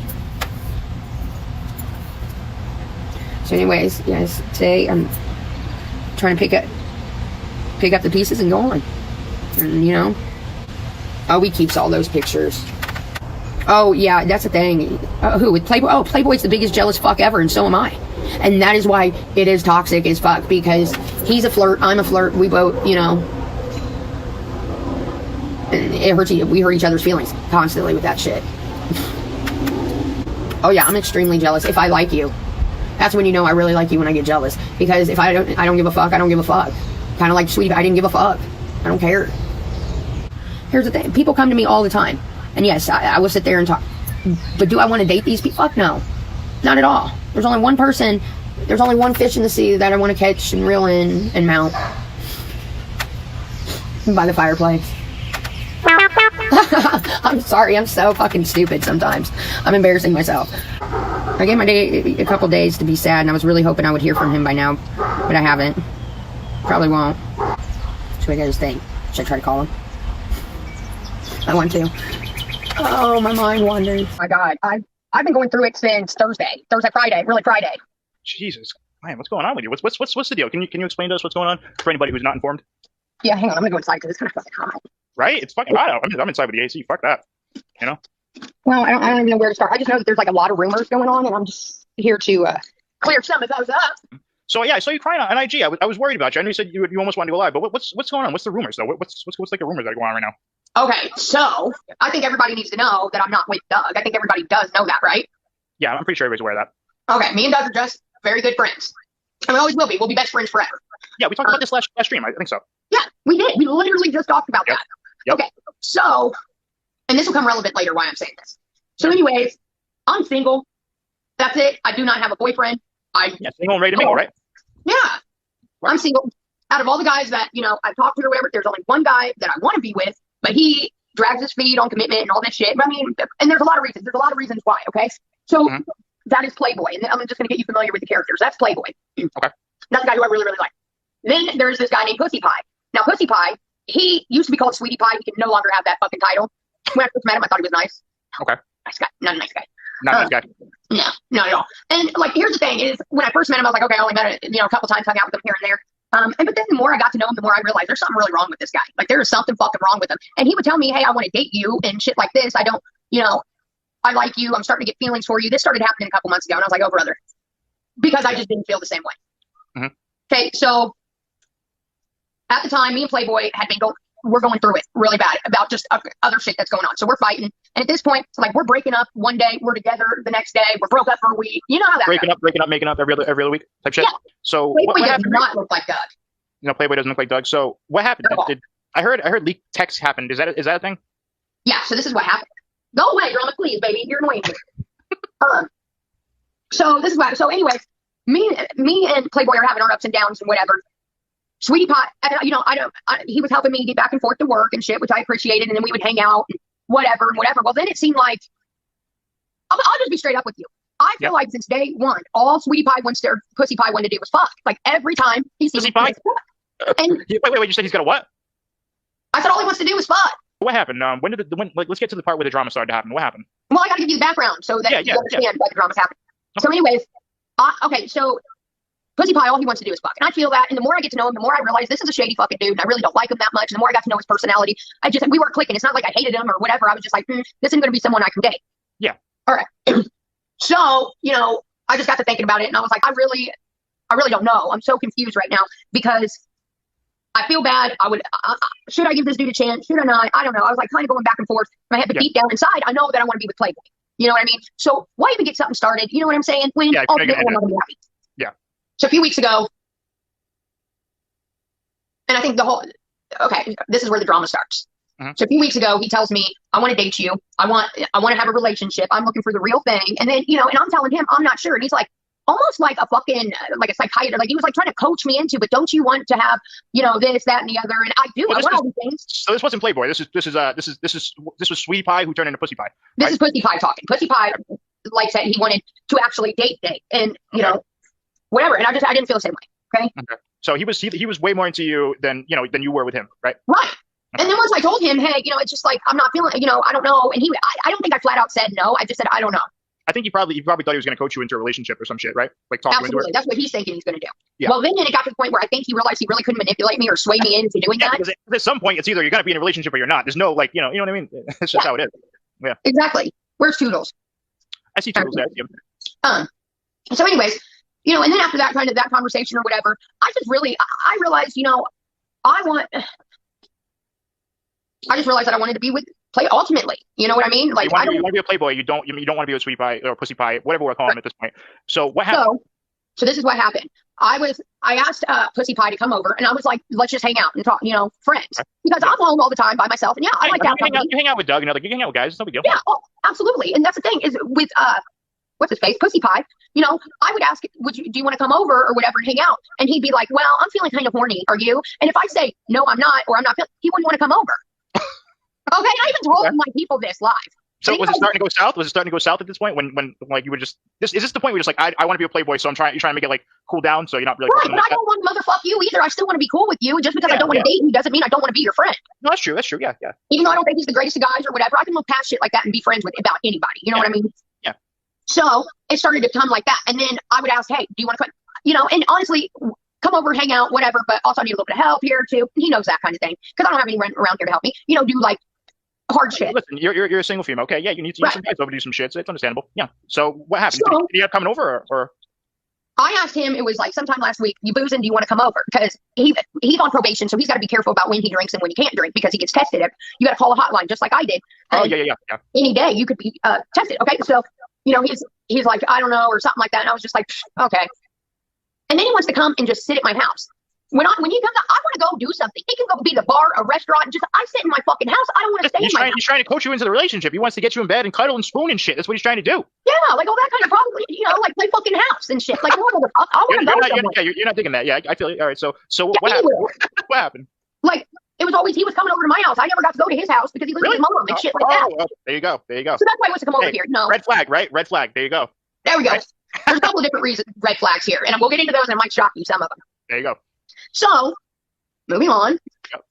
S6: So anyways, yes, today I'm trying to pick up the pieces and go on. And, you know, he keeps all those pictures. Oh, yeah, that's the thing. Who, with Playboy? Oh, Playboy's the biggest jealous fuck ever, and so am I. And that is why it is toxic as fuck, because he's a flirt, I'm a flirt, we both, you know, and it hurts you. We hurt each other's feelings constantly with that shit. Oh yeah, I'm extremely jealous. If I like you, that's when you know I really like you, when I get jealous. Because if I don't give a fuck, I don't give a fuck. Kind of like Sweetie, I didn't give a fuck. I don't care. Here's the thing, people come to me all the time, and yes, I will sit there and talk, but do I want to date these people? Fuck no, not at all. There's only one person, there's only one fish in the sea that I want to catch and reel in and mount by the fireplace. I'm sorry, I'm so fucking stupid sometimes. I'm embarrassing myself. I gave my day a couple days to be sad, and I was really hoping I would hear from him by now, but I haven't. Probably won't. So I got his thing. Should I try to call him? I want to. Oh, my mind wanders.
S2: Oh my God, I've been going through it since Friday, really Friday.
S1: Jesus, man, what's going on with you? What's the deal? Can you explain to us what's going on for anybody who's not informed?
S2: Yeah, hang on, I'm gonna go inside because it's kind of fucking hot.
S1: Right? It's fucking hot out. I'm inside with the AC. Fuck that. You know?
S2: Well, I don't even know where to start. I just know that there's like a lot of rumors going on, and I'm just here to clear some of those up.
S1: So yeah, I saw you crying on IG. I was worried about you. I know you said you almost wanted to go live, but what's going on? What's the rumors though? What's like the rumors that are going on right now?
S2: Okay, so I think everybody needs to know that I'm not with Doug. I think everybody does know that, right?
S1: Yeah, I'm pretty sure everybody's aware of that.
S2: Okay, me and Doug are just very good friends. And we always will be. We'll be best friends forever.
S1: Yeah, we talked about this last stream. I think so.
S2: Yeah, we did. We literally just talked about that.
S1: Yep.
S2: Okay, so, and this will come relevant later why I'm saying this. So anyways, I'm single. That's it. I do not have a boyfriend.
S1: Single and ready to mingle, right?
S2: Yeah, I'm single. Out of all the guys that, you know, I've talked to or whatever, there's only one guy that I want to be with, but he drags his feet on commitment and all that shit. But I mean, and there's a lot of reasons. There's a lot of reasons why, okay? So that is Playboy. And I'm just going to get you familiar with the characters. That's Playboy.
S1: Okay.
S2: That's the guy who I really, really like. Then there's this guy named Pussy Pie. Now, Pussy Pie, he used to be called Sweetie Pie. He can no longer have that fucking title. When I first met him, I thought he was nice.
S1: Okay.
S2: Nice guy. Not a nice guy.
S1: Not a nice guy.
S2: No, not at all. And like, here's the thing is, when I first met him, I was like, okay, I only met him, a couple times, hung out with him here and there. But then the more I got to know him, the more I realized there's something really wrong with this guy. Like, there is something fucking wrong with him. And he would tell me, hey, I want to date you and shit like this. I don't, I like you. I'm starting to get feelings for you. This started happening a couple months ago. And I was like, oh, brother. Because I just didn't feel the same way. Okay, so at the time, me and Playboy had been we're going through it really bad about just other shit that's going on. So we're fighting. And at this point, like, we're breaking up one day, we're together the next day, we're broke up for a week. You know how that
S1: breaking up, making up every other week type shit.
S2: Yeah.
S1: So
S2: Playboy
S1: what
S2: does
S1: happened?
S2: not look like Doug.
S1: Playboy doesn't look like Doug. So what happened? I heard leaked text happened. Is that a thing?
S2: Yeah, so this is what happened. Go away, drama, please, baby. You're annoying me. So this is what. So anyways, me and Playboy are having our ups and downs and whatever. Sweetie Pie, he was helping me get back and forth to work and shit, which I appreciated, and then we would hang out and whatever. Well, then it seemed like, I'll just be straight up with you. I feel like since day one, all Sweetie Pie Pussy Pie wanted to do was fuck. Like, every time he sees
S1: Pussy Pie?
S2: And
S1: wait, you said he's got a what?
S2: I said all he wants to do is fuck.
S1: What happened? Let's get to the part where the drama started to happen. What happened?
S2: Well, I gotta give you the background so that you understand why the drama's happening. Okay. So anyways, so Pussy Pie, all he wants to do is fuck. And I feel that, and the more I get to know him, the more I realize this is a shady fucking dude, and I really don't like him that much. And the more I got to know his personality, we weren't clicking. It's not like I hated him or whatever. I was just like, this isn't going to be someone I can date.
S1: Yeah.
S2: All right. So, I just got to thinking about it, and I was like, I really don't know. I'm so confused right now because I feel bad. Should I give this dude a chance? Should I not? I don't know. I was like kind of going back and forth in my head, but deep down inside, I know that I want to be with Playboy. You know what I mean? So why even get something started? You know what I'm saying? When ultimately I'm not going to be happy.
S1: Yeah.
S2: So a few weeks ago, and I think this is where the drama starts. So a few weeks ago, he tells me, I want to date you. I want to have a relationship. I'm looking for the real thing. And then, and I'm telling him, I'm not sure. And he's like, almost like a fucking, like a psychiatrist. Like, he was like trying to coach me into, but don't you want to have, this, that, and the other? And I do. I want all these things.
S1: So this wasn't Playboy. This was Sweetie Pie who turned into Pussy Pie.
S2: This is Pussy Pie talking. Pussy Pie, like said, he wanted to actually date, and, whatever. And I didn't feel the same way. Okay.
S1: So he was way more into you than you were with him, right?
S2: Right. And then once I told him, hey, it's just like I'm not feeling, I don't know. And I don't think I flat out said no. I just said I don't know.
S1: I think he probably thought he was going to coach you into a relationship or some shit, right? Like talk you into it.
S2: That's what he's thinking he's going to do.
S1: Yeah.
S2: Well, then it got to the point where I think he realized he really couldn't manipulate me or sway me into doing that.
S1: Because at some point, it's either you're going to be in a relationship or you're not. There's no you know what I mean? It's just how it is. Yeah.
S2: Exactly. Where's Toodles?
S1: I see Toodles there.
S2: So anyways, and then after that kind of that conversation or whatever, I realized, I just realized that I wanted to be with Play ultimately. You know what I mean? Like
S1: you want to be a playboy. You don't want to be a sweetie pie or pussy pie, whatever we're calling him at this point. So what happened?
S2: So this is what happened. I asked Pussy Pie to come over, and I was like, let's just hang out and talk, friends. Because I'm home all the time by myself, and I like that.
S1: You hang out with Doug, you hang out with guys. It's no big deal.
S2: Yeah, absolutely. And that's the thing is with what's his face, Pussy Pie. I would ask, do you want to come over or whatever and hang out? And he'd be like, well, I'm feeling kind of horny. Are you? And if I say no, I'm not, or I'm not feeling, he wouldn't want to come over. Okay, I even told my people this live.
S1: So was it starting to go south? Was it starting to go south at this point when like you were just is this the point where you're just like I want to be a playboy, so you're trying to make it like cool down, so you're not really
S2: right? But I don't want to motherfuck you either. I still want to be cool with you. Just because I don't want to date you doesn't mean I don't want to be your friend.
S1: No, that's true. Yeah.
S2: Even though I don't think he's the greatest of guys or whatever, I can look past shit like that and be friends with about anybody. You know what I mean?
S1: Yeah.
S2: So it started to come like that, and then I would ask, hey, do you want to come? And honestly, come over, hang out, whatever. But also I need a little bit of help here too. He knows that kind of thing because I don't have anyone around here to help me. Do like hard shit.
S1: Listen, you're a single female. Okay, yeah, you need some guys over to do some shit. So it's understandable. Yeah. So what happened? Did he end up coming over or?
S2: I asked him. It was like sometime last week. You boozing? Do you want to come over? Because he's on probation, so he's got to be careful about when he drinks and when he can't drink because he gets tested. You got to call a hotline just like I did. And
S1: yeah.
S2: Any day you could be tested. Okay, so he's like I don't know or something like that, and I was just like okay. And then he wants to come and just sit at my house. When he comes out, I want to go do something. He can go be the bar, a restaurant. I sit in my fucking house. I don't want to stay in my house.
S1: He's trying to coach you into the relationship. He wants to get you in bed and cuddle and spoon and shit. That's what he's trying to do.
S2: Yeah, like all that kind of probably, like play fucking house and shit. Like, I want to go somewhere.
S1: You're not digging that. Yeah, I feel it. All right, so what happened? What happened?
S2: Like, it was always, he was coming over to my house. I never got to go to his house because he lived with his mom and shit like that.
S1: Oh, there you go.
S2: So that's why he wants to come over here. No.
S1: Red flag, right? Red flag. There you go.
S2: There we go. There's a couple of different red flags here, and we'll get into those and I might shock you, some of them.
S1: There you go.
S2: So, moving on. Yep.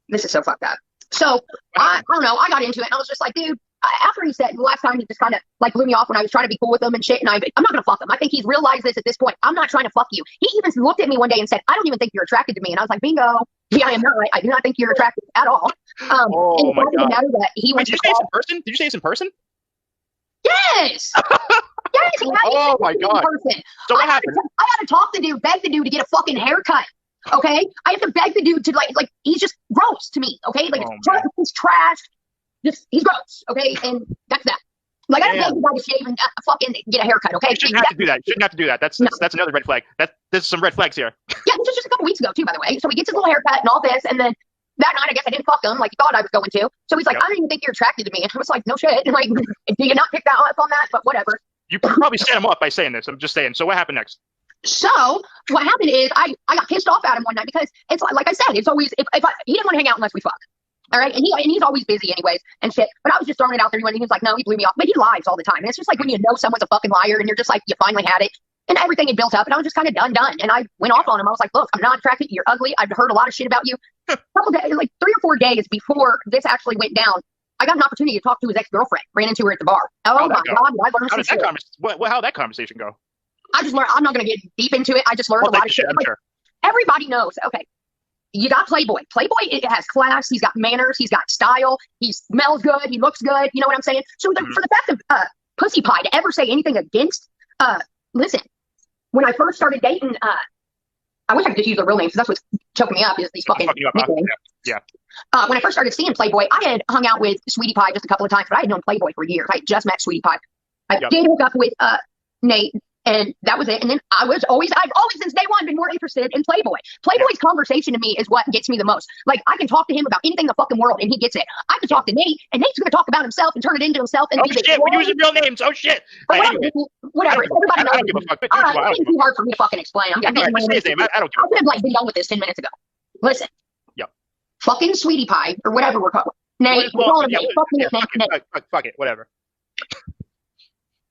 S2: This is so fucked up. So, I don't know. I got into it, and I was just like, dude, after he said, the last time he just kind of, like, blew me off when I was trying to be cool with him and shit, and I'm not going to fuck him. I think he's realized this at this point. I'm not trying to fuck you. He even looked at me one day and said, I don't even think you're attracted to me. And I was like, bingo. Yeah, I am not. I do not think you're attracted at all.
S1: Oh, my God.
S2: That he
S1: Wait, did you say this in person? Did you say this in person?
S2: Yes! Yes, he had
S1: oh, my God. So what happened?
S2: I had to talk the dude, beg the dude to get a fucking haircut. Okay, I have to beg the dude to like he's just gross to me. Okay, like he's trash. He's gross. Okay, and that's that. Like I don't beg the guy to shave and fucking get a haircut. Okay,
S1: you shouldn't have to do that. You shouldn't have to do that. That's another red flag. There's some red flags here.
S2: Yeah, this was just a couple weeks ago too, by the way. So he gets his little haircut and all this, and then that night I guess I didn't fuck him like he thought I was going to. So he's like, I don't even think you're attracted to me. And I was like, no shit. And like, do you not pick that up on that? But whatever.
S1: You probably set him up by saying this. I'm just saying. So what happened next?
S2: So what happened is I got pissed off at him one night because it's like I said, it's always he didn't want to hang out unless we fuck. All right, and he's always busy anyways and shit. But I was just throwing it out there and he was like, no, he blew me off. But he lies all the time. And it's just like when you know someone's a fucking liar and you're just like, you finally had it. And everything had built up and I was just kind of done. And I went off on him. I was like, look, I'm not attracted. You're ugly. I've heard a lot of shit about you. Like 3 or 4 days before this actually went down, I got an opportunity to talk to his ex-girlfriend. Ran into her at the bar. Oh my God, I learned some shit.
S1: How'd that conversation go?
S2: I just learned. I'm not going to get deep into it. I just learned a lot of shit.
S1: Sure.
S2: Everybody knows. Okay, you got Playboy. Playboy, it has class. He's got manners. He's got style. He smells good. He looks good. You know what I'm saying? So for the fact of Pussy Pie to ever say anything against, listen, when I first started dating, I wish I could just use the real names because that's what's choking me up is these fucking nicknames.
S1: Yeah.
S2: When I first started seeing Playboy, I had hung out with Sweetie Pie just a couple of times, but I had known Playboy for years. I had just met Sweetie Pie. I did hook up with Nate. And that was it. And then I've always since day one been more interested in Playboy. Playboy's conversation to me is what gets me the most. Like I can talk to him about anything in the fucking world and he gets it. I can talk to Nate and Nate's going to talk about himself and turn it into himself. And
S1: shit, we're using real names. Oh shit.
S2: Whatever.
S1: I don't give a fuck.
S2: It's too hard for me to fucking explain. I don't care. I could have like been done with this 10 minutes ago. Listen.
S1: Yep.
S2: Fucking Sweetie Pie or whatever we're calling Nate. We're calling him Nate. Fuck it.
S1: Fuck it. Whatever.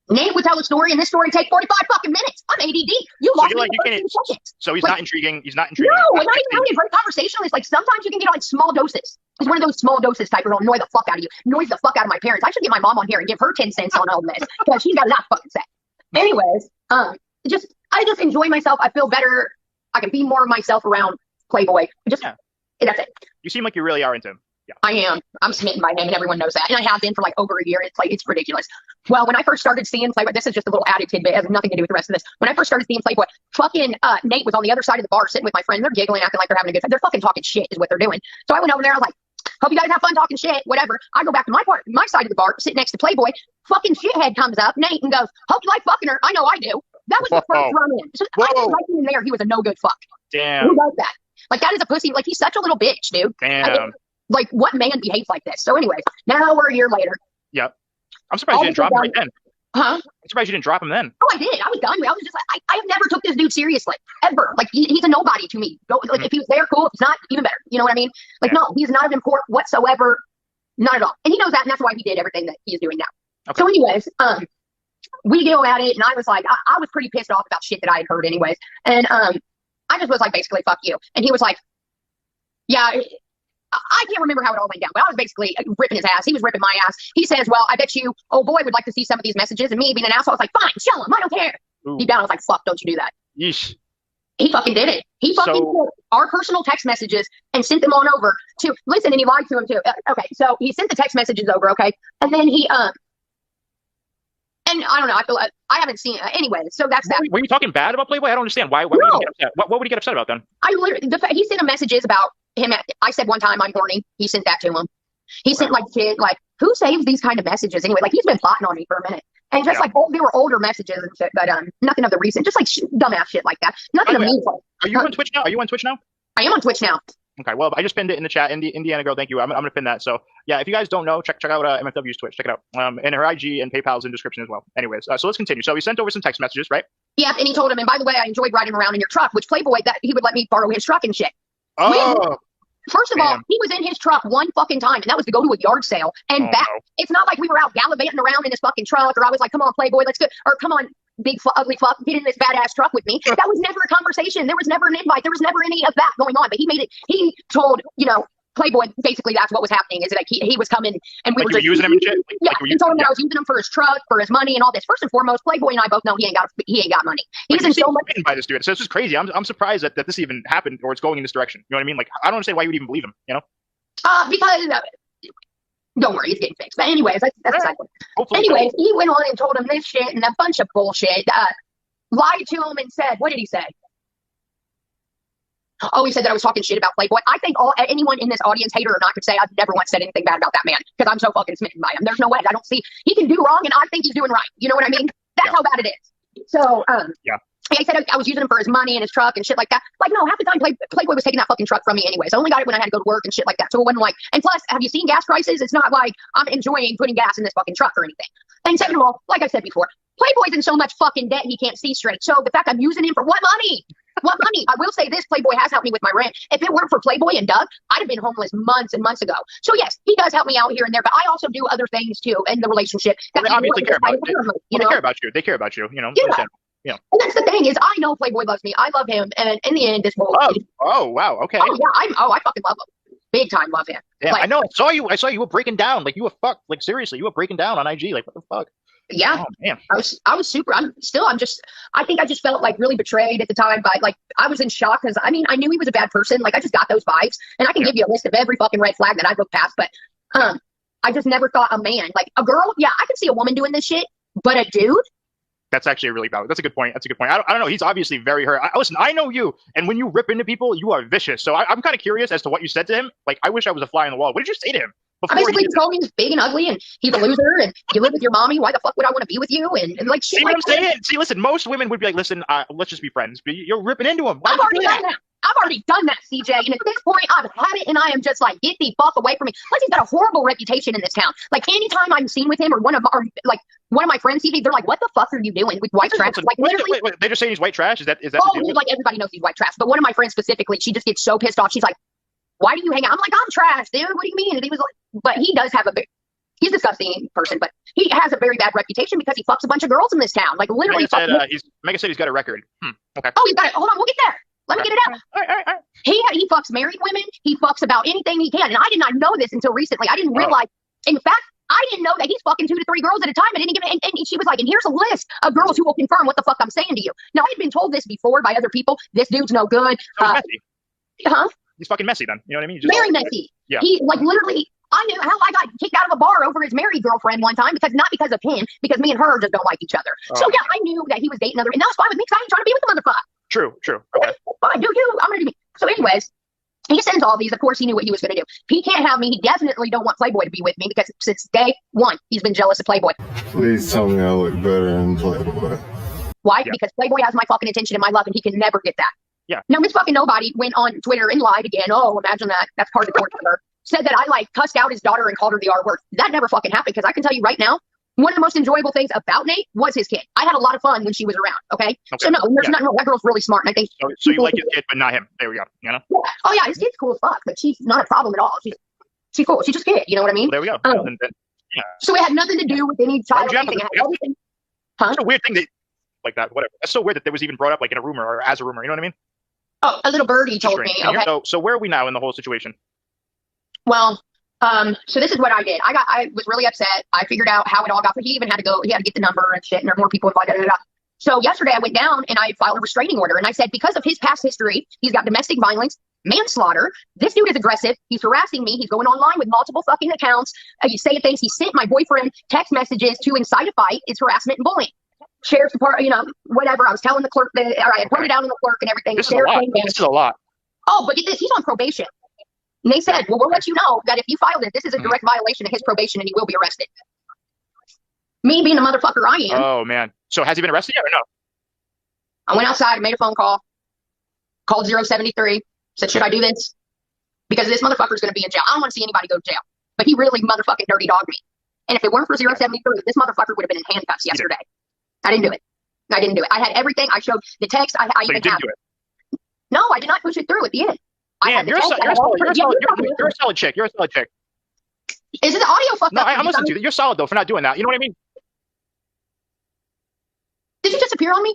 S2: Nate would tell a story, and this story take 45 fucking minutes. I'm ADD. You lost me in the first 2 seconds.
S1: So he's not intriguing. He's not intriguing.
S2: No, not even really a great conversationalist. Like sometimes you can get on small doses. He's one of those small doses type who'll annoy the fuck out of you, annoys the fuck out of my parents. I should get my mom on here and give her 10 cents on all this because she's got enough fucking say. Anyways, I just enjoy myself. I feel better. I can be more of myself around Playboy. That's it.
S1: You seem like you really are into him. Yeah.
S2: I am. I'm smitten by him, and everyone knows that. And I have been for like over a year. It's ridiculous. Well, when I first started seeing Playboy, this is just a little added tidbit. It has nothing to do with the rest of this. When I first started seeing Playboy, fucking Nate was on the other side of the bar sitting with my friend. They're giggling, acting like they're having a good time. They're fucking talking shit is what they're doing. So I went over there. I was like, hope you guys have fun talking shit, whatever. I go back to my side of the bar, sit next to Playboy. Fucking shithead comes up, Nate, and goes, hope you like fucking her. I know I do. That was the first run in. So I was right in there. He was a no good fuck.
S1: Damn.
S2: Who does that? Like, that is a pussy. Like, he's such a little bitch, dude.
S1: Damn.
S2: Like, what man behaves like this? So anyways, now we're a year later.
S1: Yep. I'm surprised you didn't drop him right then.
S2: Huh?
S1: I'm surprised you didn't drop him then.
S2: Oh, I did. I was done. I was just like, I have never took this dude seriously, ever. Like, he's a nobody to me. If he was there, cool. If he's not, even better. You know what I mean? Like, no, he's not of import whatsoever. Not at all. And he knows that, and that's why he did everything that he is doing now. Okay. So anyways, we go at it, and I was like, I was pretty pissed off about shit that I had heard anyways. And I just was like, basically, fuck you. And he was like, yeah, I can't remember how it all went down, but I was basically ripping his ass. He was ripping my ass. He says, well, I bet you, oh boy, would like to see some of these messages. And me being an asshole, I was like, fine, show him. I don't care.
S1: Ooh.
S2: Deep down, I was like, fuck, don't you do that.
S1: Yeesh.
S2: He fucking did it. He fucking took our personal text messages and sent them on over to, listen, and he lied to him too. Okay, so he sent the text messages over, okay? And then he, and I don't know, I feel I haven't seen anyway. So that's that.
S1: Were you talking bad about Playboy? I don't understand. Why would you get upset? What would he get upset about then?
S2: I literally, he sent him messages about him. I said one time I'm horny. He sent that to him. He sent like shit, like who saves these kind of messages anyway? Like he's been plotting on me for a minute, and just like they were older messages and shit, but nothing of the recent, just like dumbass shit like that. Nothing of meaningful.
S1: Are you on Twitch now? Are you on Twitch now?
S2: I am on Twitch now.
S1: Okay, well, I just pinned it in the chat. Indiana girl, thank you. I'm gonna pin that. So yeah, if you guys don't know, check out MFW's Twitch. Check it out. And her IG and PayPal's in description as well. Anyways, so let's continue. So he sent over some text messages, right? Yeah,
S2: and he told him, and by the way, I enjoyed riding around in your truck, which Playboy that he would let me borrow his truck and shit.
S1: Oh.
S2: First of all, he was in his truck one fucking time, and that was to go to a yard sale and back. No. It's not like we were out gallivanting around in this fucking truck, or I was like, come on, Playboy, let's go, or come on, big ugly fuck, get in this badass truck with me. That was never a conversation. There was never an invite. There was never any of that going on. But he told, Playboy, basically that's what was happening, is that he was coming and we were just
S1: using him and shit?
S2: He told him that I was using him for his truck, for his money and all this. First and foremost, Playboy and I both know he ain't got money. He's in so much
S1: by this dude. So this is crazy. I'm surprised that this even happened or it's going in this direction. You know what I mean? Like I don't understand why you would even believe him,
S2: because don't worry, it's getting fixed. But anyways, that's the one. Anyways, he went on and told him this shit and a bunch of bullshit. Lied to him and said, what did he say? Oh, he said that I was talking shit about Playboy. I think anyone in this audience, hater or not, could say I've never once said anything bad about that man because I'm so fucking smitten by him. There's no way. I don't see. He can do wrong, and I think he's doing right. You know what I mean? That's how bad it is. So, he said I was using him for his money and his truck and shit like that. Like, no, half the time Playboy was taking that fucking truck from me anyways. I only got it when I had to go to work and shit like that. So it wasn't like, and plus, have you seen gas prices? It's not like I'm enjoying putting gas in this fucking truck or anything. And second of all, like I said before, Playboy's in so much fucking debt he can't see straight. So the fact I'm using him for what money? What money? I will say this, Playboy has helped me with my rent. If it weren't for Playboy and Doug, I'd have been homeless months and months ago. So yes, he does help me out here and there, but I also do other things too in the relationship.
S1: They obviously care about you. They care about you. They care about you,
S2: Yeah. And that's the thing is, I know Playboy loves me. I love him. And in the end, this will.
S1: Oh, wow. Okay.
S2: Oh, yeah. I fucking love him. Big time love him.
S1: Yeah, I know. I saw you were breaking down. Like, you were fucked. Like, seriously, you were breaking down on IG. Like, what the fuck?
S2: Yeah.
S1: Oh, man.
S2: I was super. I think I just felt like really betrayed at the time. But like, I was in shock because I knew he was a bad person. Like, I just got those vibes. And I can give you a list of every fucking red flag that I've looked past. But I just never thought a man, like a girl. Yeah, I could see a woman doing this shit. But a dude?
S1: That's actually a really valid. That's a good point. I don't know. He's obviously very hurt. Listen, I know you, and when you rip into people, you are vicious. So I'm kind of curious as to what you said to him. Like, I wish I was a fly on the wall. What did you say to him?
S2: I basically told him he's big and ugly, and he's a loser, and you live with your mommy. Why the fuck would I want to be with you? And like, shit.
S1: See what I'm saying? See, listen, most women would be like, listen, let's just be friends. But you're ripping into him.
S2: I've already done that, CJ. And at this point, I've had it, and I am just like, get the fuck away from me. Plus, he's got a horrible reputation in this town. Like, anytime I'm seen with him or one of my friends see me, they're like, what the fuck are you doing with white trash? Like, literally,
S1: wait, they just saying he's white trash? Is that?
S2: Oh, like everybody knows he's white trash. But one of my friends specifically, she just gets so pissed off. She's like, why do you hang out? I'm like, I'm trash, dude. What do you mean? And he was like, but he does have He's a disgusting person, but he has a very bad reputation because he fucks a bunch of girls in this town. Like literally.
S1: Mega said he's got a record. Okay.
S2: Oh, he's got it. Hold on, we'll get there. Let me get it out.
S1: All right.
S2: He fucks married women. He fucks about anything he can. And I did not know this until recently. I didn't realize. In fact, I didn't know that he's fucking 2 to 3 girls at a time. I didn't give it. And she was like, and here's a list of girls who will confirm what the fuck I'm saying to you. Now, I had been told this before by other people. This dude's no good.
S1: So he's messy.
S2: Huh?
S1: He's fucking messy then. You know what I mean?
S2: Very messy.
S1: Yeah.
S2: He, like, literally, I knew how I got kicked out of a bar over his married girlfriend one time not because of him, because me and her just don't like each other.
S1: Oh.
S2: So, yeah, I knew that he was dating other, and that was fine with me because I ain't trying to be with the motherfucker.
S1: True. Okay.
S2: Fine, do you. I'm going to do me. So, anyways, he sends all these. Of course, he knew what he was going to do. He can't have me. He definitely don't want Playboy to be with me because since day one, he's been jealous of Playboy.
S8: Please tell me I look better in Playboy.
S2: Why? Yeah. Because Playboy has my fucking attention and my love, and he can never get that.
S1: Yeah.
S2: Now, Miss fucking Nobody went on Twitter and lied again. Oh, imagine that. That's part of the torture. Said that I, like, cussed out his daughter and called her the R word. That never fucking happened because I can tell you right now, one of the most enjoyable things about Nate was his kid. I had a lot of fun when she was around, okay? So, no, there's not, no, that girl's really smart, and I think...
S1: So you like his kid, but not him. There we go, you know?
S2: Yeah. Oh, yeah, his kid's cool as fuck, but she's not a problem at all. She's cool. She's just a kid, you know what I mean?
S1: There we go.
S2: So it had nothing to do with any child or anything. Huh?
S1: It's a weird thing that, like that, whatever. That's so weird that that was even brought up, like, in a rumor or as a rumor, you know what I mean?
S2: Oh, a little birdie told me, okay?
S1: So where are we now in the whole situation?
S2: Well... so this is what I did. I was really upset. I figured out how it all got, he even had to go, he had to get the number and shit, and there were more people involved. So yesterday I went down and I filed a restraining order, and I said, because of his past history, he's got domestic violence, manslaughter. This dude is aggressive. He's harassing me. He's going online with multiple fucking accounts. He's saying things. He sent my boyfriend text messages to incite a fight. It's harassment and bullying. Sheriff's department, you know, whatever. I was telling the clerk that I had put it out on the clerk and everything.
S1: This is a lot.
S2: Oh, but get this, he's on probation. And they said, well, we'll let you know that if you file this is a direct violation of his probation and he will be arrested. Me being the motherfucker I am.
S1: Oh, man. So has he been arrested yet or no?
S2: I went outside, made a phone call, called 073, said, should I do this? Because this motherfucker's going to be in jail. I don't want to see anybody go to jail. But he really motherfucking dirty dogged me. And if it weren't for 073, this motherfucker would have been in handcuffs yesterday. I didn't do it. I had everything. I showed the text. I even
S1: didn't do it?
S2: No, I did not push it through at the end.
S1: Man, you're a solid chick. You're a solid chick.
S2: Is it the audio fucked up?
S1: No, I'm listening to you. You're solid, though, for not doing that. You know what I mean?
S2: Did you disappear on me?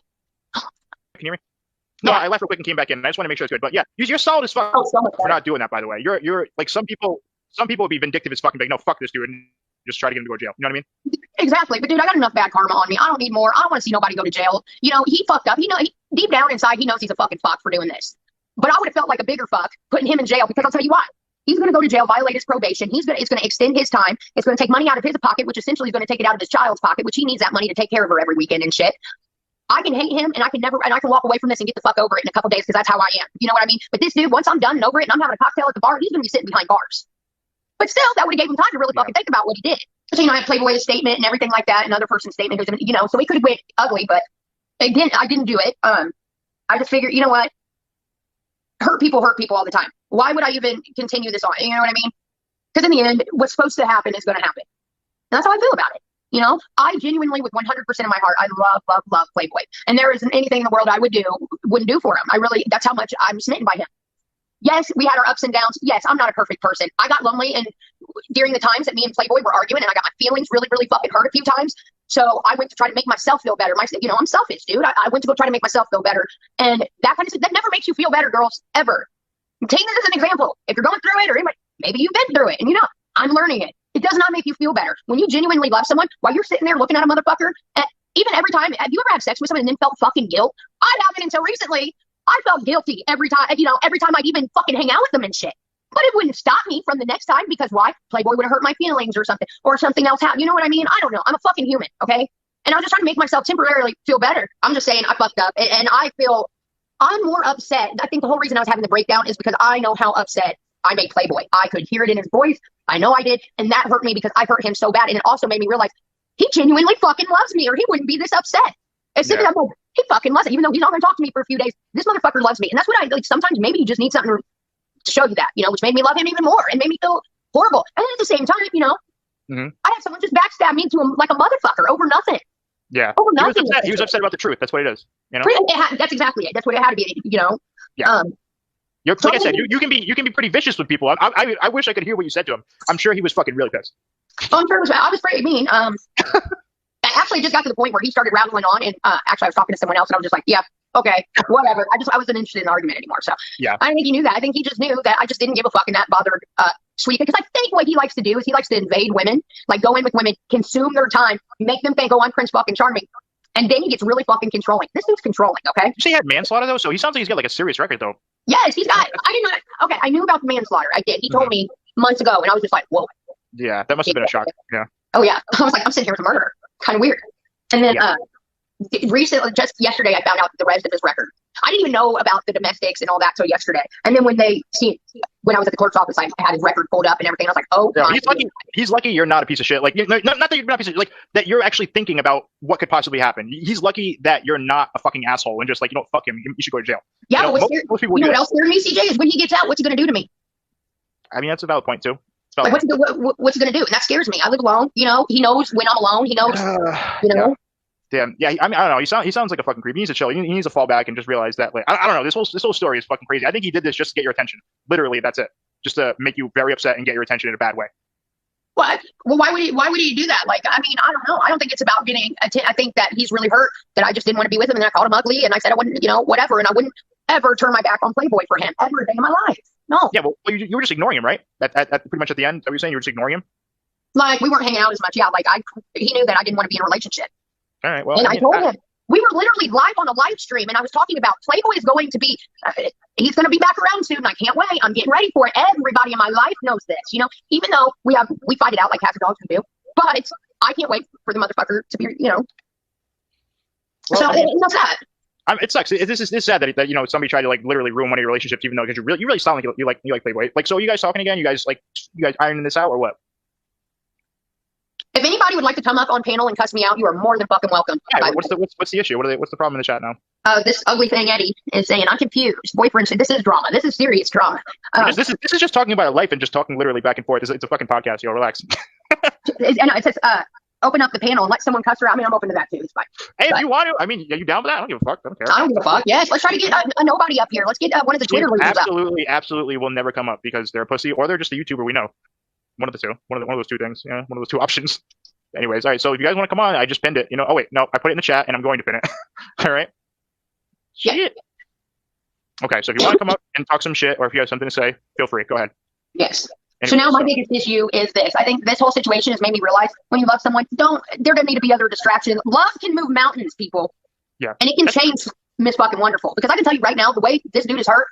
S1: Can you hear me? No, I left real quick and came back in. I just want to make sure it's good. But yeah, you're solid as fuck for not doing that, by the way. You're like, some people would be vindictive as fucking, like, no, fuck this dude, and just try to get him to go to jail. You know what I mean?
S2: Exactly. But dude, I got enough bad karma on me. I don't need more. I don't want to see nobody go to jail. You know, he fucked up. Deep down inside, he knows he's a fucking fuck for doing this. But I would have felt like a bigger fuck putting him in jail, because I'll tell you what, he's going to go to jail, violate his probation. It's going to extend his time. It's going to take money out of his pocket, which essentially is going to take it out of his child's pocket, which he needs that money to take care of her every weekend and shit. I can hate him, and I can walk away from this and get the fuck over it in a couple days, because that's how I am. You know what I mean? But this dude, once I'm done and over it and I'm having a cocktail at the bar, he's going to be sitting behind bars. But still, that would have gave him time to really fucking think about what he did. So, you know, I had Playboy's statement and everything like that, another person's statement, you know, so he could have went ugly, but again, I didn't do it. I just figured, you know what? Hurt people all the time. Why would I even continue this on? You know what I mean? Because in the end, what's supposed to happen is going to happen. And that's how I feel about it. You know, I genuinely, with 100% of my heart, I love Playboy. And there isn't anything in the world I wouldn't do for him. That's how much I'm smitten by him. Yes, we had our ups and downs. Yes, I'm not a perfect person. I got lonely, and during the times that me and Playboy were arguing, and I got my feelings really, really fucking hurt a few times. So I went to try to make myself feel better. You know, I'm selfish, dude. I went to go try to make myself feel better. And that kind of stuff, that never makes you feel better, girls, ever. Take this as an example. If you're going through it, or maybe you've been through it, and you know, I'm learning it. It does not make you feel better. When you genuinely love someone, while you're sitting there looking at a motherfucker, even every time, have you ever had sex with someone and then felt fucking guilt? I haven't until recently. I felt guilty every time, you know, every time I'd even fucking hang out with them and shit. But it wouldn't stop me from the next time, because why? Playboy would have hurt my feelings or something else happened. You know what I mean? I don't know. I'm a fucking human, okay? And I was just trying to make myself temporarily feel better. I'm just saying I fucked up, and I'm more upset. I think the whole reason I was having the breakdown is because I know how upset I made Playboy. I could hear it in his voice. I know I did, and that hurt me because I hurt him so bad, and it also made me realize he genuinely fucking loves me, or he wouldn't be this upset. I'm like, he fucking loves it, even though he's not going to talk to me for a few days. This motherfucker loves me, and that's what I like. Sometimes maybe you just need something to show you that, you know, which made me love him even more and made me feel horrible. And then at the same time, you know, I had someone just backstab me into him like a motherfucker over nothing.
S1: Yeah,
S2: over nothing.
S1: He was upset about the truth. That's what it is. You know,
S2: that's exactly it. That's what it had to be. You know.
S1: Yeah. Like I said, you can be pretty vicious with people. I wish I could hear what you said to him. I'm sure he was fucking really pissed.
S2: On terms, I was pretty mean. I actually just got to the point where he started rattling on, and actually I was talking to someone else, and I was just like, yeah, okay, whatever. I wasn't interested in an argument anymore. So
S1: yeah,
S2: I don't think he knew that. I think he just knew that I just didn't give a fuck, and that bothered Sweetie, because I think what he likes to do is he likes to invade women, like go in with women, consume their time, make them think, oh, I'm Prince fucking Charming. And then he gets really fucking controlling. This dude's controlling, okay?
S1: You say he had manslaughter, though? So he sounds like he's got, like, a serious record, though.
S2: Yes, he's got... I did not... Okay, I knew about the manslaughter. I did. He told me months ago, and I was just like, whoa.
S1: Yeah, that must have been a shock. Yeah.
S2: Oh, yeah. I was like, I'm sitting here with a murderer. Kind of weird. And then recently, just yesterday, I found out the rest of his record. I didn't even know about the domestics and all that till yesterday. And then when I was at the clerk's office, I had his record pulled up and everything. I was like, oh,
S1: yeah, he's lucky you're not a piece of shit. Like, not that you're not a piece of shit, like that you're actually thinking about what could possibly happen. He's lucky that you're not a fucking asshole and just like, fuck him. You should go to jail.
S2: Yeah,
S1: most people
S2: you know what else scared me, CJ, is when he gets out, what's he going to do to me?
S1: I mean, that's a valid point too.
S2: Like, what's he going to do? And that scares me. I live alone. He knows when I'm alone. He knows,
S1: Yeah. Damn. Yeah. I mean, I don't know. He sounds like a fucking creep. He needs to chill. He needs to fall back and just realize that. Like, I don't know. This whole story is fucking crazy. I think he did this just to get your attention. Literally, that's it. Just to make you very upset and get your attention in a bad way.
S2: What? Well, why would he do that? Like, I mean, I don't know. I don't think it's about getting I think that he's really hurt that I just didn't want to be with him, and I called him ugly, and I said I wouldn't, whatever, and I wouldn't ever turn my back on Playboy for him ever a day in my life. No.
S1: Yeah. Well, you were just ignoring him, right? At pretty much at the end. Are you saying you were just ignoring him?
S2: Like, we weren't hanging out as much. Yeah. Like, he knew that I didn't want to be in a relationship.
S1: All right. Well,
S2: and I told him, we were literally live on a live stream, and I was talking about Playboy is going to be, he's going to be back around soon. I can't wait. I'm getting ready for it. Everybody in my life knows this, even though we fight it out like half the dogs can do, but I can't wait for the motherfucker to be,
S1: Well,
S2: so it's sad.
S1: It sucks. It's sad that somebody tried to like literally ruin one of your relationships, even though you really sound like you like Playboy. Like, so are you guys talking again? You guys ironing this out or what?
S2: If anybody would like to come up on panel and cuss me out, you are more than fucking welcome.
S1: Yeah, what's the issue? What's the problem in the chat now?
S2: This ugly thing Eddie is saying, I'm confused. Boyfriend said, this is drama. This is serious drama.
S1: This is just talking about a life and just talking literally back and forth. It's a fucking podcast. Yo, relax.
S2: It says, open up the panel and let someone cuss her. I mean, I'm open to that too. It's fine.
S1: Hey, if you want to, I mean, are you down with that? I don't give a fuck. I don't care.
S2: I don't give a fuck. Yes, let's try to get a nobody up here. Let's get one of the Twitter losers up.
S1: Absolutely will never come up because they're a pussy or they're just a YouTuber we know. One of the two. One of those two things. Yeah, one of those two options. Anyways, all right. So if you guys want to come on, I just pinned it. Oh wait, no, I put it in the chat and I'm going to pin it. All right.
S2: Yeah.
S1: Shit. Okay, so if you want to come up and talk some shit, or if you have something to say, feel free. Go ahead.
S2: Yes. Anyways, so now my biggest issue is this. I think this whole situation has made me realize when you love someone, there doesn't need to be other distractions. Love can move mountains, people.
S1: Yeah.
S2: And it can change Miss Fucking Wonderful. Because I can tell you right now, the way this dude is hurt,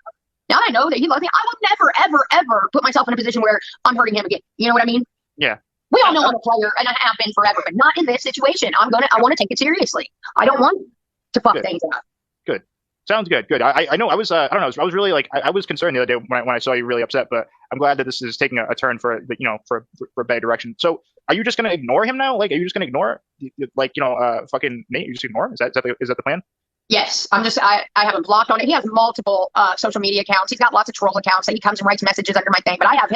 S2: now that I know that he loves me, I would never, ever, ever put myself in a position where I'm hurting him again. You know what I mean?
S1: Yeah.
S2: We all know I'm a player, and I have been forever, but not in this situation. I want to take it seriously. I don't want to fuck things up.
S1: Good. Sounds good. Good. I know. I was. I don't know. I was really like. I was concerned the other day when I saw you really upset, but I'm glad that this is taking a turn for for a bad direction. So, are you just gonna ignore him now? Like, are you just gonna ignore fucking Nate? You just ignore him? Is that the plan?
S2: Yes, I have him blocked on it. He has multiple social media accounts. He's got lots of troll accounts that he comes and writes messages under my thing, but I have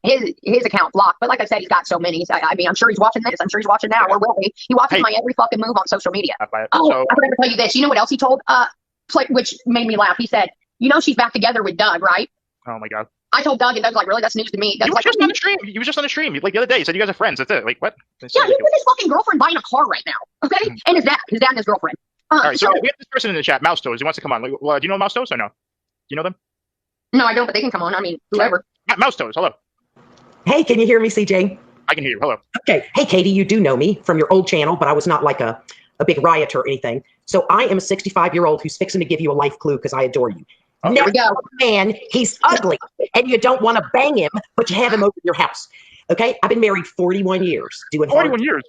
S2: his account blocked. But like I said, he's got so many. I mean, I'm sure he's watching this. I'm sure he's watching now. Or will he? He watches my every fucking move on social media. I forgot to tell you this. You know what else he told? Which made me laugh. He said, she's back together with Doug, right?
S1: Oh my God.
S2: I told Doug, and Doug's like, really? That's news to me.
S1: He was just on the stream. He was just on the stream. Like the other day, he said you guys are friends. That's it. Like what?
S2: Yeah, he's with his fucking girlfriend buying a car right now. Okay, and his dad and his girlfriend.
S1: All right, so we have this person in the chat, Mouse Toes. He wants to come on. Well, do you know Mouse Toes or no? Do you know them?
S2: No, I don't, but they can come on. I mean, whoever.
S1: Mouse Toes, hello.
S9: Hey, can you hear me, CJ?
S1: I can hear you. Hello.
S9: Okay. Hey, Katey, you do know me from your old channel, but I was not like a big rioter or anything. So I am a 65-year-old who's fixing to give you a life clue because I adore you.
S1: Oh,
S9: Never man, he's ugly, and you don't want to bang him, but you have him over your house. Okay? I've been married 41 years.
S1: 41 years?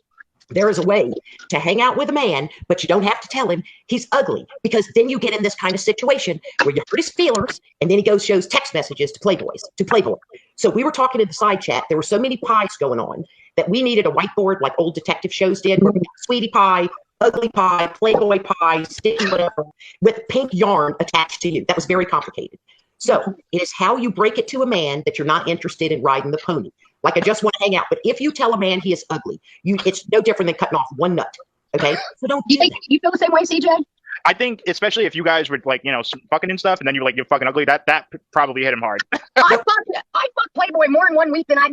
S9: There is a way to hang out with a man, but you don't have to tell him he's ugly, because then you get in this kind of situation where you hurt his feelers, and then he shows text messages to Playboy. So we were talking in the side chat. There were so many pies going on that we needed a whiteboard like old detective shows did, where we had Sweetie Pie, Ugly Pie, Playboy Pie, Sticky whatever, with pink yarn attached to you. That was very complicated. So it is how you break it to a man that you're not interested in riding the pony. Like, I just want to hang out. But if you tell a man he is ugly, it's no different than cutting off one nut. Okay? So don't
S2: you think you feel the same way, CJ?
S1: I think, especially if you guys were like, fucking and stuff, and then you're fucking ugly, that probably hit him hard.
S2: I fucked Playboy more in 1 week than I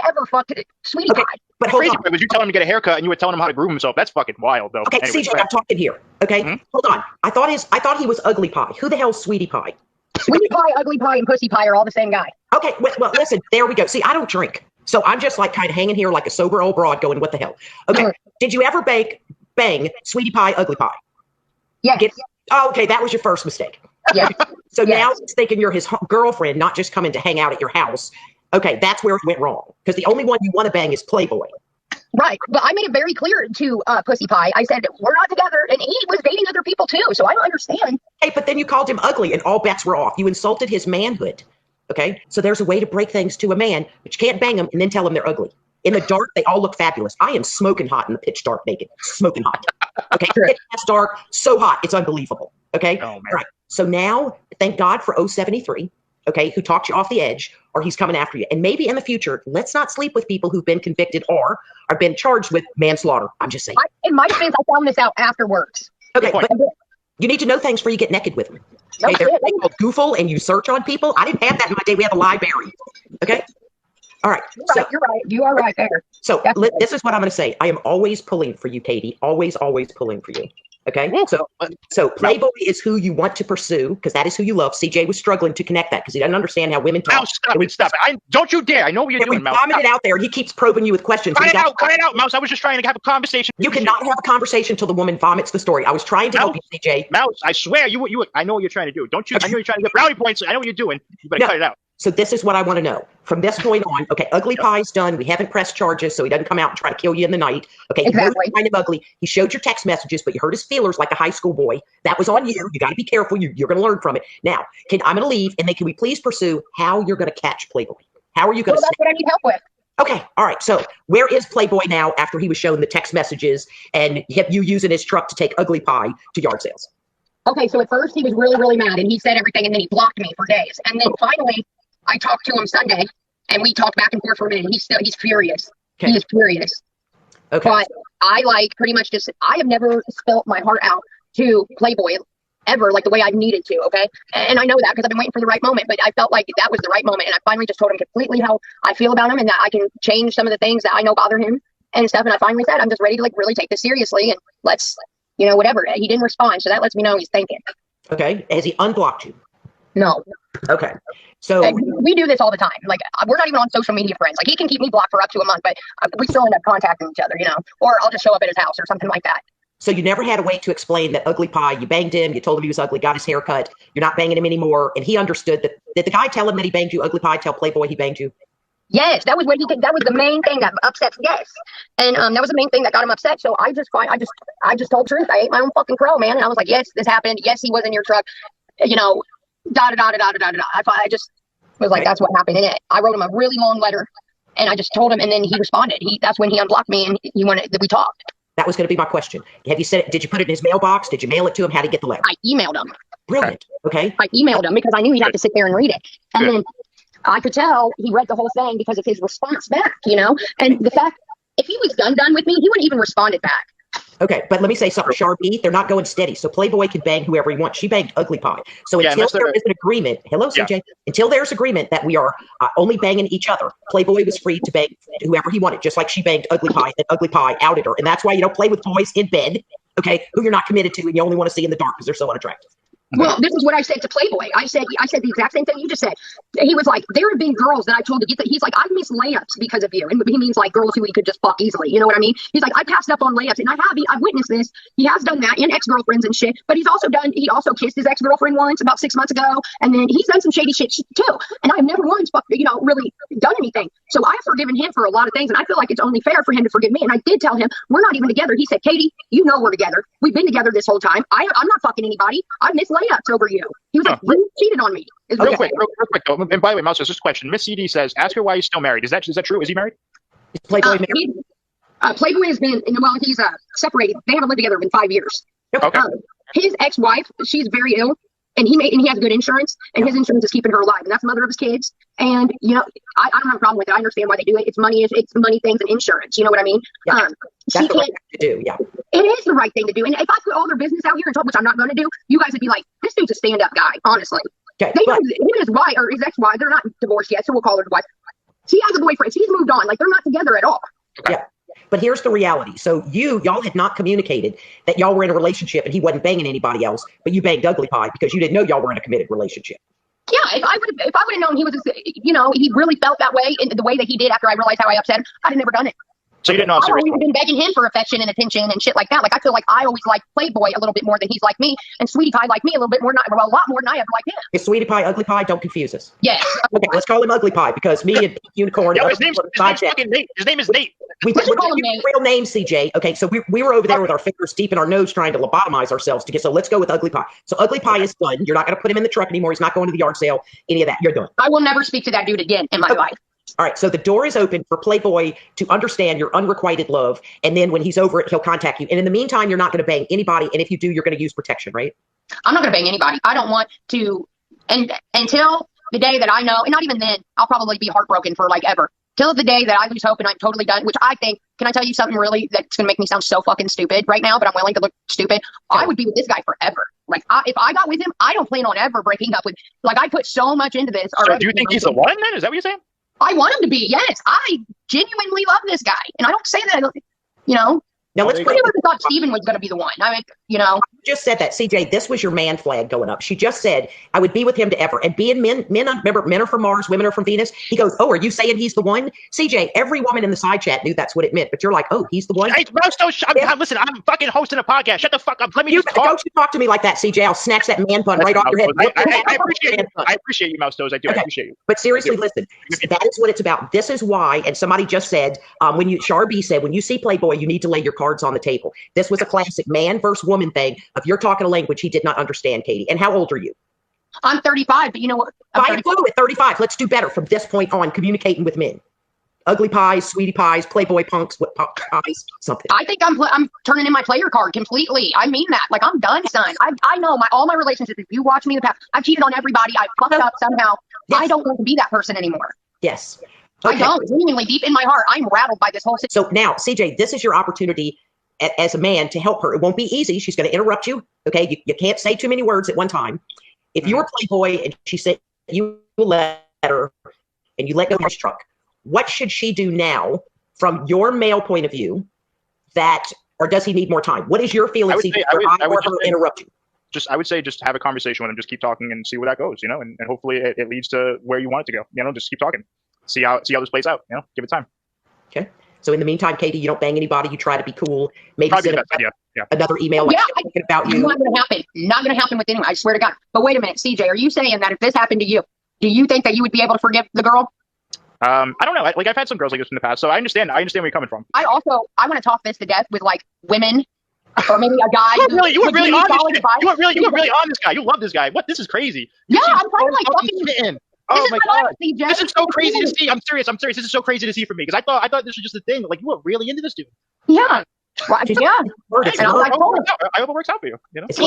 S2: ever fucked Sweetie Pie.
S9: But hold
S1: Crazy
S9: on.
S1: part was you telling him to get a haircut and you were telling him how to groom himself. That's fucking wild, though.
S9: Okay,
S1: Anyway,
S9: CJ, I'm talking here. Okay, hold on. I thought he was Ugly Pie. Who the hell's Sweetie Pie?
S2: Sweetie Pie, Ugly Pie, and Pussy Pie are all the same guy.
S9: Okay, well, listen, there we go. See, I don't drink. So I'm just like kind of hanging here like a sober old broad going, what the hell? Okay, did you ever bang Sweetie Pie, Ugly Pie?
S2: Yes.
S9: Okay, that was your first mistake.
S2: Yeah.
S9: So now he's thinking you're his girlfriend, not just coming to hang out at your house. Okay, that's where it went wrong. Because the only one you want to bang is Playboy.
S2: Right, but I made it very clear to Pussy Pie. I said, we're not together, and he was dating other people too, so I don't understand.
S9: Hey, but then you called him ugly, and all bets were off. You insulted his manhood. Okay, so there's a way to break things to a man, but you can't bang them and then tell them they're ugly. In the dark, they all look fabulous. I am smoking hot in the pitch dark naked. Smoking hot. Okay, pitch dark, so hot, it's unbelievable. Okay, all right. So now, thank God for 073, okay, who talked you off the edge, or he's coming after you. And maybe in the future, let's not sleep with people who've been convicted or are been charged with manslaughter. I'm just saying.
S2: In my defense, I found this out afterwards.
S9: Okay, but you need to know things before you get naked with them. Okay, there's a thing called Goofle, and you search on people. I didn't have that in my day. We have a library. Okay. All right.
S2: You're right. You are right there.
S9: So this is what I'm going to say. I am always pulling for you, Katey. Always pulling for you. Okay. So Playboy is who you want to pursue because that is who you love. CJ was struggling to connect that because he doesn't understand how women talk.
S1: Mouse, stop it. Don't you dare. I know what you're doing, Mouse.
S9: We vomited out there and he keeps probing you with questions.
S1: Cut it out, Mouse. I was just trying to have a conversation.
S9: You cannot have a conversation until the woman vomits the story. I was trying to help you, CJ.
S1: Mouse, I swear, I know what you're trying to do. Don't you? I know you're trying to get brownie points. I know what you're doing. You better cut it out.
S9: So this is what I want to know. From this point on, okay, Ugly Pie's done. We haven't pressed charges, so he doesn't come out and try to kill you in the night. Okay, you find him ugly. He showed your text messages, but you hurt his feelers like a high school boy. That was on you. You got to be careful. You're going to learn from it. Now, I'm going to leave, and then can we please pursue how you're going to catch Playboy? How are you going to?
S2: That's what I need help with.
S9: Okay, all right. So where is Playboy now after he was shown the text messages and you using his truck to take Ugly Pie to yard sales?
S2: Okay, so at first he was really, really mad, and he said everything, and then he blocked me for days, and then finally I talked to him Sunday, and we talked back and forth for a minute. He's furious. Okay. He is furious.
S9: Okay.
S2: But I pretty much I have never spelt my heart out to Playboy ever like the way I needed to. Okay. And I know that because I've been waiting for the right moment, but I felt like that was the right moment. And I finally just told him completely how I feel about him and that I can change some of the things that I know bother him and stuff. And I finally said, I'm just ready to really take this seriously and let's, whatever. He didn't respond. So that lets me know he's thinking.
S9: Okay. Has he unblocked you?
S2: No.
S9: Okay. So
S2: we do this all the time. Like we're not even on social media friends. Like he can keep me blocked for up to a month, but we still end up contacting each other, or I'll just show up at his house or something like that.
S9: So you never had a way to explain that Ugly Pie, you banged him, you told him he was ugly, got his hair cut, you're not banging him anymore, and he understood that. Did the guy tell him that he banged you? Ugly Pie tell Playboy he banged you?
S2: Yes, that was what that was the main thing that upset. Yes, and that was the main thing that got him upset. So I just told the truth. I ate my own fucking crow, man. And I was like, yes, this happened. Yes, he was in your truck. Da da da da da da da. I just was like, that's what happened. And I wrote him a really long letter, and I just told him, and then he responded. That's when he unblocked me, and he wanted that we talked.
S9: That was going to be my question. Have you said it? Did you put it in his mailbox? Did you mail it to him? How did he get the letter?
S2: I emailed him.
S9: Brilliant. Okay.
S2: I emailed him because I knew he'd have to sit there and read it, and then I could tell he read the whole thing because of his response back. And the fact if he was done with me, he wouldn't even responded back.
S9: Okay, but let me say something, Sharpie. They're not going steady. So Playboy can bang whoever he wants. She banged Ugly Pie. So until there is an agreement, hello, CJ. Until there's agreement that we are only banging each other, Playboy was free to bang whoever he wanted, just like she banged Ugly Pie, and Ugly Pie outed her. And that's why you don't play with boys in bed, okay, who you're not committed to and you only want to see in the dark because they're so unattractive.
S2: Well, this is what I said to Playboy. I said the exact same thing you just said. He was like, there have been girls that I told to get that. He's like, I've missed layups because of you. And he means like girls who he could just fuck easily. You know what I mean? He's like, I passed up on layups, and I've witnessed this. He has done that, and ex-girlfriends and shit. But he also kissed his ex-girlfriend once about 6 months ago. And then he's done some shady shit too. And I've never once really done anything. So I've forgiven him for a lot of things. And I feel like it's only fair for him to forgive me. And I did tell him, we're not even together. He said, Katey, we're together. We've been together this whole time. I'm not fucking anybody. I've missed layups over you. He was like, you cheated on me.
S1: Real quick though. And by the way, Mouse, there's this question. Miss CD says, ask her why he's still married. Is that true? Is he married?
S9: Is Playboy married?
S2: Playboy has been, he's separated. They haven't lived together in 5 years.
S1: Okay.
S2: His ex-wife, she's very ill, and he has good insurance, and his insurance is keeping her alive, and that's the mother of his kids. And I don't have a problem with it. I understand why they do it. It's money things and insurance. You know what I mean?
S9: Yeah. That's what I have to do. Yeah.
S2: It is the right thing to do. And if I put all their business out here and told, which I'm not going to do, you guys would be like, this dude's a stand-up guy, honestly.
S9: Okay,
S2: Him and his wife, or his ex-wife, they're not divorced yet, so we'll call her the wife. She has a boyfriend. She's moved on. Like, they're not together at all.
S1: Okay.
S9: Yeah. But here's the reality. So y'all had not communicated that y'all were in a relationship and he wasn't banging anybody else, but you banged Ugly Pie because you didn't know y'all were in a committed relationship.
S2: Yeah, if I would have known he was, he really felt that way in the way that he did after I realized how I upset him, I'd have never done it.
S1: So you didn't know.
S2: I always been begging him for affection and attention and shit like that. Like, I feel like I always liked Playboy a little bit more than he's like me, and Sweetie Pie liked me a little bit more, a lot more than I ever liked him.
S9: Is Sweetie Pie Ugly Pie? Don't confuse us.
S2: Yes.
S9: Okay, let's call him Ugly Pie because me and Unicorn.
S1: Yeah, his name's fucking Nate. His name is Nate.
S9: We call him Nate. Real name, CJ. Okay, so we were over there with our fingers deep in our nose trying to lobotomize ourselves to get. So let's go with Ugly Pie. So Ugly Pie is done. You're not going to put him in the truck anymore. He's not going to the yard sale. Any of that. You're done.
S2: I will never speak to that dude again in my life.
S9: All right, so the door is open for Playboy to understand your unrequited love, and then when he's over it, he'll contact you. And in the meantime, you're not going to bang anybody, and if you do, you're going to use protection, right?
S2: I'm not going to bang anybody. I don't want to, and until the day that I know, and not even then, I'll probably be heartbroken for like ever. Till the day that I lose hope and I'm totally done, which I think, can I tell you something really that's going to make me sound so fucking stupid right now, but I'm willing to look stupid? I would be with this guy forever. Like, if I got with him, I don't plan on ever breaking up with, like, I put so much into this.
S1: So do you think he's the one then? Is that what you're saying?
S2: I want him to be, yes. I genuinely love this guy. And I don't say that,
S9: Now let's
S2: I never thought Steven was going to be the one. I mean,
S9: You just said that, CJ. This was your man flag going up. She just said, I would be with him to ever. And being remember, men are from Mars, women are from Venus. He goes, oh, are you saying he's the one? CJ, every woman in the side chat knew that's what it meant. But you're like, oh, he's the one.
S1: Hey, listen, I'm fucking hosting a podcast. Shut the fuck up. Let me just talk.
S9: Don't you talk to me like that, CJ. I'll snatch that man bun right off your head.
S1: I appreciate you, Mouse Toes. I do.
S9: Okay.
S1: I appreciate you.
S9: But seriously, listen, that is what it's about. This is why, and somebody just said, Charby said, when you see Playboy, you need to lay your cards on the table. This was a classic man versus woman thing of you're talking a language he did not understand, Katey. And how old are you?
S2: I'm 35, but you know what?
S9: Fine, at 35. Let's do better from this point on, communicating with men. Ugly pies, sweetie pies, Playboy punks, what pies, something.
S2: I think I'm turning in my player card completely. I mean that. Like, I'm done, son. I know all my relationships. If you watch me in the past, I've cheated on everybody. I fucked up somehow. Yes. I don't want to be that person anymore.
S9: Yes. Okay.
S2: I don't. Genuinely, deep in my heart, I'm rattled by this whole situation.
S9: So now, CJ, this is your opportunity as a man to help her. It won't be easy. She's going to interrupt you. Okay. You can't say too many words at one time. If you're a Playboy and she sent you a letter and you let go of his truck, what should she do now from your male point of view or does he need more time? What is your feeling? I would interrupt you.
S1: I would say just have a conversation with him, just keep talking and see where that goes, and hopefully it leads to where you want it to go. Just keep talking. See how this plays out, give it time.
S9: Okay. So in the meantime, Katey, you don't bang anybody. You try to be cool. Maybe
S1: probably
S9: send another email thinking about you.
S2: Not going to happen. Not going to happen with anyone. I swear to God. But wait a minute, CJ, are you saying that if this happened to you, do you think that you would be able to forgive the girl?
S1: I don't know. I've had some girls like this in the past, so I understand where you're coming from.
S2: I want to talk this to death with like women, or maybe a guy.
S1: You were really on this guy. You were really on this guy. You love this guy. What? This is crazy.
S2: Yeah, I'm trying to like fucking
S1: smitten. Oh my God! This is so crazy to see. I'm serious. This is so crazy to see for me because I thought this was just a thing. Like, you were really into this dude.
S2: Yeah. Well, yeah.
S1: And I hope it works out for you.
S2: That's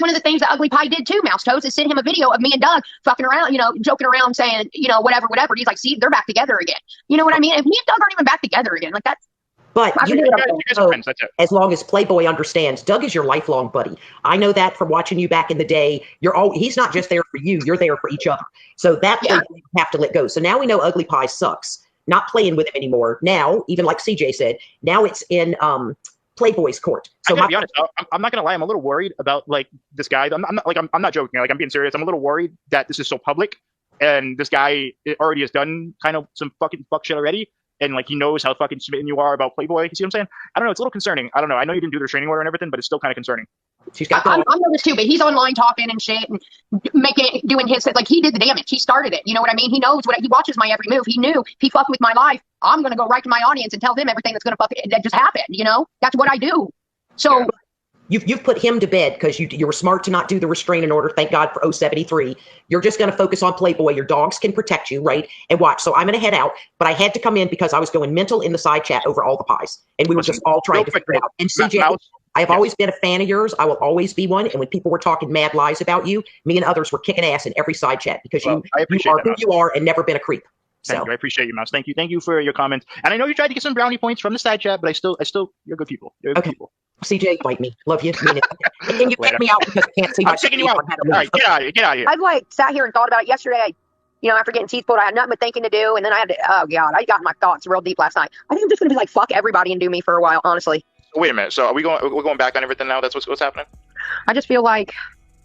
S2: one of the things that Ugly Pie did too. Mouse Toes is sent him a video of me and Doug fucking around, joking around, saying, whatever. He's like, see, they're back together again. You know what I mean? If me and Doug aren't even back together again, like that's.
S9: But you guys are friends, that's it. As long as Playboy understands, Doug is your lifelong buddy. I know that from watching you back in the day. He's not just there for you; you're there for each other. So that's what you have to let go. So now we know Ugly Pie sucks. Not playing with him anymore. Now, even like CJ said, now it's in Playboy's court. So
S1: I gotta be honest, I'm not gonna lie. I'm a little worried about like this guy. I'm not joking. Like, I'm being serious. I'm a little worried that this is so public, and this guy already has done kind of some fucking fuck shit already. And like, he knows how fucking smitten you are about Playboy. You see what I'm saying? I don't know. It's a little concerning. I don't know. I know you didn't do the restraining order and everything, but it's still kind of concerning.
S2: I'm nervous too, but he's online talking and shit and doing his, like, he did the damage. He started it. You know what I mean? He knows he watches my every move. He knew if he fucked with my life, I'm going to go right to my audience and tell them everything that's going to that just happened. That's what I do. So
S9: you've put him to bed because you were smart to not do the restraining order. Thank God for 073. You're just going to focus on Playboy. Your dogs can protect you, right? And watch. So I'm going to head out, but I had to come in because I was going mental in the side chat over all the pies, and we were just all trying to figure it out. And CJ, I have always been a fan of yours. I will always be one. And when people were talking mad lies about you, me and others were kicking ass in every side chat because you are who you are and never been a creep.
S1: Thank you. I appreciate you, Mouse. Thank you. Thank you for your comments. And I know you tried to get some brownie points from the side chat, but I still, you're good people. You're good people.
S9: CJ, bite me. Love you. Mean it. And then you kick me out because I can't see my
S1: I'm kicking you out. All right, get out of here. Get out of here.
S6: I've like sat here and thought about it yesterday. You know, after getting teeth pulled, I had nothing but thinking to do, and then I had to. Oh God, I got my thoughts real deep last night. I think I'm just gonna be like, fuck everybody and do me for a while, honestly.
S1: Wait a minute. So are we're going back on everything now? That's what's happening?
S6: I just feel like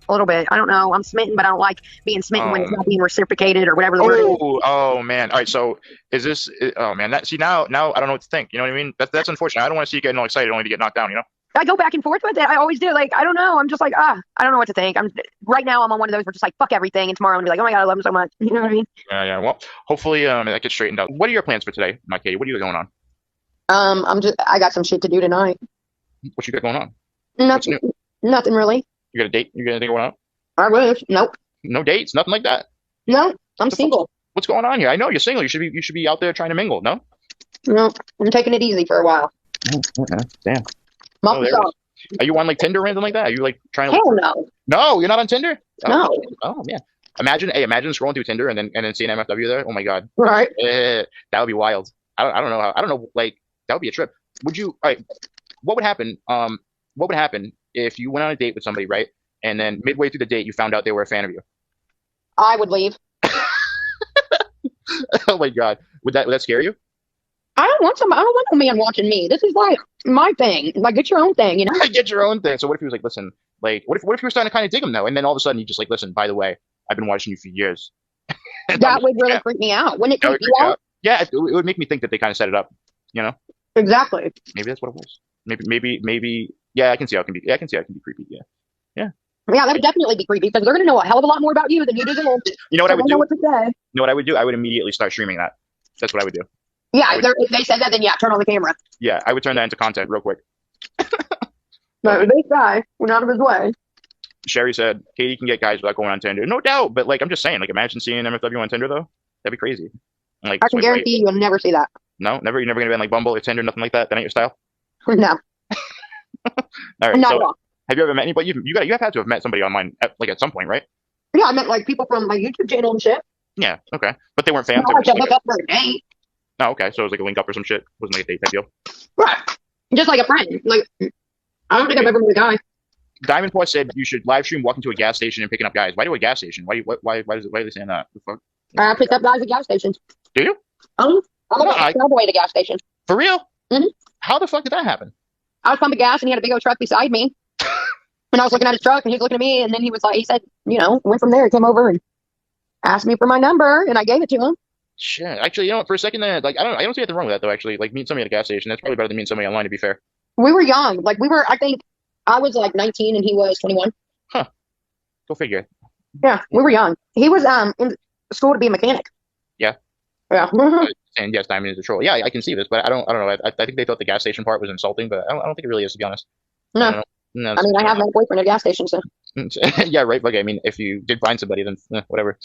S6: a little bit. I don't know. I'm smitten, but I don't like being smitten when it's not being reciprocated or whatever the word is.
S1: Oh man. All right. So is this? Oh man. Now I don't know what to think. You know what I mean? That's unfortunate. I don't want to see you getting all excited only to get knocked down. You know.
S6: I go back and forth with it. I always do. Like, I don't know. I'm just like, I don't know what to think. Right now I'm on one of those where just like, fuck everything. And tomorrow I'm gonna be like, oh my God, I love him so much. You know what I mean?
S1: Yeah. Well, hopefully that gets straightened out. What are your plans for today, my Katey? What are you going on?
S6: I got some shit to do tonight.
S1: What you got going on?
S6: Nothing really.
S1: You got a date? You got anything going on?
S6: I wish. Nope.
S1: No dates? Nothing like that?
S6: No, I'm single.
S1: What's going on here? I know you're single. You should be out there trying to mingle, no?
S6: No, I'm taking it easy for a while.
S1: Oh, okay. Damn. Are you on like Tinder or anything like that? Are you like trying to?
S6: Hell no.
S1: No, you're not on Tinder.
S6: No.
S1: Oh man. Imagine scrolling through Tinder and then seeing MFW there. Oh my God.
S6: Right.
S1: That would be wild. I don't know. I don't know. Like that would be a trip. Would you? All right. What would happen? What would happen if you went on a date with somebody, right? And then midway through the date, you found out they were a fan of you.
S6: I would leave.
S1: Oh my God. Would that scare you?
S6: I don't want no man watching me. This is like my thing. Like, get your own thing, you know?
S1: Get your own thing. So what if he was like, listen, like, what if you were starting to kind of dig him though? And then all of a sudden you just like, listen, by the way, I've been watching you for years.
S6: That would really freak me out. Wouldn't it freak you out?
S1: Yeah, it would make me think that they kind of set it up, you know?
S6: Exactly.
S1: Maybe that's what it was. Maybe. Yeah, I can see how it can be. Yeah, I can see how it can be creepy. Yeah.
S6: Yeah, that would definitely be creepy because they're going to know a hell of a lot more about you than you do them.
S1: You know what I would do?
S6: Know what to say.
S1: You know what I would do? I would immediately start streaming that. That's what I would do.
S6: Yeah, if they said that, then yeah, turn on the camera.
S1: Yeah, I would turn that into content real quick.
S6: No, this guy went out of his way.
S1: Sherry said, Katey can get guys without going on Tinder. No doubt, but like I'm just saying, like imagine seeing MFW on Tinder though. That'd be crazy. Like,
S6: I can guarantee you'll never see that.
S1: No, never. You're never gonna be on like Bumble or Tinder, nothing like that. That ain't your style.
S6: No.
S1: All right.
S6: Not
S1: so,
S6: at all.
S1: have you ever met anybody? You have had to have met somebody online at some point, right?
S6: Yeah, I met like people from my YouTube channel and shit.
S1: Yeah. Okay. But they weren't fans.
S6: I had to look up for a date.
S1: Oh, okay. So it was like a link up or some shit. It wasn't like a date type deal.
S6: Right. Just like a friend. Like, I don't think I've ever met a guy.
S1: Diamond Paw said you should live stream walking to a gas station and picking up guys. Why do a gas station? Why are they saying that? The fuck?
S6: I pick up guys at gas stations.
S1: Do you?
S6: I'm a cowboy at a gas station.
S1: For real?
S6: Mm-hmm.
S1: How the fuck did that happen?
S6: I was pumping gas and he had a big old truck beside me. And I was looking at his truck and he was looking at me and then he said, went from there. He came over and asked me for my number and I gave it to him.
S1: Shit. Actually, you know what? For a second there, like I don't see anything wrong with that though. Actually, like meeting somebody at a gas station, that's probably better than meeting somebody online. To be fair.
S6: We were young. Like I think I was like 19 and he was 21.
S1: Huh. Go figure.
S6: Yeah, we were young. He was in school to be a mechanic.
S1: Yeah.
S6: Yeah.
S1: And yes, Diamond is a troll. Yeah, I can see this, but I don't know. I think they thought the gas station part was insulting, but I don't think it really is, to be honest.
S6: No. I mean, I have my boyfriend at a gas station, so.
S1: Yeah, right. Okay, I mean, if you did find somebody, then whatever.